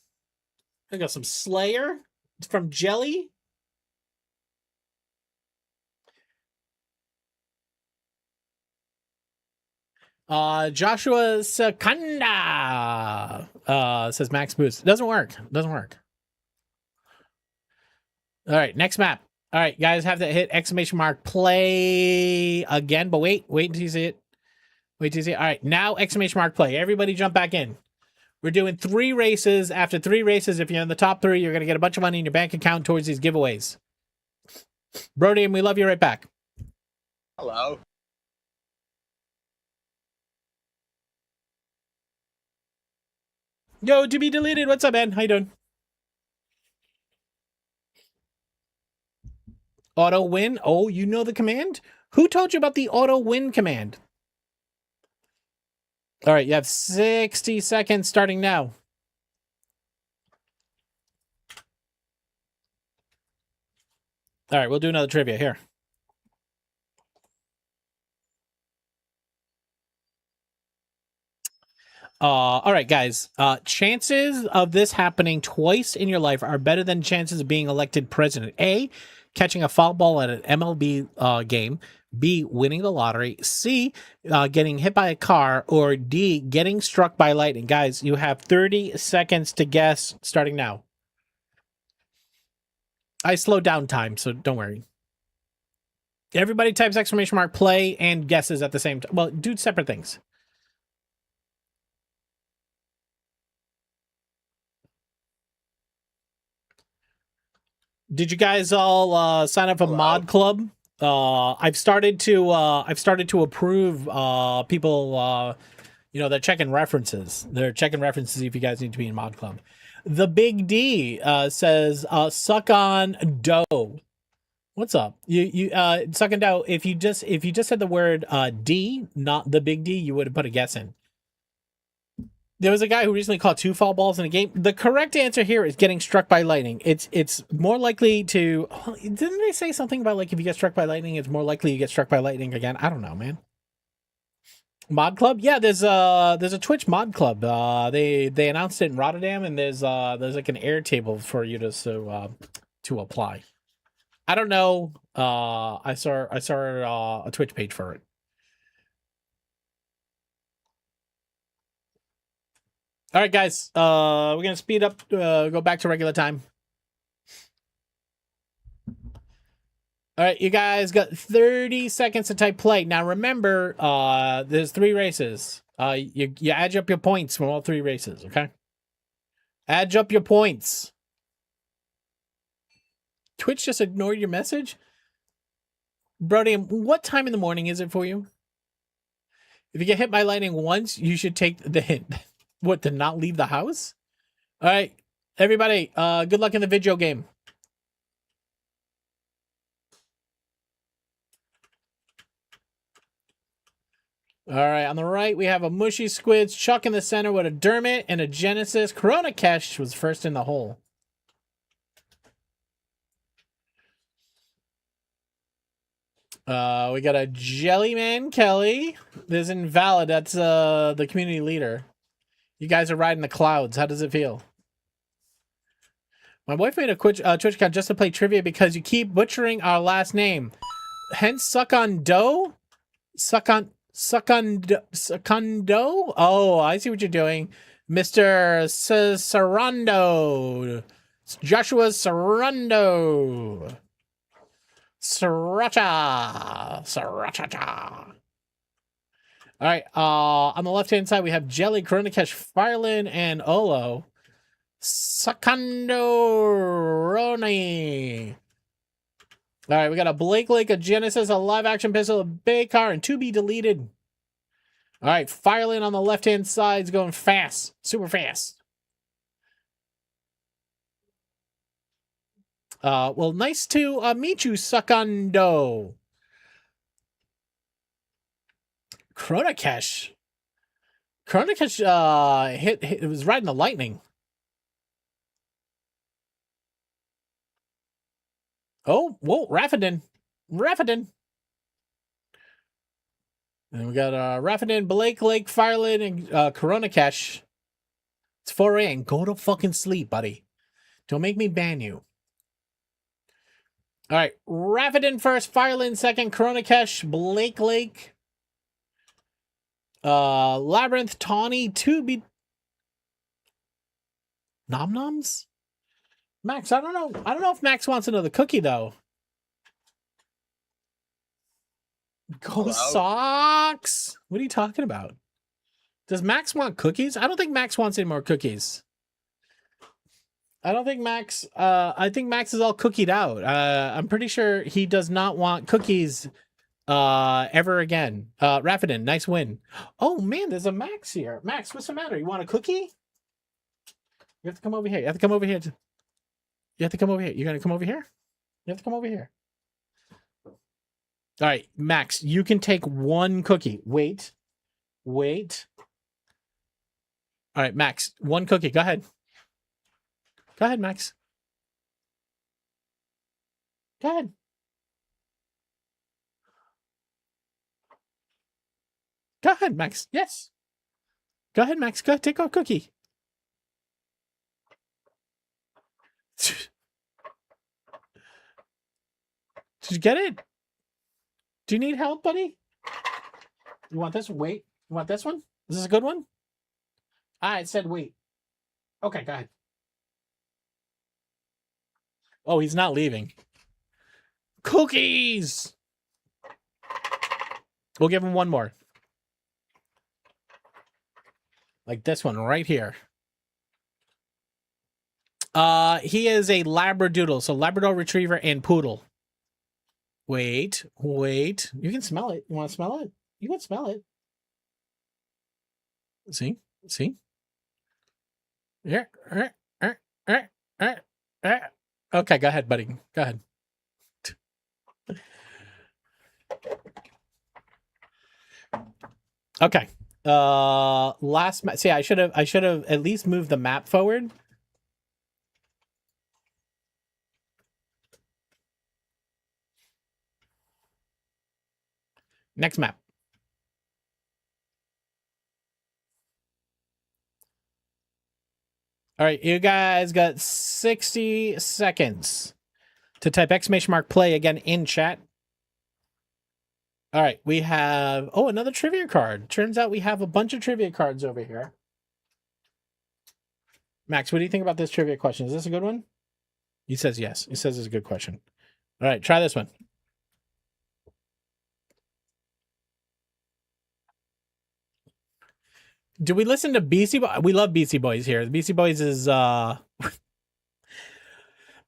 I got some Slayer from Jelly. Joshua Sakanda says Max Boost. Doesn't work. Doesn't work. All right, next map. All right, guys have to hit exclamation mark play again, but wait until you see it. Wait till you see it. All right, now exclamation mark play. Everybody jump back in. We're doing 3 races. After 3 races, if you're in the top 3, you're going to get a bunch of money in your bank account towards these giveaways. Brody, and we love you right back. Hello. Yo, to be deleted. What's up, man? How you doing? Auto win. Oh, you know the command? Who told you about the auto win command? All right, you have 60 seconds starting now. All right, we'll do another trivia here. All right, guys. Chances of this happening twice in your life are better than chances of being elected president. A, catching a foul ball at an MLB game. B, winning the lottery. C, getting hit by a car. Or D, getting struck by lightning. Guys, you have 30 seconds to guess starting now. I slowed down time, so don't worry. Everybody types exclamation mark play and guesses at the same time. Well, do separate things. Did you guys all sign up for Mod Club? I've started to approve people. They're checking references. They're checking references if you guys need to be in Mod Club. The Big D says suck on dough. What's up? Sucking out. If you just said the word D, not the big D, you would have put a guess in. There was a guy who recently caught 2 foul balls in a game. The correct answer here is getting struck by lightning. It's more likely to. Didn't they say something about like if you get struck by lightning, it's more likely you get struck by lightning again? I don't know, man. Mod club? Yeah, there's a Twitch mod club. They announced it in Rotterdam, and there's like an air table for you to apply. I don't know. I saw a Twitch page for it. All right, guys. We're gonna speed up. Go back to regular time. All right, you guys got 30 seconds to type play. Now remember, there's 3 races. You add up your points from all 3 races. Okay. Add up your points. Twitch just ignored your message? Brody, what time in the morning is it for you? If you get hit by lightning once, you should take the hint. What, to not leave the house? All right, everybody, good luck in the video game. All right, on the right, we have a Mushy Squids, Chuck in the center with a Dermot and a Genesis. Corona Cash was first in the hole. We got a Jellyman Kelly. This is invalid. That's the community leader. You guys are riding the clouds. How does it feel? My wife made a Twitch account just to play trivia because you keep butchering our last name. Hence, suck on dough? Suck on dough? Oh, I see what you're doing. Mr. Sarando. Joshua Sarando. Sriracha. All right, on the left-hand side, we have Jelly, Corona Cash, Firelin, and Olo. Sakandoroni. All right, we got a Blake Lake, a Genesis, a live-action pistol, a Baycar, and to be deleted. All right, Firelin on the left-hand side is going fast, super fast. Well, nice to meet you, Sakando. Corona Cash. Corona Cash hit, it was riding the lightning. Oh, whoa, Raffadin. And we got Raffadin, Blake Lake, Firelin, and Corona Cash. It's 4 a.m. Go to fucking sleep, buddy. Don't make me ban you. All right, Raffadin first, Firelin second, Corona Cash, Blake Lake. Labyrinth, Tawny, be Nom Noms? Max, I don't know if Max wants another cookie though. Go Hello? Socks! What are you talking about? Does Max want cookies? I don't think Max wants any more cookies. I don't think Max I think Max is all cookied out. I'm pretty sure he does not want cookies ever again. Raffadin, nice win. Oh man, there's a Max here. Max, what's the matter? You want a cookie? You have to come over here. You have to come over here. You have to come over here. You're gonna come over here? You have to come over here. All right, Max, you can take 1 cookie. Wait. All right, Max, 1 cookie. Go ahead. Go ahead, Max. Go ahead. Go ahead, Max. Yes. Go ahead, Max. Go ahead, take a cookie. Did you get it? Do you need help, buddy? You want this? Wait. You want this one? Is this a good one? It said wait. Okay, go ahead. Oh, he's not leaving. Cookies! We'll give him 1 more. Like this one right here. He is a Labradoodle, so Labrador Retriever and Poodle. Wait. You can smell it. You want to smell it? You can smell it. See? Yeah. Okay, go ahead, buddy. Go ahead. Okay. Last map. See, I should have at least moved the map forward. Next map. All right, you guys got 60 seconds to type !play again in chat. All right, we have another trivia card. Turns out we have a bunch of trivia cards over here. Max, what do you think about this trivia question? Is this a good one? He says yes. He says it's a good question. All right, try this one. Do we listen to Beastie Boys? We love Beastie Boys here. The Beastie Boys is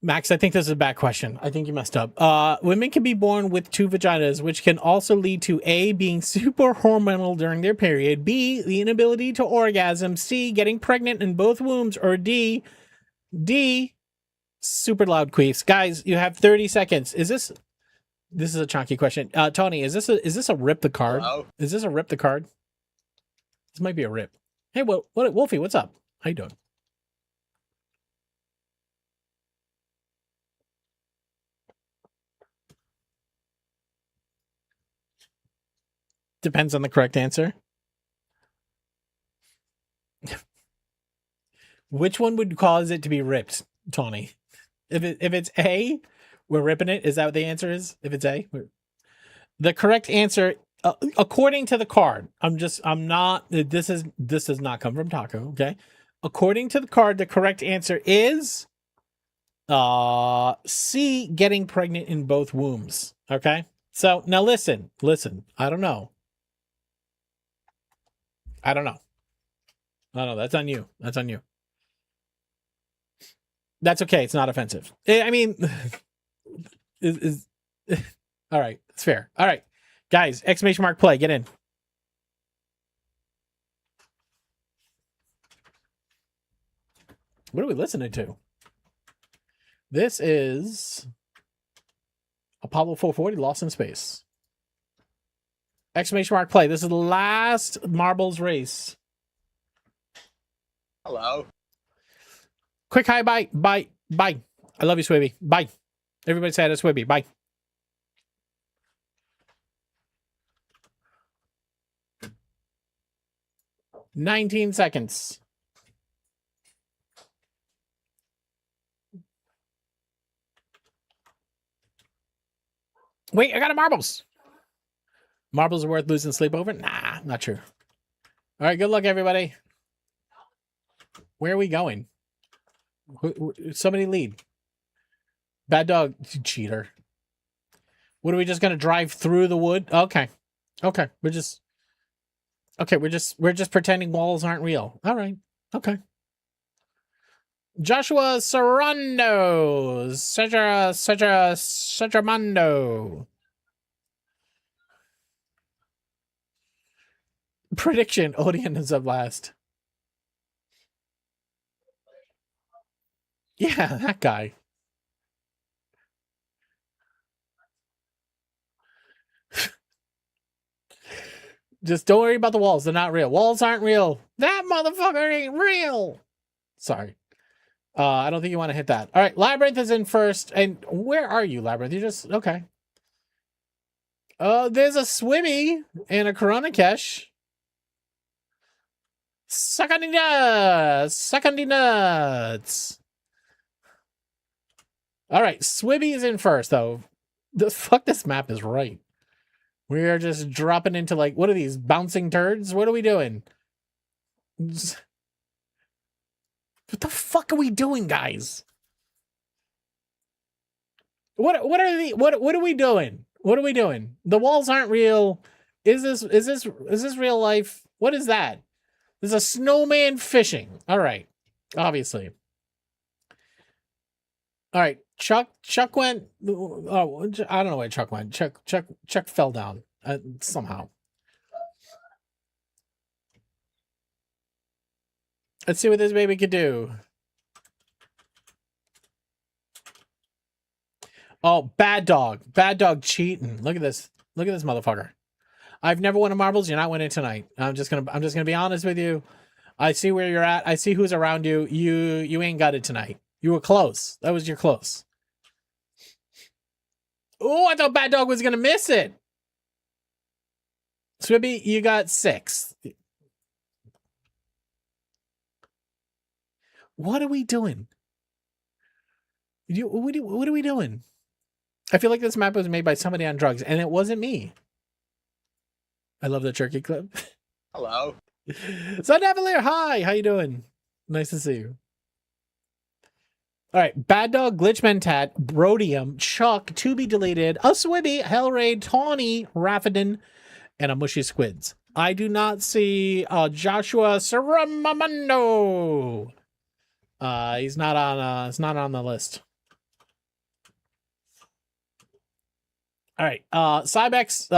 Max, I think this is a bad question. I think you messed up. Women can be born with 2 vaginas, which can also lead to A, being super hormonal during their period, B, the inability to orgasm, C, getting pregnant in both wombs, or D, super loud queefs. Guys, you have 30 seconds. This is a chunky question. Tony, is this a rip the card? Hello? Is this a rip the card? This might be a rip. Hey, what Wolfie, what's up? How you doing? Depends on the correct answer. Which one would cause it to be ripped, Tawny? If it's A, we're ripping it. Is that what the answer is? If it's A, the correct answer, according to the card, I'm not. This does not come from Taco. Okay, according to the card, the correct answer is C, getting pregnant in both wombs. Okay, so now listen. I don't know. That's on you. That's okay. It's not offensive. I mean, is all right. It's fair. All right, guys. !play. Get in. What are we listening to? This is Apollo 440, Lost in Space. !play. This is the last marbles race. Hello. Quick hi, bye. I love you, Swibby. Bye. Everybody say hi to Swibby. Bye. $19 seconds. Wait, I got a marbles. Marbles are worth losing sleep over? Nah, not true. All right, good luck, everybody. Where are we going? Somebody lead. Bad dog, you cheater. What are we just gonna drive through the wood? Okay. We're just pretending walls aren't real. All right. Okay. Joshua Sarando, Sergio. Prediction: Odeon is up last. Yeah, that guy. Just don't worry about the walls. They're not real. Walls aren't real. That motherfucker ain't real. Sorry. I don't think you want to hit that. All right, Labyrinth is in first. And where are you, Labyrinth? You just... Okay. There's a Swimmy and a Koronakesh. Suck on the nuts. All right, Swibby is in first, though. Fuck, this map is right. We are just dropping into, like, what are these, bouncing turds? What are we doing? What the fuck are we doing, guys? What are we doing? What are we doing? The walls aren't real. Is this real life? What is that? There's a snowman fishing. All right, obviously. All right, Chuck went. Oh, I don't know where Chuck went. Chuck fell down somehow. Let's see what this baby could do. Oh, bad dog cheating. Look at this motherfucker. I've never won a marbles. You're not winning tonight. I'm just gonna be honest with you. I see where you're at. I see who's around you. You ain't got it tonight. You were close. That was your close. Oh, I thought Bad Dog was gonna miss it. Swibby, you got 6. What are we doing? What are we doing? I feel like this map was made by somebody on drugs, and it wasn't me. I love the turkey clip. Hello. Sun Cavalier, hi. How you doing? Nice to see you. All right, Bad Dog, Glitchmentat, Brodium, Chuck, To Be Deleted, a Swibby, Hellraid, Tawny, Raffidin, and a Mushy Squids. I do not see Joshua Saramamando. He's not on. It's not on the list. All right, Cybex.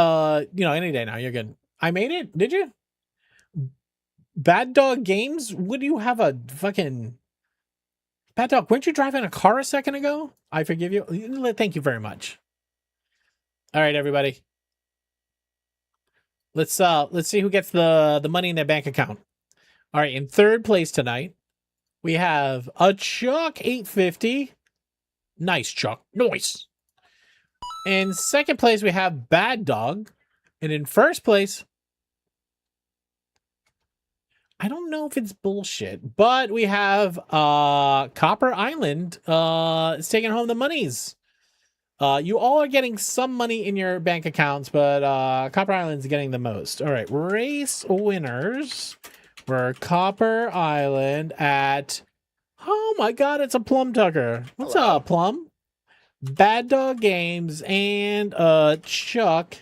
Any day now. You're good. I made it. Did you? Bad Dog Games. Would you have a fucking Bad Dog? Weren't you driving a car a second ago? I forgive you. Thank you very much. All right, everybody. Let's see who gets the money in their bank account. All right, in third place tonight, we have a Chuck 850. Nice, Chuck. Nice. In second place, we have Bad Dog. And in first place, I don't know if it's bullshit, but we have Copper Island is taking home the monies. You all are getting some money in your bank accounts, but Copper Island's getting the most. All right, race winners were Copper Island at... Oh my god, it's a Plum Tucker. What's up, Plum? Bad Dog Games and Chuck.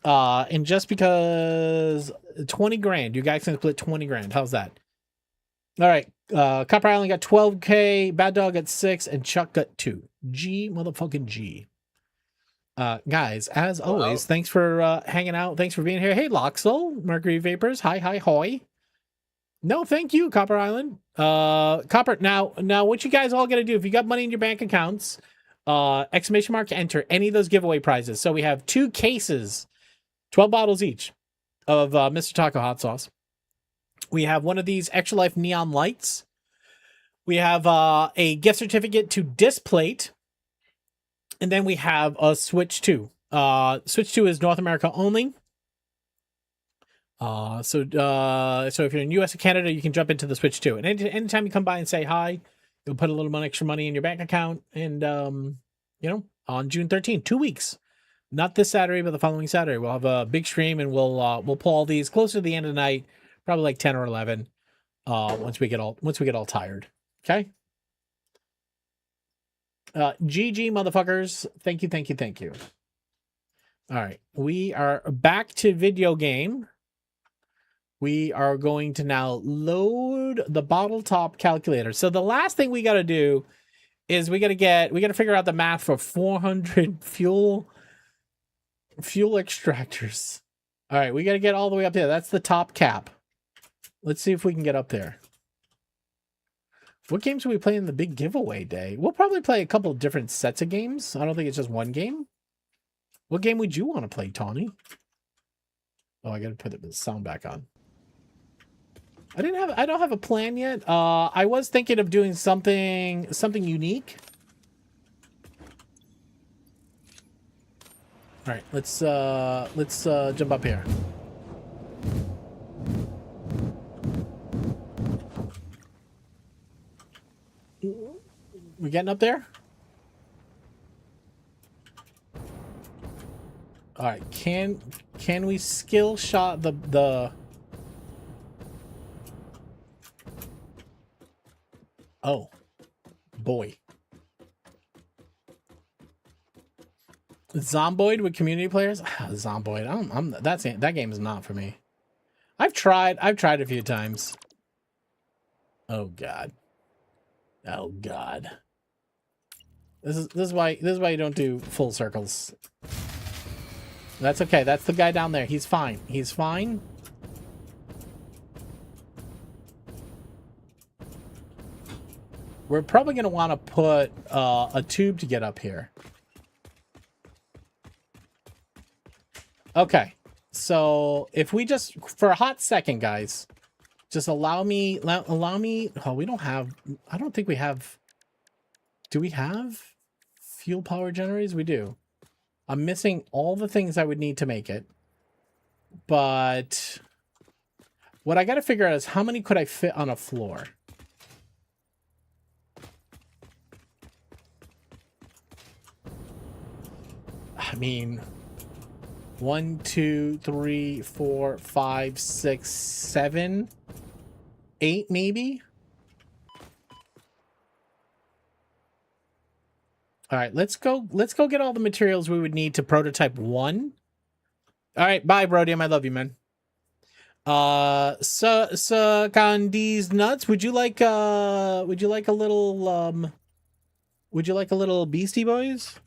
And just because 20 grand, you guys can split 20 grand. How's that? All right. Copper Island got 12K, Bad Dog got 6, and Chuck got 2. G motherfucking G. Guys, as always, thanks for hanging out. Thanks for being here. Hey, Loxel, Mercury Vapors. Hi, hoy. No, thank you, Copper Island. Copper. Now, what you guys all got to do, if you got money in your bank accounts, exclamation mark, enter any of those giveaway prizes. So we have 2 cases, 12 bottles each of Mr. Taco hot sauce. We have one of these Extra Life neon lights. We have a gift certificate to Displate. And then we have a Switch 2. Switch 2 is North America only. So if you're in US or Canada, you can jump into the Switch 2. And anytime you come by and say hi, you'll put a little extra money in your bank account. And, on June 13th, 2 weeks. Not this Saturday, but the following Saturday, we'll have a big stream, and we'll pull all these closer to the end of the night, probably like 10 or 11. Once we get all tired. Okay. GG motherfuckers. Thank you. All right. We are back to video game. We are going to now load the bottle top calculator. So the last thing we got to do is we got to figure out the math for 400 fuel extractors. All right. We got to get all the way up there. That's the top cap. Let's see if we can get up there. What games are we playing the big giveaway day? We'll probably play a couple of different sets of games. I don't think it's just one game. What game would you want to play, Tawny? Oh, I got to put the sound back on. I don't have a plan yet. I was thinking of doing something unique. All right, let's jump up here. We getting up there? All right, can we skill shot the Oh boy. Zomboid with community players? Zomboid. That game is not for me. I've tried a few times. Oh god. This is why you don't do full circles. That's okay. That's the guy down there. He's fine. We're probably going to want to put a tube to get up here. Okay. So if we just, for a hot second, guys, just allow me, oh, we don't have, I don't think we have, do we have fuel power generators? We do. I'm missing all the things I would need to make it. But what I got to figure out is how many could I fit on a floor? I mean, 1, 2, 3, 4, 5, 6, 7, 8, maybe. All right, let's go get all the materials we would need to prototype 1. All right, bye, Brodium. I love you, man. Candies nuts. Would you like a little Beastie Boys?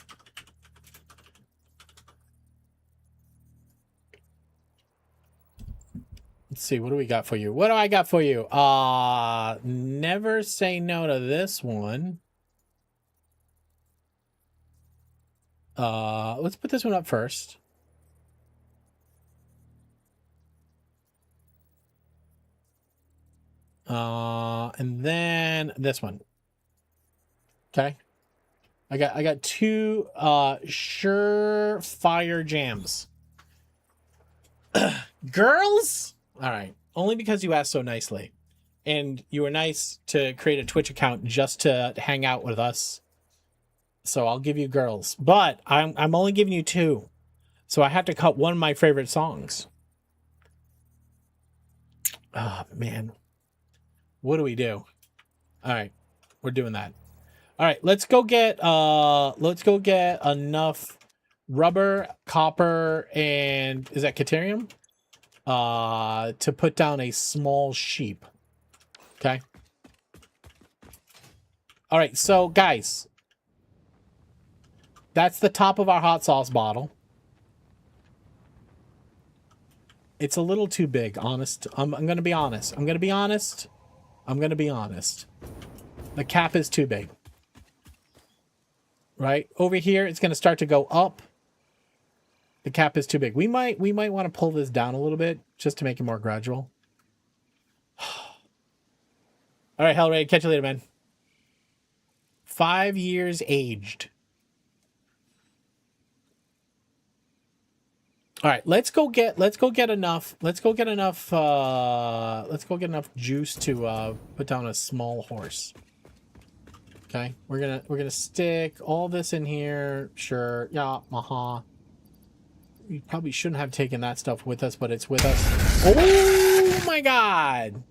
Let's see, what do we got for you? What do I got for you? Never say no to this one. Let's put this one up first. And then this one. Okay. I got 2 surefire jams. Girls? All right. Only because you asked so nicely. And you were nice to create a Twitch account just to hang out with us. So I'll give you girls. But I'm only giving you 2. So I have to cut one of my favorite songs. Oh, man. What do we do? All right. We're doing that. All right, let's go get enough rubber, copper, and is that Caterium? To put down a small sheep. Okay. All right, so guys, that's the top of our hot sauce bottle. It's a little too big, honest. I'm going to be honest. I'm going to be honest. The cap is too big. Right? Over here, it's going to start to go up. The cap is too big. We might want to pull this down a little bit just to make it more gradual. All right, Hellraid, catch you later, man. 5 years aged. All right, let's go get enough juice to put down a small horse. Okay, we're gonna stick all this in here. Sure, yeah, We probably shouldn't have taken that stuff with us, but it's with us. Oh my God!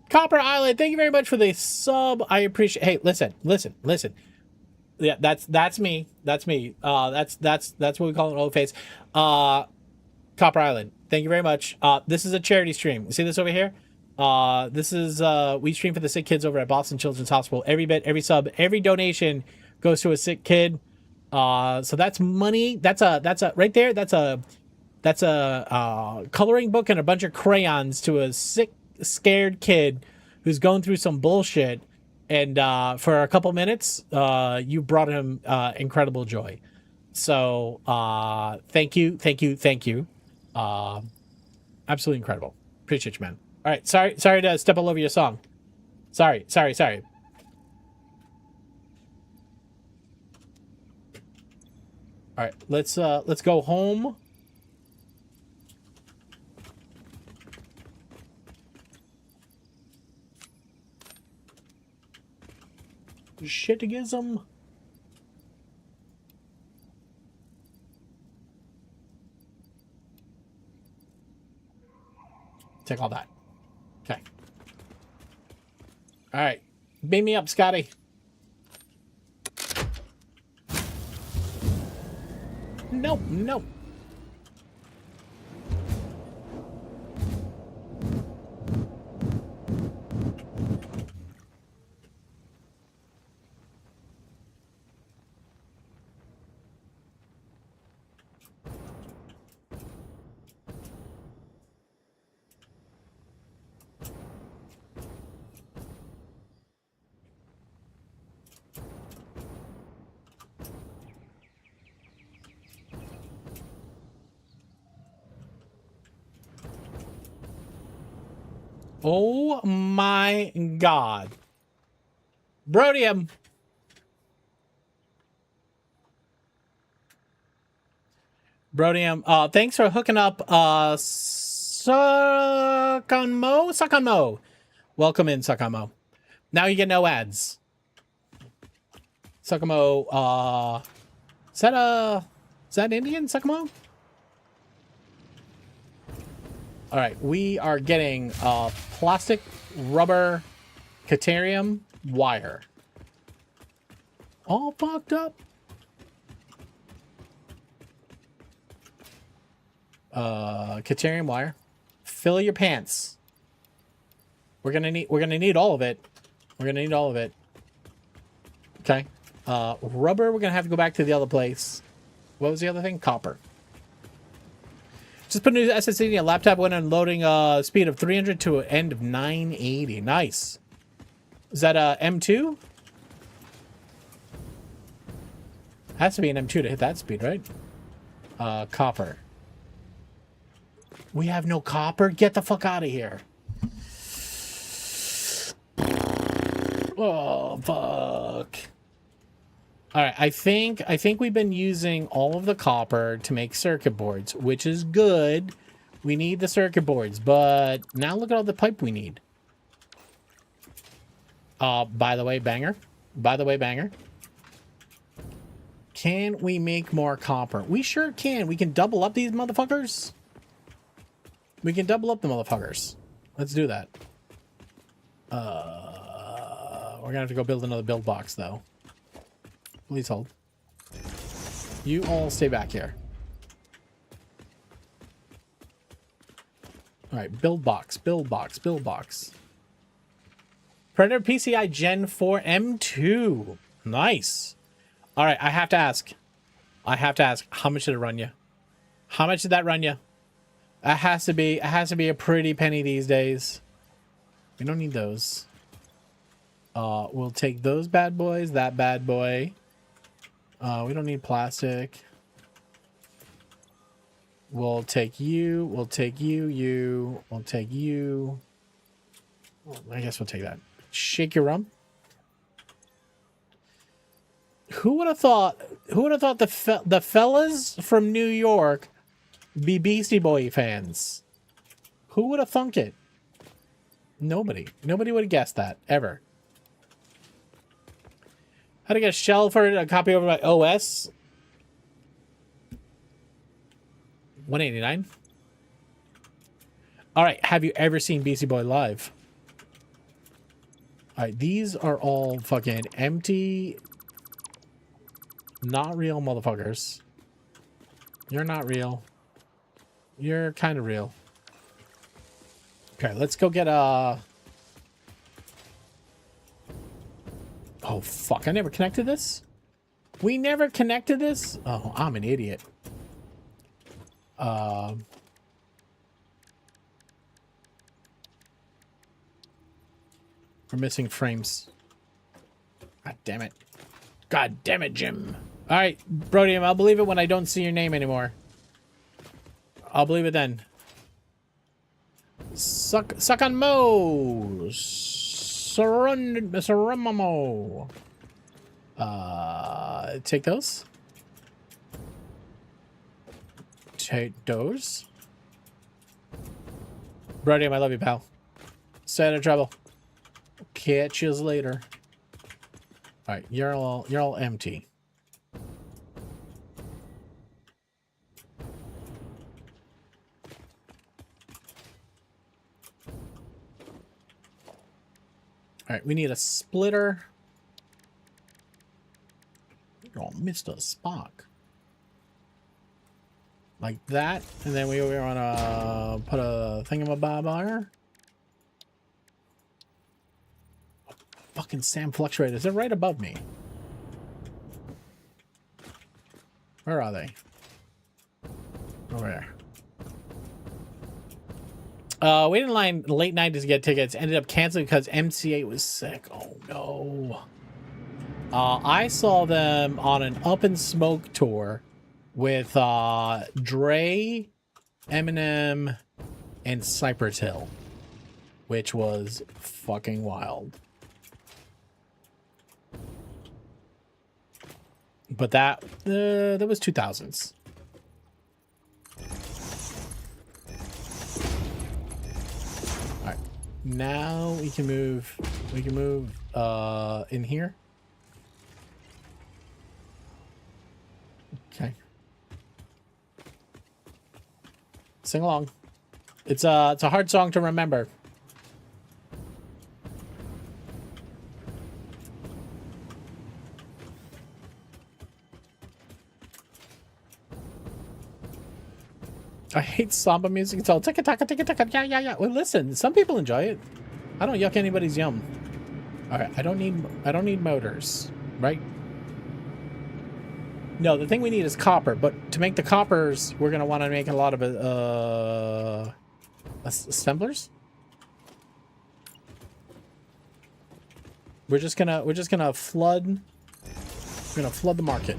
Copper Island, thank you very much for the sub. I appreciate. Hey, listen. Yeah, that's me. That's me. That's what we call an old face. Copper Island, thank you very much. This is a charity stream. You see this over here? This is we stream for the sick kids over at Boston Children's Hospital. Every bit, every sub, every donation goes to a sick kid. So that's money. That's a right there. That's a coloring book and a bunch of crayons to a sick, scared kid who's going through some bullshit. And for a couple minutes, you brought him incredible joy. So thank you. Absolutely incredible. Appreciate you, man. All right, sorry to step all over your song. Sorry. All right, let's go home. Shitigism. Take all that. Okay. All right. Beam me up, Scotty. Nope. Oh my god. Brodium. Brodium, thanks for hooking up, Sakanmo. Welcome in, Sakanmo. Now you get no ads. Sakanmo, is that Indian, Sakanmo? All right, we are getting, plastic, rubber, Caterium, wire. All fucked up. Caterium wire. Fill your pants. We're gonna need all of it. We're gonna need all of it. Okay. Rubber, we're gonna have to go back to the other place. What was the other thing? Copper. Just put a new SSD in your laptop when unloading speed of 300 to an end of 980. Nice. Is that a M2? Has to be an M2 to hit that speed, right? Copper. We have no copper? Get the fuck out of here. Oh, fuck. All right, I think we've been using all of the copper to make circuit boards, which is good. We need the circuit boards, but now look at all the pipe we need. By the way, banger. Can we make more copper? We sure can. We can double up these motherfuckers. We can double up the motherfuckers. Let's do that. We're gonna have to go build another build box, though. Please hold. You all stay back here. All right, build box. Predator PCI Gen 4 M2. Nice. All right, I have to ask. How much did it run you? How much did that run you? It has to be a pretty penny these days. We don't need those. We'll take those bad boys, that bad boy. We don't need plastic. We'll take you, we'll take you. Well, I guess we'll take that. Shake your rum. Who would have thought the fellas from New York be Beastie Boy fans? Who would have thunk it? Nobody would have guessed that, ever. How to get a shell for a copy over my OS? $189. All right, have you ever seen Beastie Boy live? All right, these are all fucking empty, not real motherfuckers. You're not real. You're kind of real. Okay, let's go get a... Oh, fuck. I never connected this? We never connected this? Oh, I'm an idiot. We're missing frames. God damn it. God damn it, Jim. All right, Brodium, I'll believe it when I don't see your name anymore. I'll believe it then. Suck on Mo. Saramamo. Take those. Take those. Brodium, I love you, pal. Stay out of trouble. Catch yous later. All right, you're all empty. All right, we need a splitter. Oh, Mr. Spock. Like that, and then we want to put a thingamabob. Fucking Sam fluctuators. They're right above me. Where are they? Over there. Waited in line late 90s to get tickets. Ended up canceling because MC8 was sick. Oh no. I saw them on an Up in Smoke tour with Dre, Eminem, and Cypress Hill. which was fucking wild. But that was 2000s. All right, now we can move. We can move in here. Okay. Sing along. It's a hard song to remember. I hate samba music. It's all ticka taka ticka taka. Yeah, yeah, yeah. Well, listen, some people enjoy it. I don't yuck anybody's yum. All right, I don't need motors, right? No, the thing we need is copper. But to make the coppers, we're gonna want to make a lot of assemblers. We're just gonna flood. We're gonna flood the market.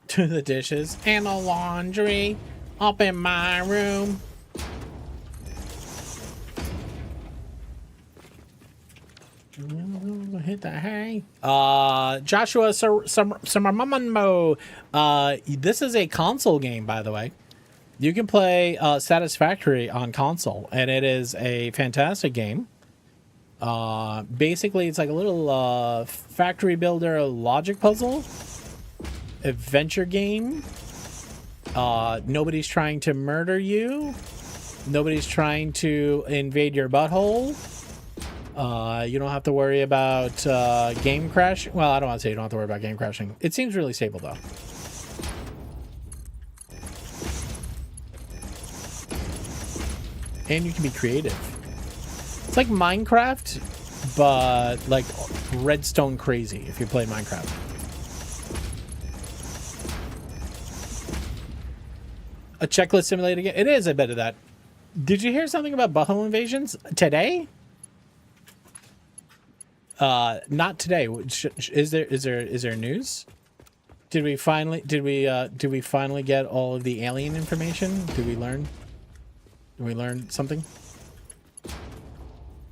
To the dishes and the laundry up in my room. Hit the hay. Joshua Summermummo. This is a console game, by the way. You can play Satisfactory on console, and it is a fantastic game. Basically, it's like a little factory builder logic puzzle adventure game. Nobody's trying to murder you. Nobody's trying to invade your butthole. You don't have to worry about game crash. Well, I don't want to say you don't have to worry about game crashing. It seems really stable, though. And you can be creative. It's like Minecraft, but like redstone crazy if you play Minecraft. A checklist simulator game? It is a bit of that. Did you hear something about butthole invasions today? Not today. Is there news? Did we finally get all of the alien information? Did we learn something?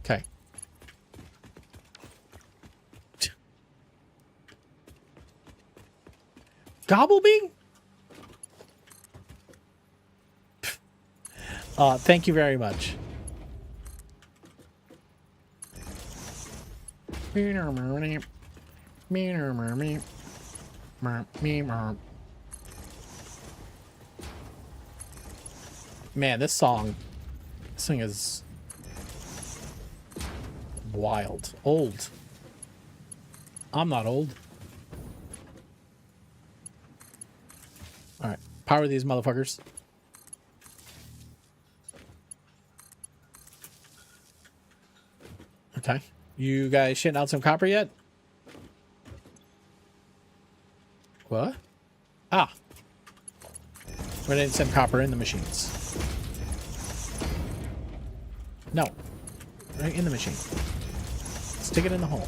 Okay. Gobblebee? Thank you very much. Man, this thing is wild. Old. I'm not old. All right, power these motherfuckers. Okay. You guys shitting out some copper yet? What? Ah. We're gonna send copper in the machines. No. Right in the machine. Stick it in the hole.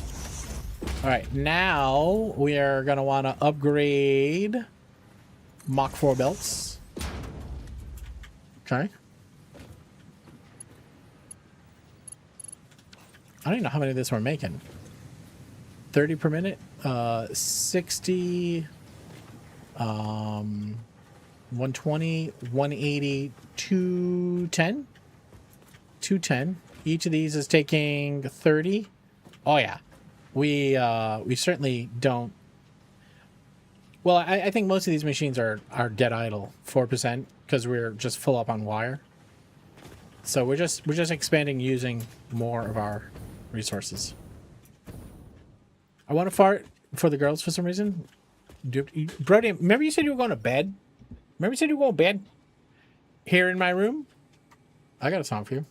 Alright, now we are gonna want to upgrade Mach 4 belts. Okay. I don't even know how many of this we're making. 30 per minute, 60, 120, 180, 210. 210. Each of these is taking 30. Oh yeah. We certainly don't. Well, I think most of these machines are dead idle, 4%, because we're just full up on wire. So we're just expanding using more of our resources. I want to fart for the girls for some reason. Brody, remember you said you were going to bed? Remember you said you were going to bed? Here in my room? I got a song for you.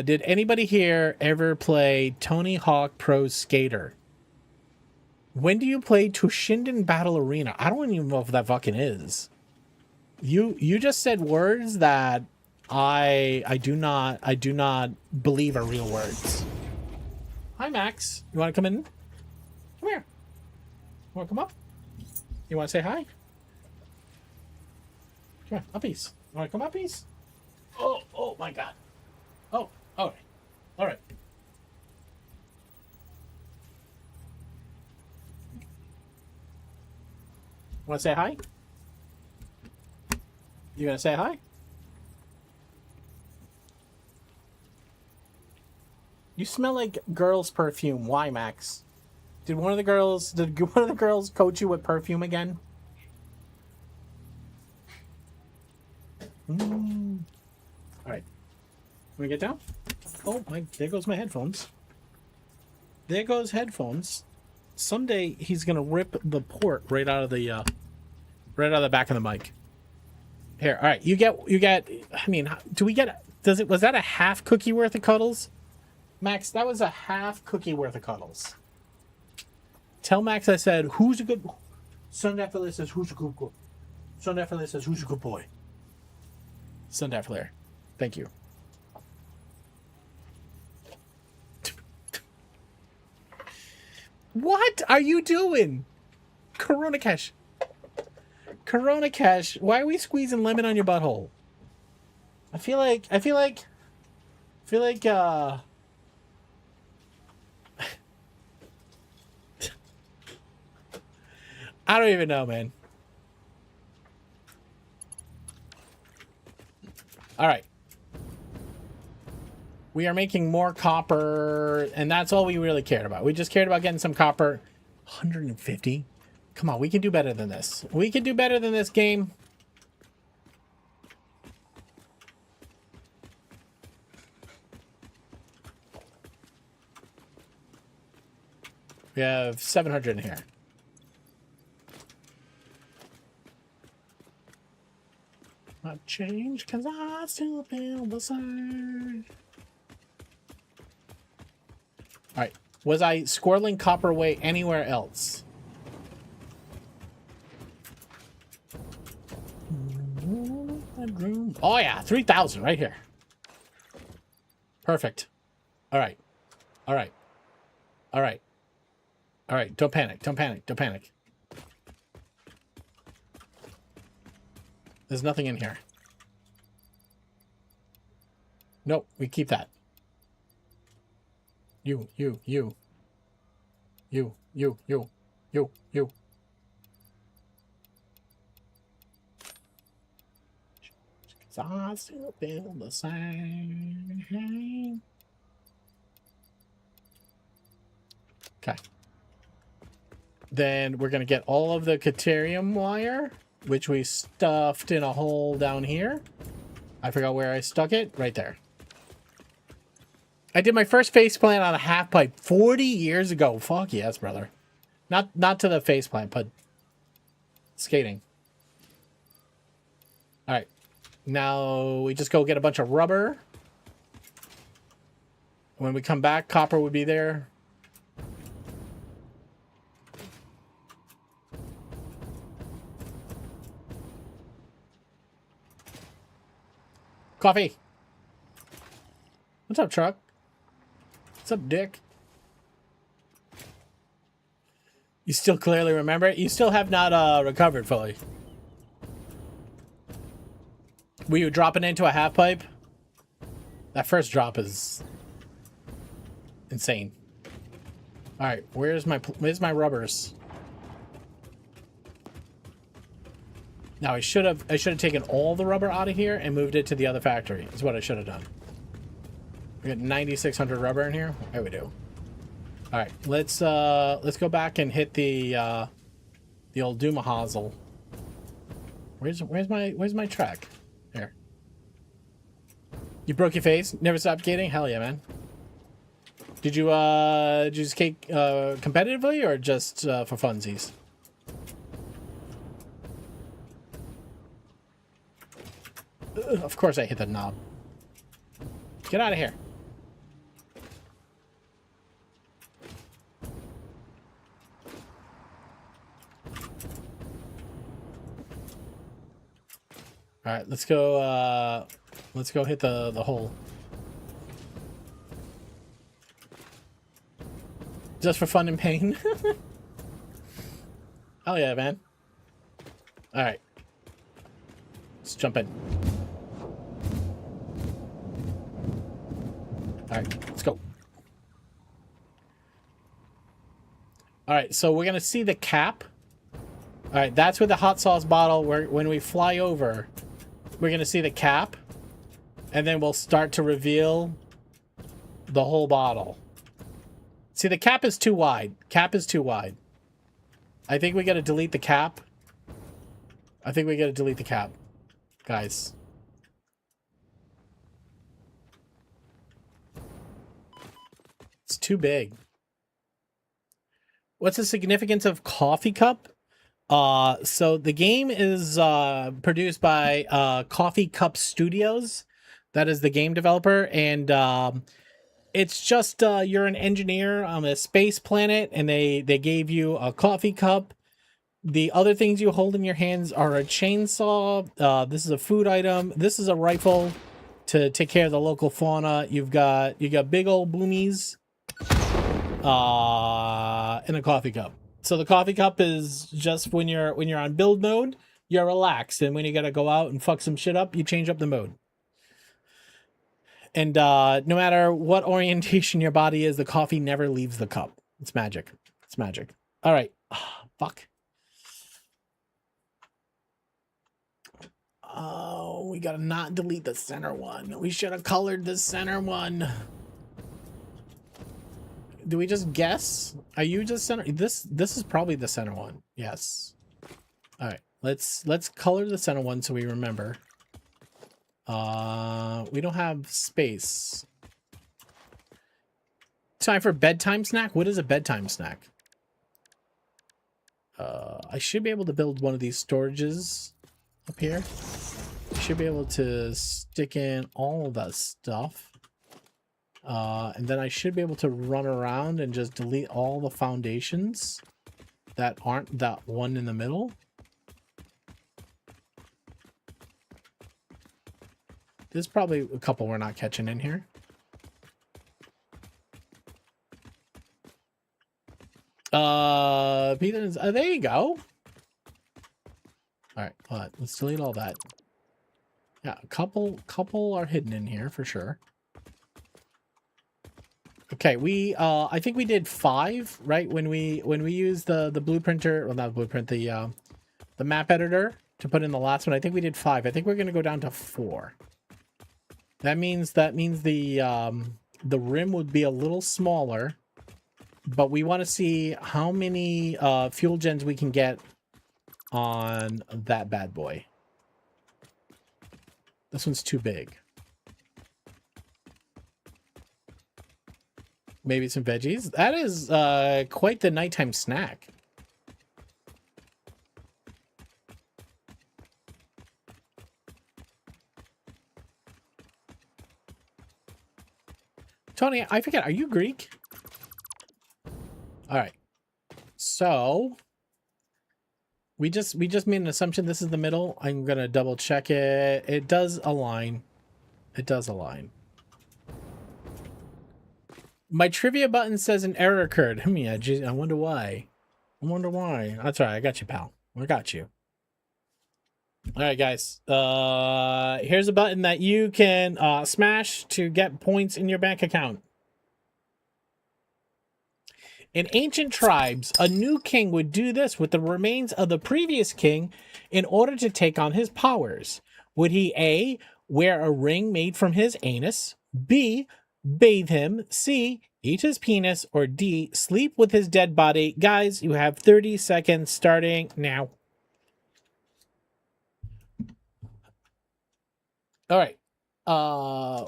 Did anybody here ever play Tony Hawk Pro Skater? When do you play Toshinden Battle Arena? I don't even know if that fucking is. You just said words that I do not believe are real words. Hi, Max. You want to come in? Come here. You want to come up? You want to say hi? Come on, uppies. You want to come uppies? Oh my God. Oh, all right. All right. Want to say hi? You gonna say hi? You smell like girls' perfume. Why, Max? Did one of the girls coach you with perfume again? All right. Can we get down? Oh my! There goes my headphones. There goes headphones. Someday he's gonna rip the port right out of the back of the mic. Here, all right. You get. I mean, do we get? Was that a half cookie worth of cuddles? Max, that was a half cookie worth of cuddles. Tell Max I said, who's a good... Sunday After says, who's a good boy? Sunday After says, who's a good boy? Sunday After. Thank you. What are you doing? Corona Cash. Corona Cash, why are we squeezing lemon on your butthole? I feel like, I don't even know, man. All right. We are making more copper, and that's all we really cared about. We just cared about getting some copper. 150? Come on, we can do better than this. We can do better than this game. We have 700 in here. Not change, cause I still feel the same. Alright. Was I squirreling copper away anywhere else? Oh yeah, 3,000 right here. Perfect. Alright. Alright. Alright. Alright, don't panic, don't panic, don't panic. There's nothing in here. Nope, we keep that. You. 'Cause I still feel the same. Okay. Then we're going to get all of the Caterium wire, which we stuffed in a hole down here. I forgot where I stuck it. Right there. I did my first faceplant on a half pipe 40 years ago. Fuck yes, brother. Not to the faceplant, but skating. All right. Now we just go get a bunch of rubber. When we come back, copper would be there. Coffee. What's up, truck? What's up, dick? You still clearly remember it? You still have not recovered fully. Were you dropping into a half pipe? That first drop is insane. All right, where's my rubbers? Now I should have taken all the rubber out of here and moved it to the other factory. Is what I should have done. We got 9,600 rubber in here. There we do. All right, let's go back and hit the old Dumahazel. Where's my track? Here. You broke your face? Never stopped skating? Hell yeah, man. Did you skate competitively or just for funsies? Ugh, of course I hit the knob. Get out of here. All right, let's go let's go hit the hole. Just for fun and pain. Oh yeah, man. All right. Let's jump in. All right, let's go. All right, so we're gonna see the cap. All right, that's where the hot sauce bottle, where when we fly over, we're gonna see the cap, and then we'll start to reveal the whole bottle. See, the cap is too wide. Cap is too wide. I think we gotta delete the cap. I think we gotta delete the cap, guys. It's too big. What's the significance of Coffee Cup? So the game is produced by Coffee Cup Studios. That is the game developer, and it's just you're an engineer on a space planet, and they gave you a coffee cup. The other things you hold in your hands are a chainsaw. This is a food item. This is a rifle to take care of the local fauna. You got big old boomies. In a coffee cup. So the coffee cup is just when you're on build mode, you're relaxed, and when you gotta go out and fuck some shit up, you change up the mode. And no matter what orientation your body is, the coffee never leaves the cup. It's magic. It's magic. All right. Fuck. Oh, we gotta not delete the center one. We should have colored the center one. Do we just guess? Are you just center? This is probably the center one. Yes. All right. Let's color the center one so we remember. We don't have space. Time for bedtime snack. What is a bedtime snack? I should be able to build one of these storages up here. I should be able to stick in all of that stuff. And then I should be able to run around and just delete all the foundations that aren't that one in the middle. There's probably a couple we're not catching in here. Peter, there you go. All right, let's delete all that. Yeah, a couple are hidden in here for sure. Okay, I think we did 5, right? When we used the blueprinter, well, not blueprint, the map editor to put in the last one. I think we did 5. I think we're gonna go down to 4. That means the rim would be a little smaller, but we want to see how many fuel gens we can get on that bad boy. This one's too big. Maybe some veggies. That is quite the nighttime snack. Tony, I forget, are you Greek? All right. So we just made an assumption this is the middle. I'm going to double check it. It does align. It does align. My trivia button says an error occurred. I wonder why. I wonder why. That's all right. I got you, pal. I got you. All right, guys. Here's a button that you can smash to get points in your bank account. In ancient tribes, a new king would do this with the remains of the previous king in order to take on his powers. Would he A, wear a ring made from his anus, B, bathe him, C, eat his penis, or D, sleep with his dead body? Guys, you have 30 seconds starting now. All right.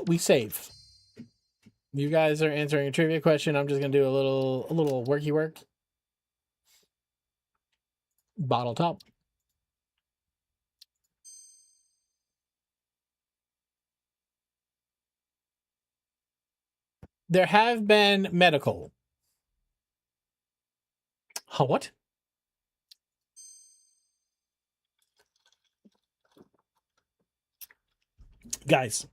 We save. You guys are answering a trivia question. I'm just gonna do a little worky work. Bottle top. There have been medical. Huh, what? Guys,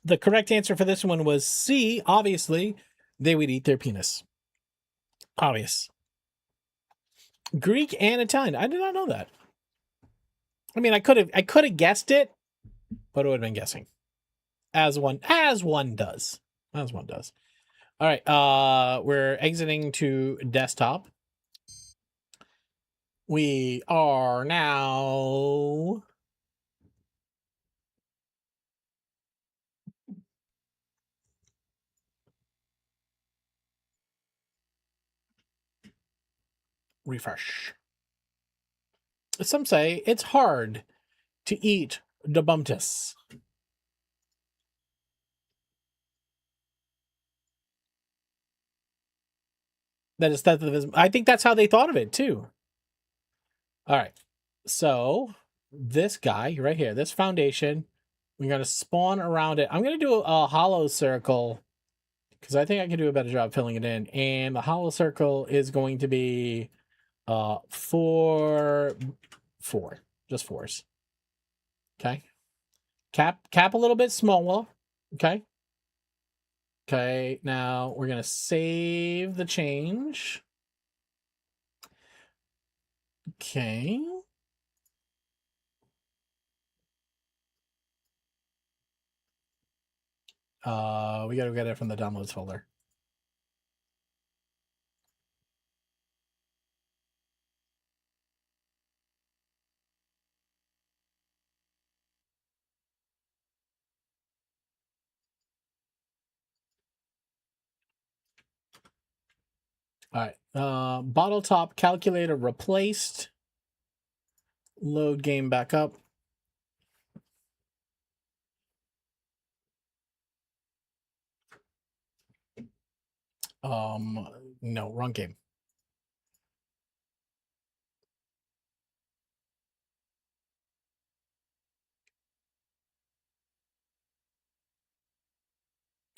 The correct answer for this one was C. Obviously, they would eat their penis. Obvious. Greek and Italian. I did not know that. I mean, I could have guessed it, but it would have been guessing. As one does. As one does. All right, we're exiting to desktop. We are now refresh. Some say it's hard to eat Dobuntus. I think that's how they thought of it too. All right. So this guy right here, this foundation, we're gonna spawn around it. I'm gonna do a hollow circle because I think I can do a better job filling it in. And the hollow circle is going to be 4, just fours. Okay. Cap a little bit smaller. Okay. Okay. Now we're gonna save the change. Okay. We gotta get it from the downloads folder. All right. Bottle top calculator replaced. Load game back up. No, wrong game.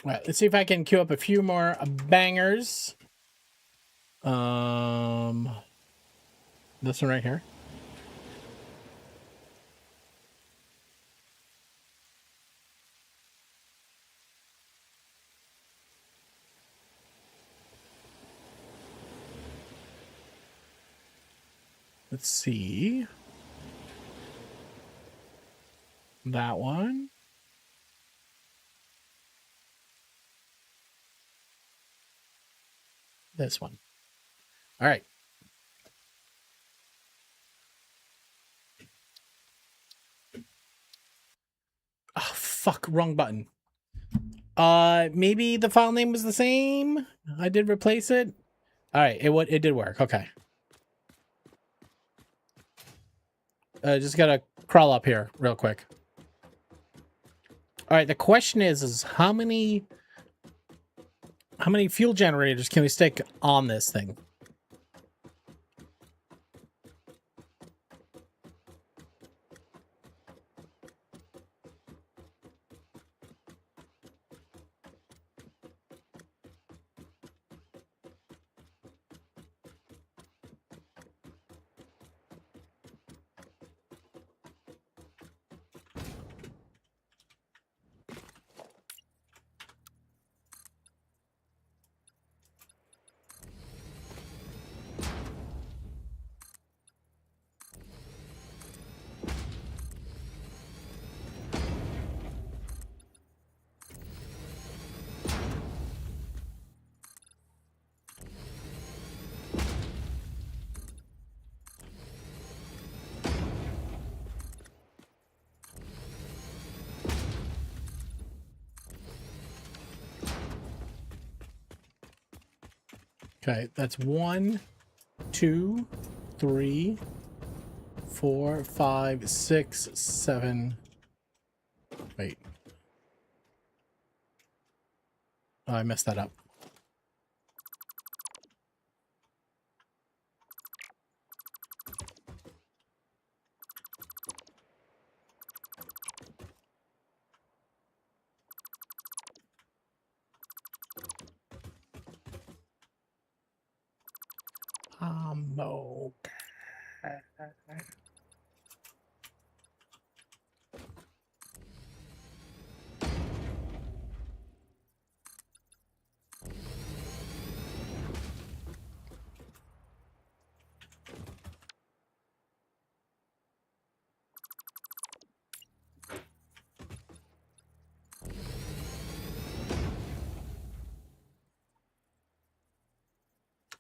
All right, let's see if I can queue up a few more bangers. This one right here. Let's see. That one. This one. All right. Oh, fuck. Wrong button. Maybe the file name was the same. I did replace it. All right. It did work. Okay. Just gotta crawl up here real quick. All right. The question is how many fuel generators can we stick on this thing? Okay, that's 1, 2, 3, 4, 5, 6, 7. Wait. Oh, I messed that up. Okay.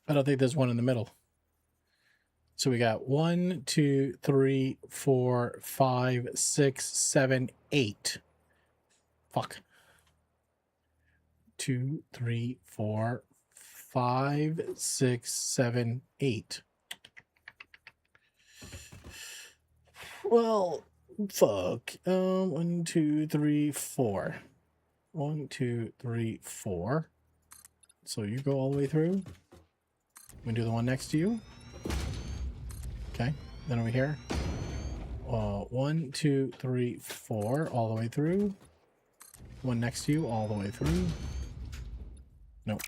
I don't think there's one in the middle. So we got 1, 2, 3, 4, 5, 6, 7, 8. Fuck. 2, 3, 4, 5, 6, 7, 8. Well, fuck. 1, 2, 3, 4. 1, 2, 3, 4. So you go all the way through. We do the one next to you. Okay. Then over here. 1, 2, 3, 4, all the way through. One next to you, all the way through. Nope.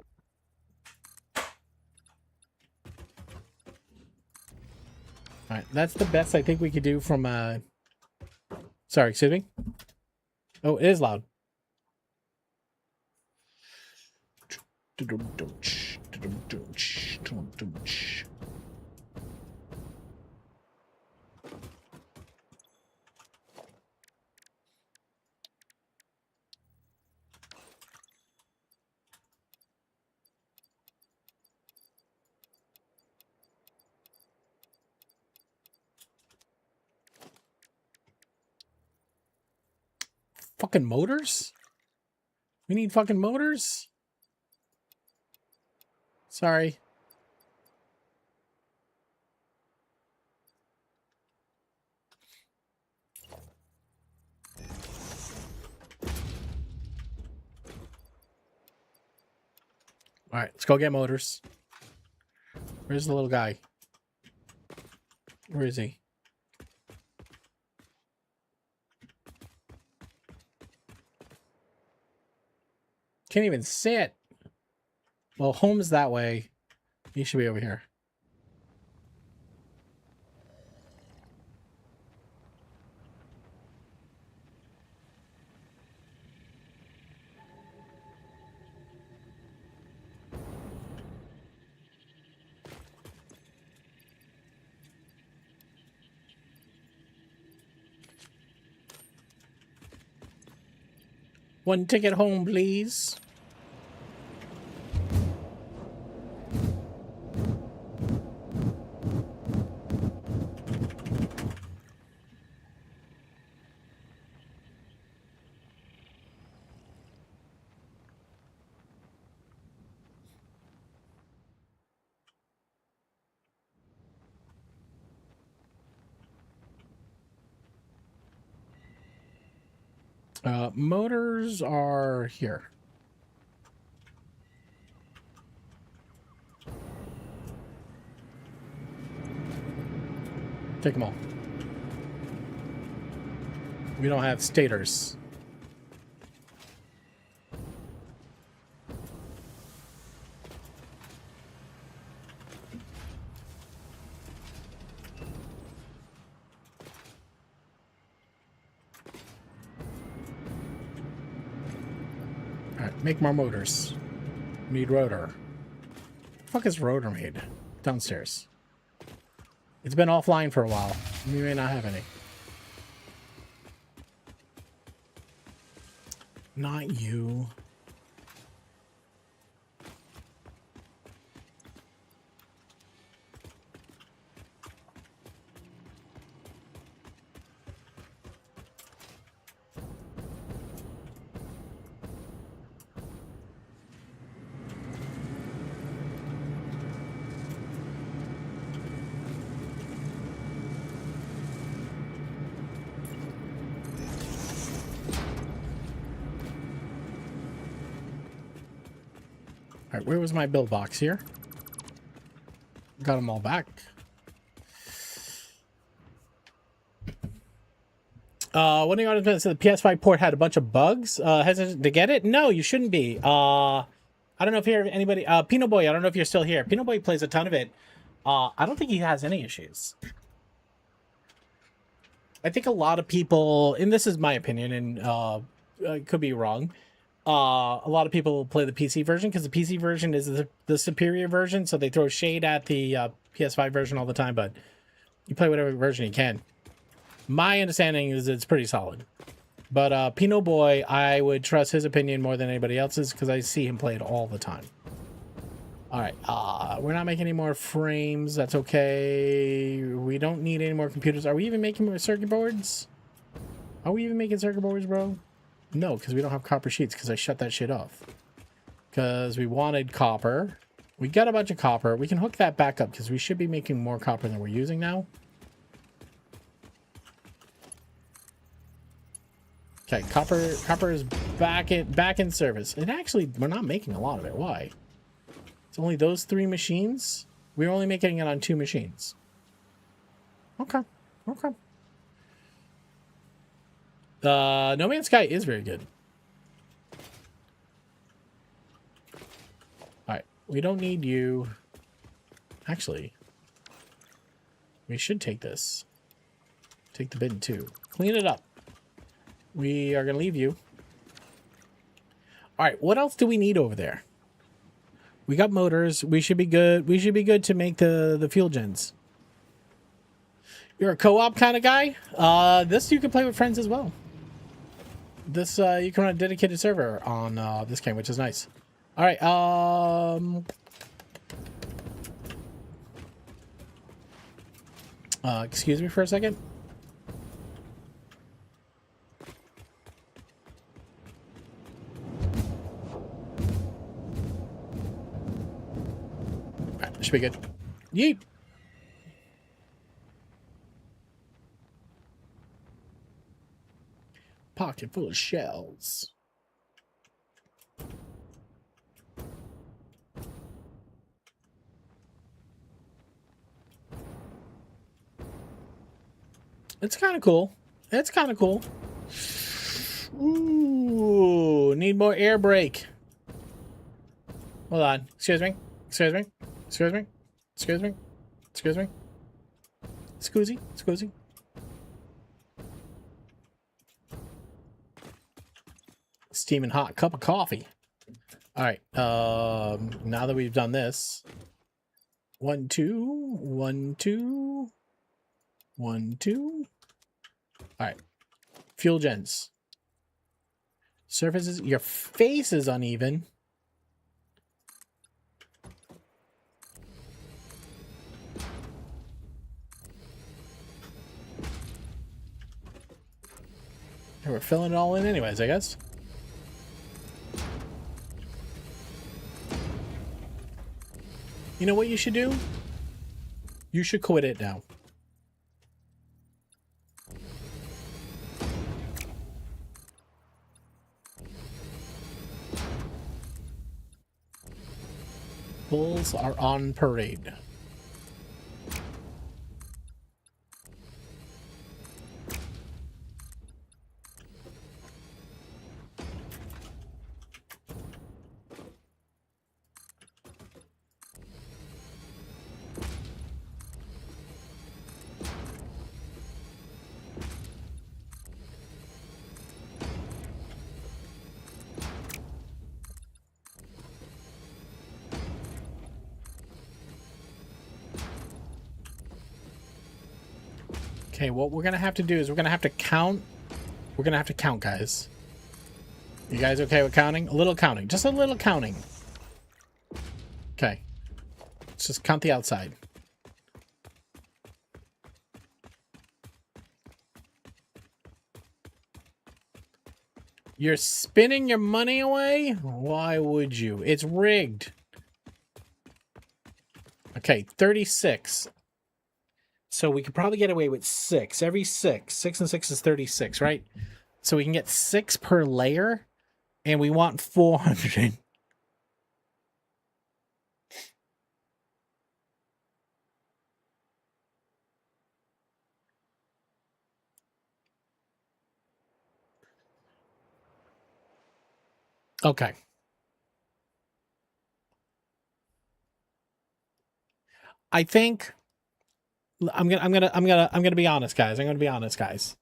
Alright, that's the best I think we could do from, Sorry, excuse me? Oh, it is loud. Fucking motors? We need fucking motors? Sorry. Alright, let's go get motors. Where's the little guy? Where is he? Can't even sit. Well, home's that way. He should be over here. One ticket home, please. Motors are here. Take them all. We don't have stators. Alright, make more motors. Need rotor. The fuck is rotor made? Downstairs. It's been offline for a while. We may not have any. Not you. Alright, where was my build box here? Got them all back. One of the articles said the PS5 port had a bunch of bugs. Hesitant to get it? No, you shouldn't be. I don't know if you're anybody. Pino Boy, I don't know if you're still here. Pino Boy plays a ton of it. I don't think he has any issues. I think a lot of people, and this is my opinion, and I could be wrong. A lot of people play the PC version because the PC version is the superior version, so they throw shade at the PS5 version all the time, but you play whatever version you can. My understanding is it's pretty solid. But Pino Boy, I would trust his opinion more than anybody else's because I see him play it all the time. All right. We're not making any more frames. That's okay. We don't need any more computers. Are we even making more circuit boards? Are we even making circuit boards, bro? No, because we don't have copper sheets because I shut that shit off. Because we wanted copper. We got a bunch of copper. We can hook that back up because we should be making more copper than we're using now. Okay, copper is back in service. And actually, we're not making a lot of it. Why? It's only those 3 machines. We're only making it on 2 machines. Okay. Okay. No Man's Sky is very good. Alright. We don't need you. Actually, we should take this. Take the bin too. Clean it up. We are going to leave you. Alright, what else do we need over there? We got motors. We should be good. We should be good to make the fuel gens. You're a co-op kind of guy? This you can play with friends as well. This you can run a dedicated server on this game, which is nice. All right. Excuse me for a second. All right, should be good. Yeet. Pocket full of shells. It's kind of cool. It's kind of cool. Ooh, need more air brake. Hold on. Excuse me. Excuse me. Excuse me. Excuse me. Excuse me. Excuse me. Excuse me. Steaming hot cup of coffee. All right. Now that we've done this, 1, 2, 1, 2, 1, 2. All right. Fuel gens. Surfaces. Your face is uneven. And we're filling it all in anyways, I guess. You know what you should do? You should quit it now. Bulls are on parade. Okay, what we're gonna have to do is we're gonna have to count. We're gonna have to count, guys. You guys okay with counting? A little counting. Just a little counting. Okay. Let's just count the outside. You're spinning your money away? Why would you? It's rigged. Okay, 36. So we could probably get away with 6. Every 6. 6 and 6 is 36, right? So we can get 6 per layer. And we want 400. Okay. I think I'm gonna be honest, guys. I'm gonna be honest, guys.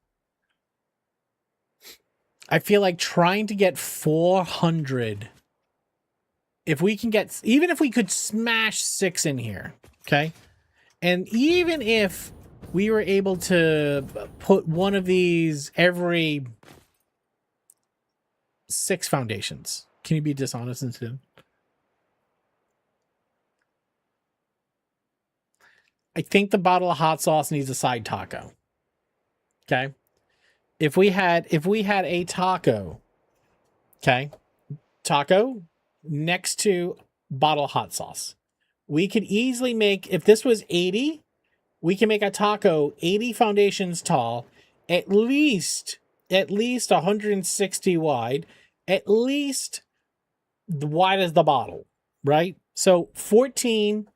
I feel like trying to get 400. If we can get, even if we could smash 6 in here, okay? And even if we were able to put one of these every 6 foundations. Can you be dishonest instead? I think the bottle of hot sauce needs a side taco. Okay. If we had a taco, okay, taco next to bottle of hot sauce, we could easily make, if this was 80, we can make a taco 80 foundations tall, at least 160 wide, at least wide as the bottle, right? So 14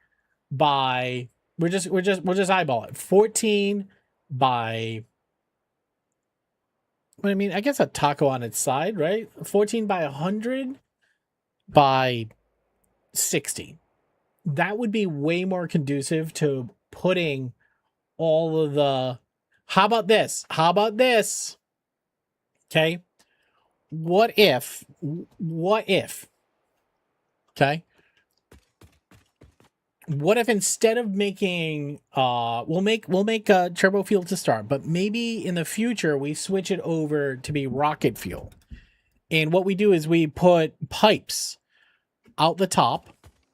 by, we'll just eyeball it. 14 by, I mean, I guess a taco on its side, right? 14 by 100 by 60. That would be way more conducive to putting all of the, how about this? Okay. What if, okay, what if instead of making, we'll make turbo fuel to start, but maybe in the future we switch it over to be rocket fuel. And what we do is we put pipes out the top,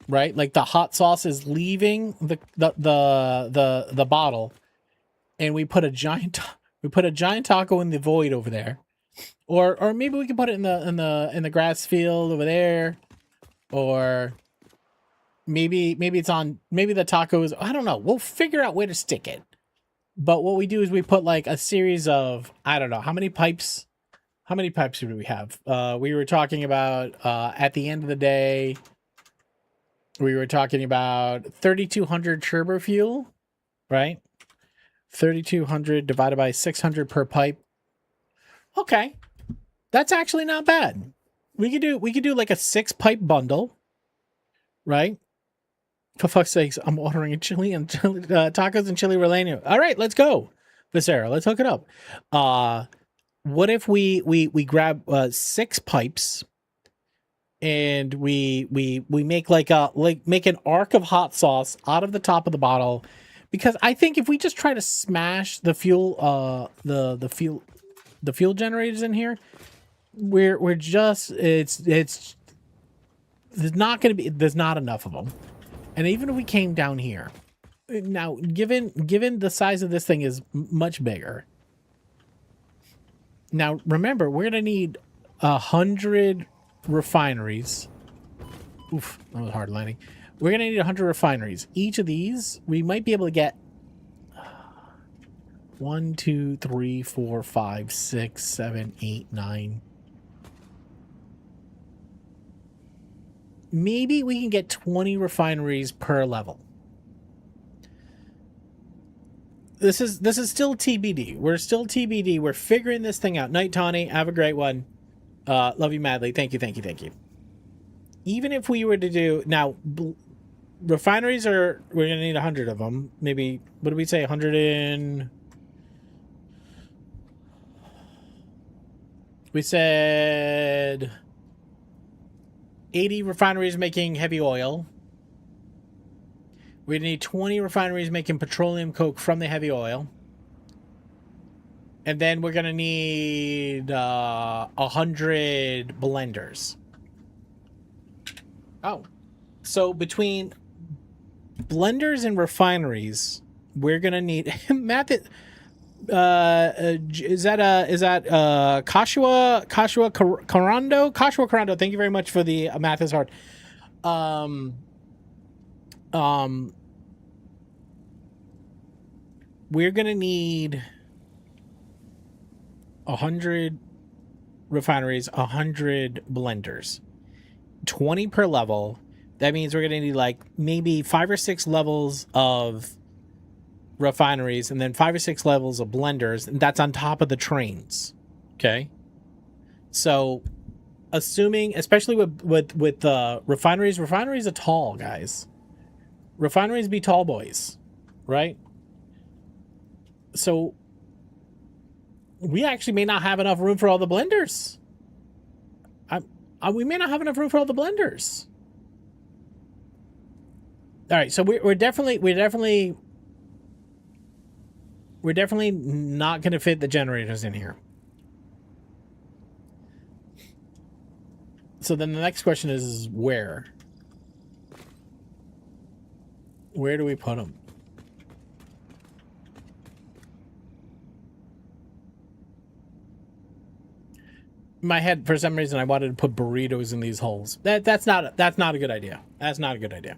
right? Like the hot sauce is leaving the bottle, and we put a giant taco in the void over there. Or maybe we can put it in the grass field over there, or maybe the taco is, I don't know. We'll figure out where to stick it. But what we do is we put like a series of, I don't know, how many pipes do we have? We were talking about at the end of the day, we were talking about 3,200 turbo fuel, right? 3,200 divided by 600 per pipe. Okay. That's actually not bad. We could do like a 6-pipe bundle, right? For fuck's sakes, I'm ordering a chili and tacos and chili relleno. All right, let's go, Becerra. Let's hook it up. What if we grab 6 pipes and we make make an arc of hot sauce out of the top of the bottle? Because I think if we just try to smash the fuel, the fuel generators in here, we're just, there's not enough of them. And even if we came down here, now given the size of this thing is much bigger. Now remember, we're gonna need 100 refineries. Oof, that was a hard landing. We're gonna need 100 refineries. Each of these, we might be able to get 1, 2, 3, 4, 5, 6, 7, 8, 9. Maybe we can get 20 refineries per level. This is still TBD. We're still TBD. We're figuring this thing out. Night, Tawny. Have a great one. Love you madly. Thank you. Even if we were to do now, refineries we're gonna need 100 of them. Maybe, what did we say? 100 in. We said 80 refineries making heavy oil. We need 20 refineries making petroleum coke from the heavy oil. And then we're going to need 100 blenders. Oh. So between blenders and refineries, we're going to need... Matt, is that Kashua Karando? Kashua Karando, thank you very much for the math is hard. We're gonna need 100 refineries, 100 blenders, 20 per level. That means we're gonna need like maybe 5 or 6 levels of refineries and then 5 or 6 levels of blenders, and that's on top of the trains. Okay, so assuming, especially with refineries are tall, guys. Refineries be tall boys, right? So we actually may not have enough room for all the blenders. We may not have enough room for all the blenders. All right, so we're definitely not going to fit the generators in here. So then the next question is, where? Where do we put them? In my head, for some reason, I wanted to put burritos in these holes. That's not a good idea. That's not a good idea.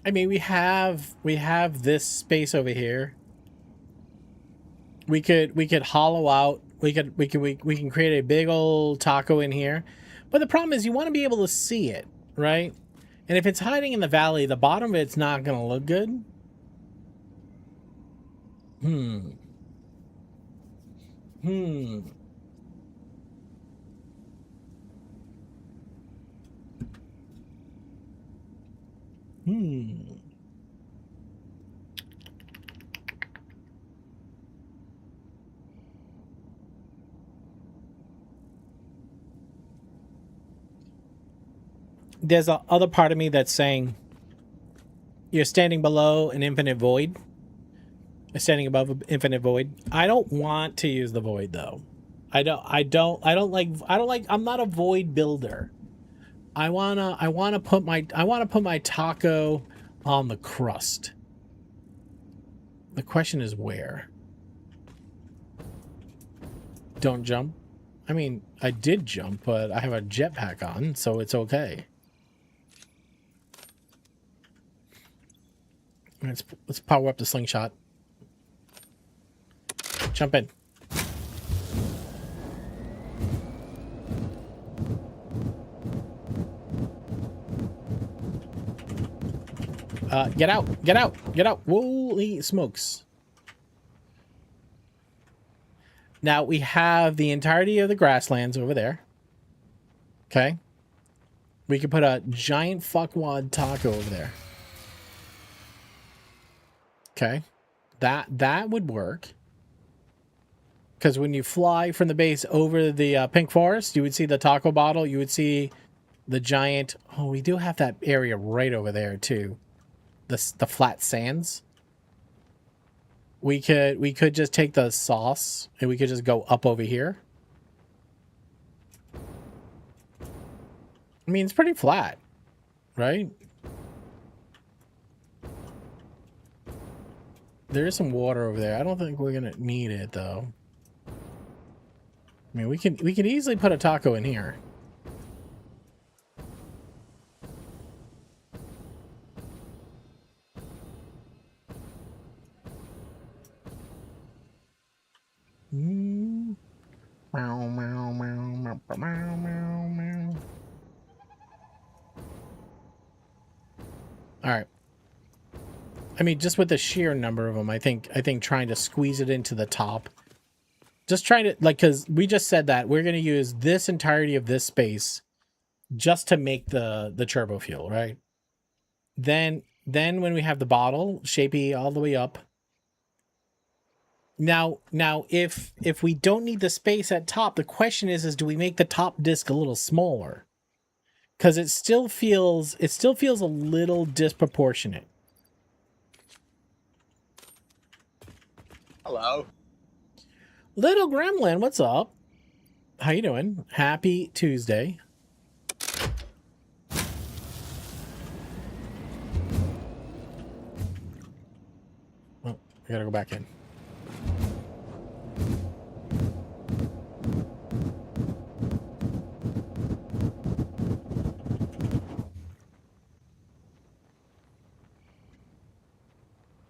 I mean, we have this space over here. We could hollow out. We can create a big old taco in here. But the problem is you want to be able to see it, right? And if it's hiding in the valley, the bottom of it's not going to look good. Hmm. There's a other part of me that's saying you're standing below an infinite void. Standing above an infinite void. I don't want to use the void though. I don't like I'm not a void builder. I wanna put my taco on the crust. The question is where? Don't jump. I mean, I did jump, but I have a jetpack on, so it's okay. Let's power up the slingshot. Jump in. Get out! Get out! Get out! Holy smokes. Now we have the entirety of the grasslands over there. Okay. We could put a giant fuckwad taco over there. Okay. That would work. Because when you fly from the base over the pink forest, you would see the taco bottle. You would see the giant... Oh, we do have that area right over there, too. The flat sands. We could just take the sauce and we could just go up over here. I mean, it's pretty flat, right? There is some water over there. I don't think we're gonna need it though. I mean, we can easily put a taco in here. Meow, meow, meow, meow, meow, meow, meow. All right. I mean, just with the sheer number of them, I think trying to squeeze it into the top. Just trying to, like, because we just said that we're going to use this entirety of this space just to make the turbo fuel, right? Then when we have the bottle, shapey all the way up. Now, if we don't need the space at top, the question is do we make the top disc a little smaller? Because it still feels a little disproportionate. Hello. Little Gremlin, what's up? How you doing? Happy Tuesday. Oh, I gotta go back in.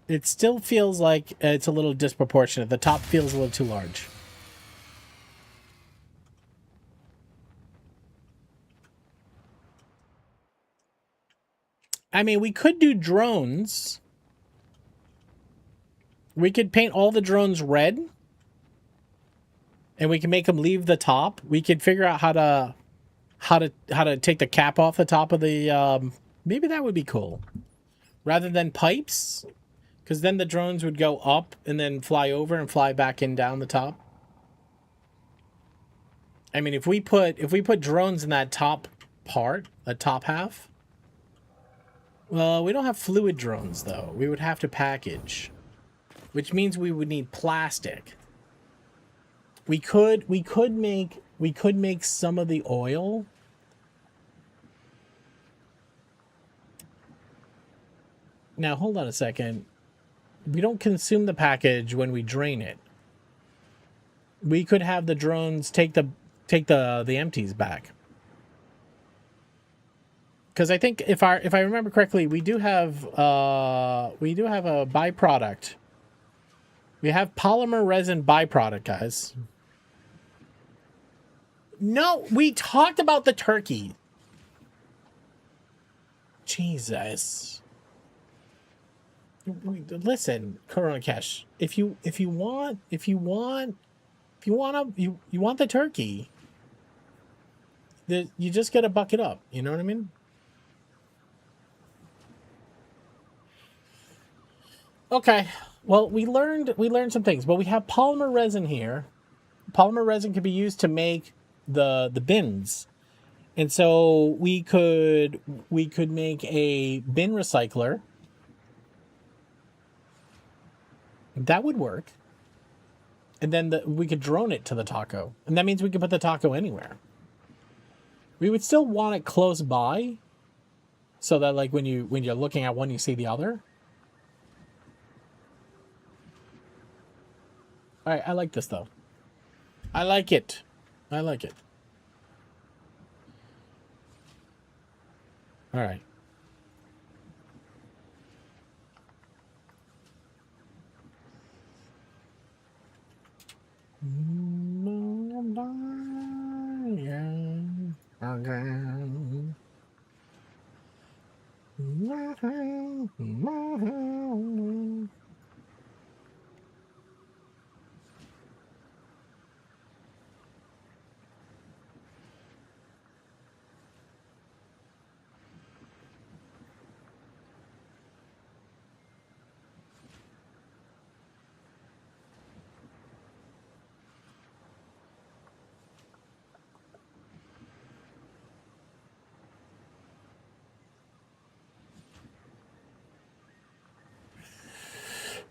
It still feels like it's a little disproportionate. The top feels a little too large. I mean, we could do drones. We could paint all the drones red. And we can make them leave the top. We could figure out how to take the cap off the top of the maybe that would be cool. Rather than pipes. Because then the drones would go up and then fly over and fly back in down the top. I mean, if we put drones in that top part, the top half. Well, we don't have fluid drones though. We would have to package, which means we would need plastic. We could make some of the oil. Now, hold on a second. We don't consume the package when we drain it. We could have the drones take the empties back. Because I think if I remember correctly, we do have a byproduct. We have polymer resin byproduct, guys. No, we talked about the turkey. Jesus. Listen, Corona Cash. If you want the turkey, you just gotta buck it up. You know what I mean? Okay. Well, we learned some things, but we have polymer resin here. Polymer resin can be used to make the bins. And so we could make a bin recycler. That would work. And then we could drone it to the taco. And that means we can put the taco anywhere. We would still want it close by so that like when you're looking at one you see the other. All right, I like this though. I like it. I like it. All right.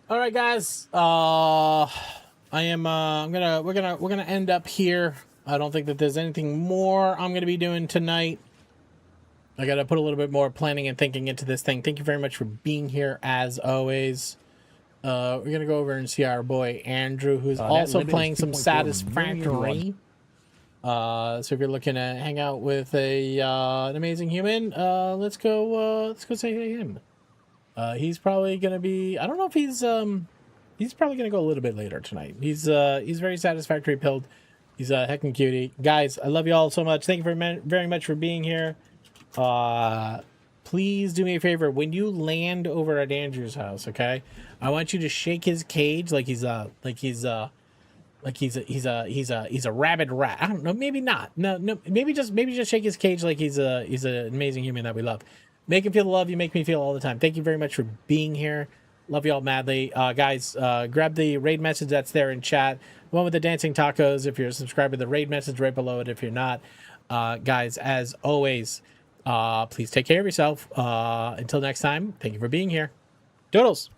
All right, guys. We're gonna end up here. I don't think that there's anything more I'm gonna be doing tonight. I gotta put a little bit more planning and thinking into this thing. Thank you very much for being here as always. We're gonna go over and see our boy Andrew, who's also playing some Satisfactory. So if you're looking to hang out with an amazing human, let's go say hey to him. He's probably gonna be. I don't know if he's probably gonna go a little bit later tonight. He's very satisfactory pilled. He's a heckin' cutie. Guys, I love you all so much. Thank you very much for being here. Please do me a favor when you land over at Andrew's house. Okay, I want you to shake his cage like he's a rabid rat. I don't know. Maybe not. No. Maybe just shake his cage like he's an amazing human that we love. Make him feel the love you make me feel all the time. Thank you very much for being here. Love you all madly. Guys, grab the raid message that's there in chat. The one with the dancing tacos if you're a subscriber. The raid message right below it if you're not. Guys, as always, please take care of yourself. Until next time, thank you for being here. Doodles.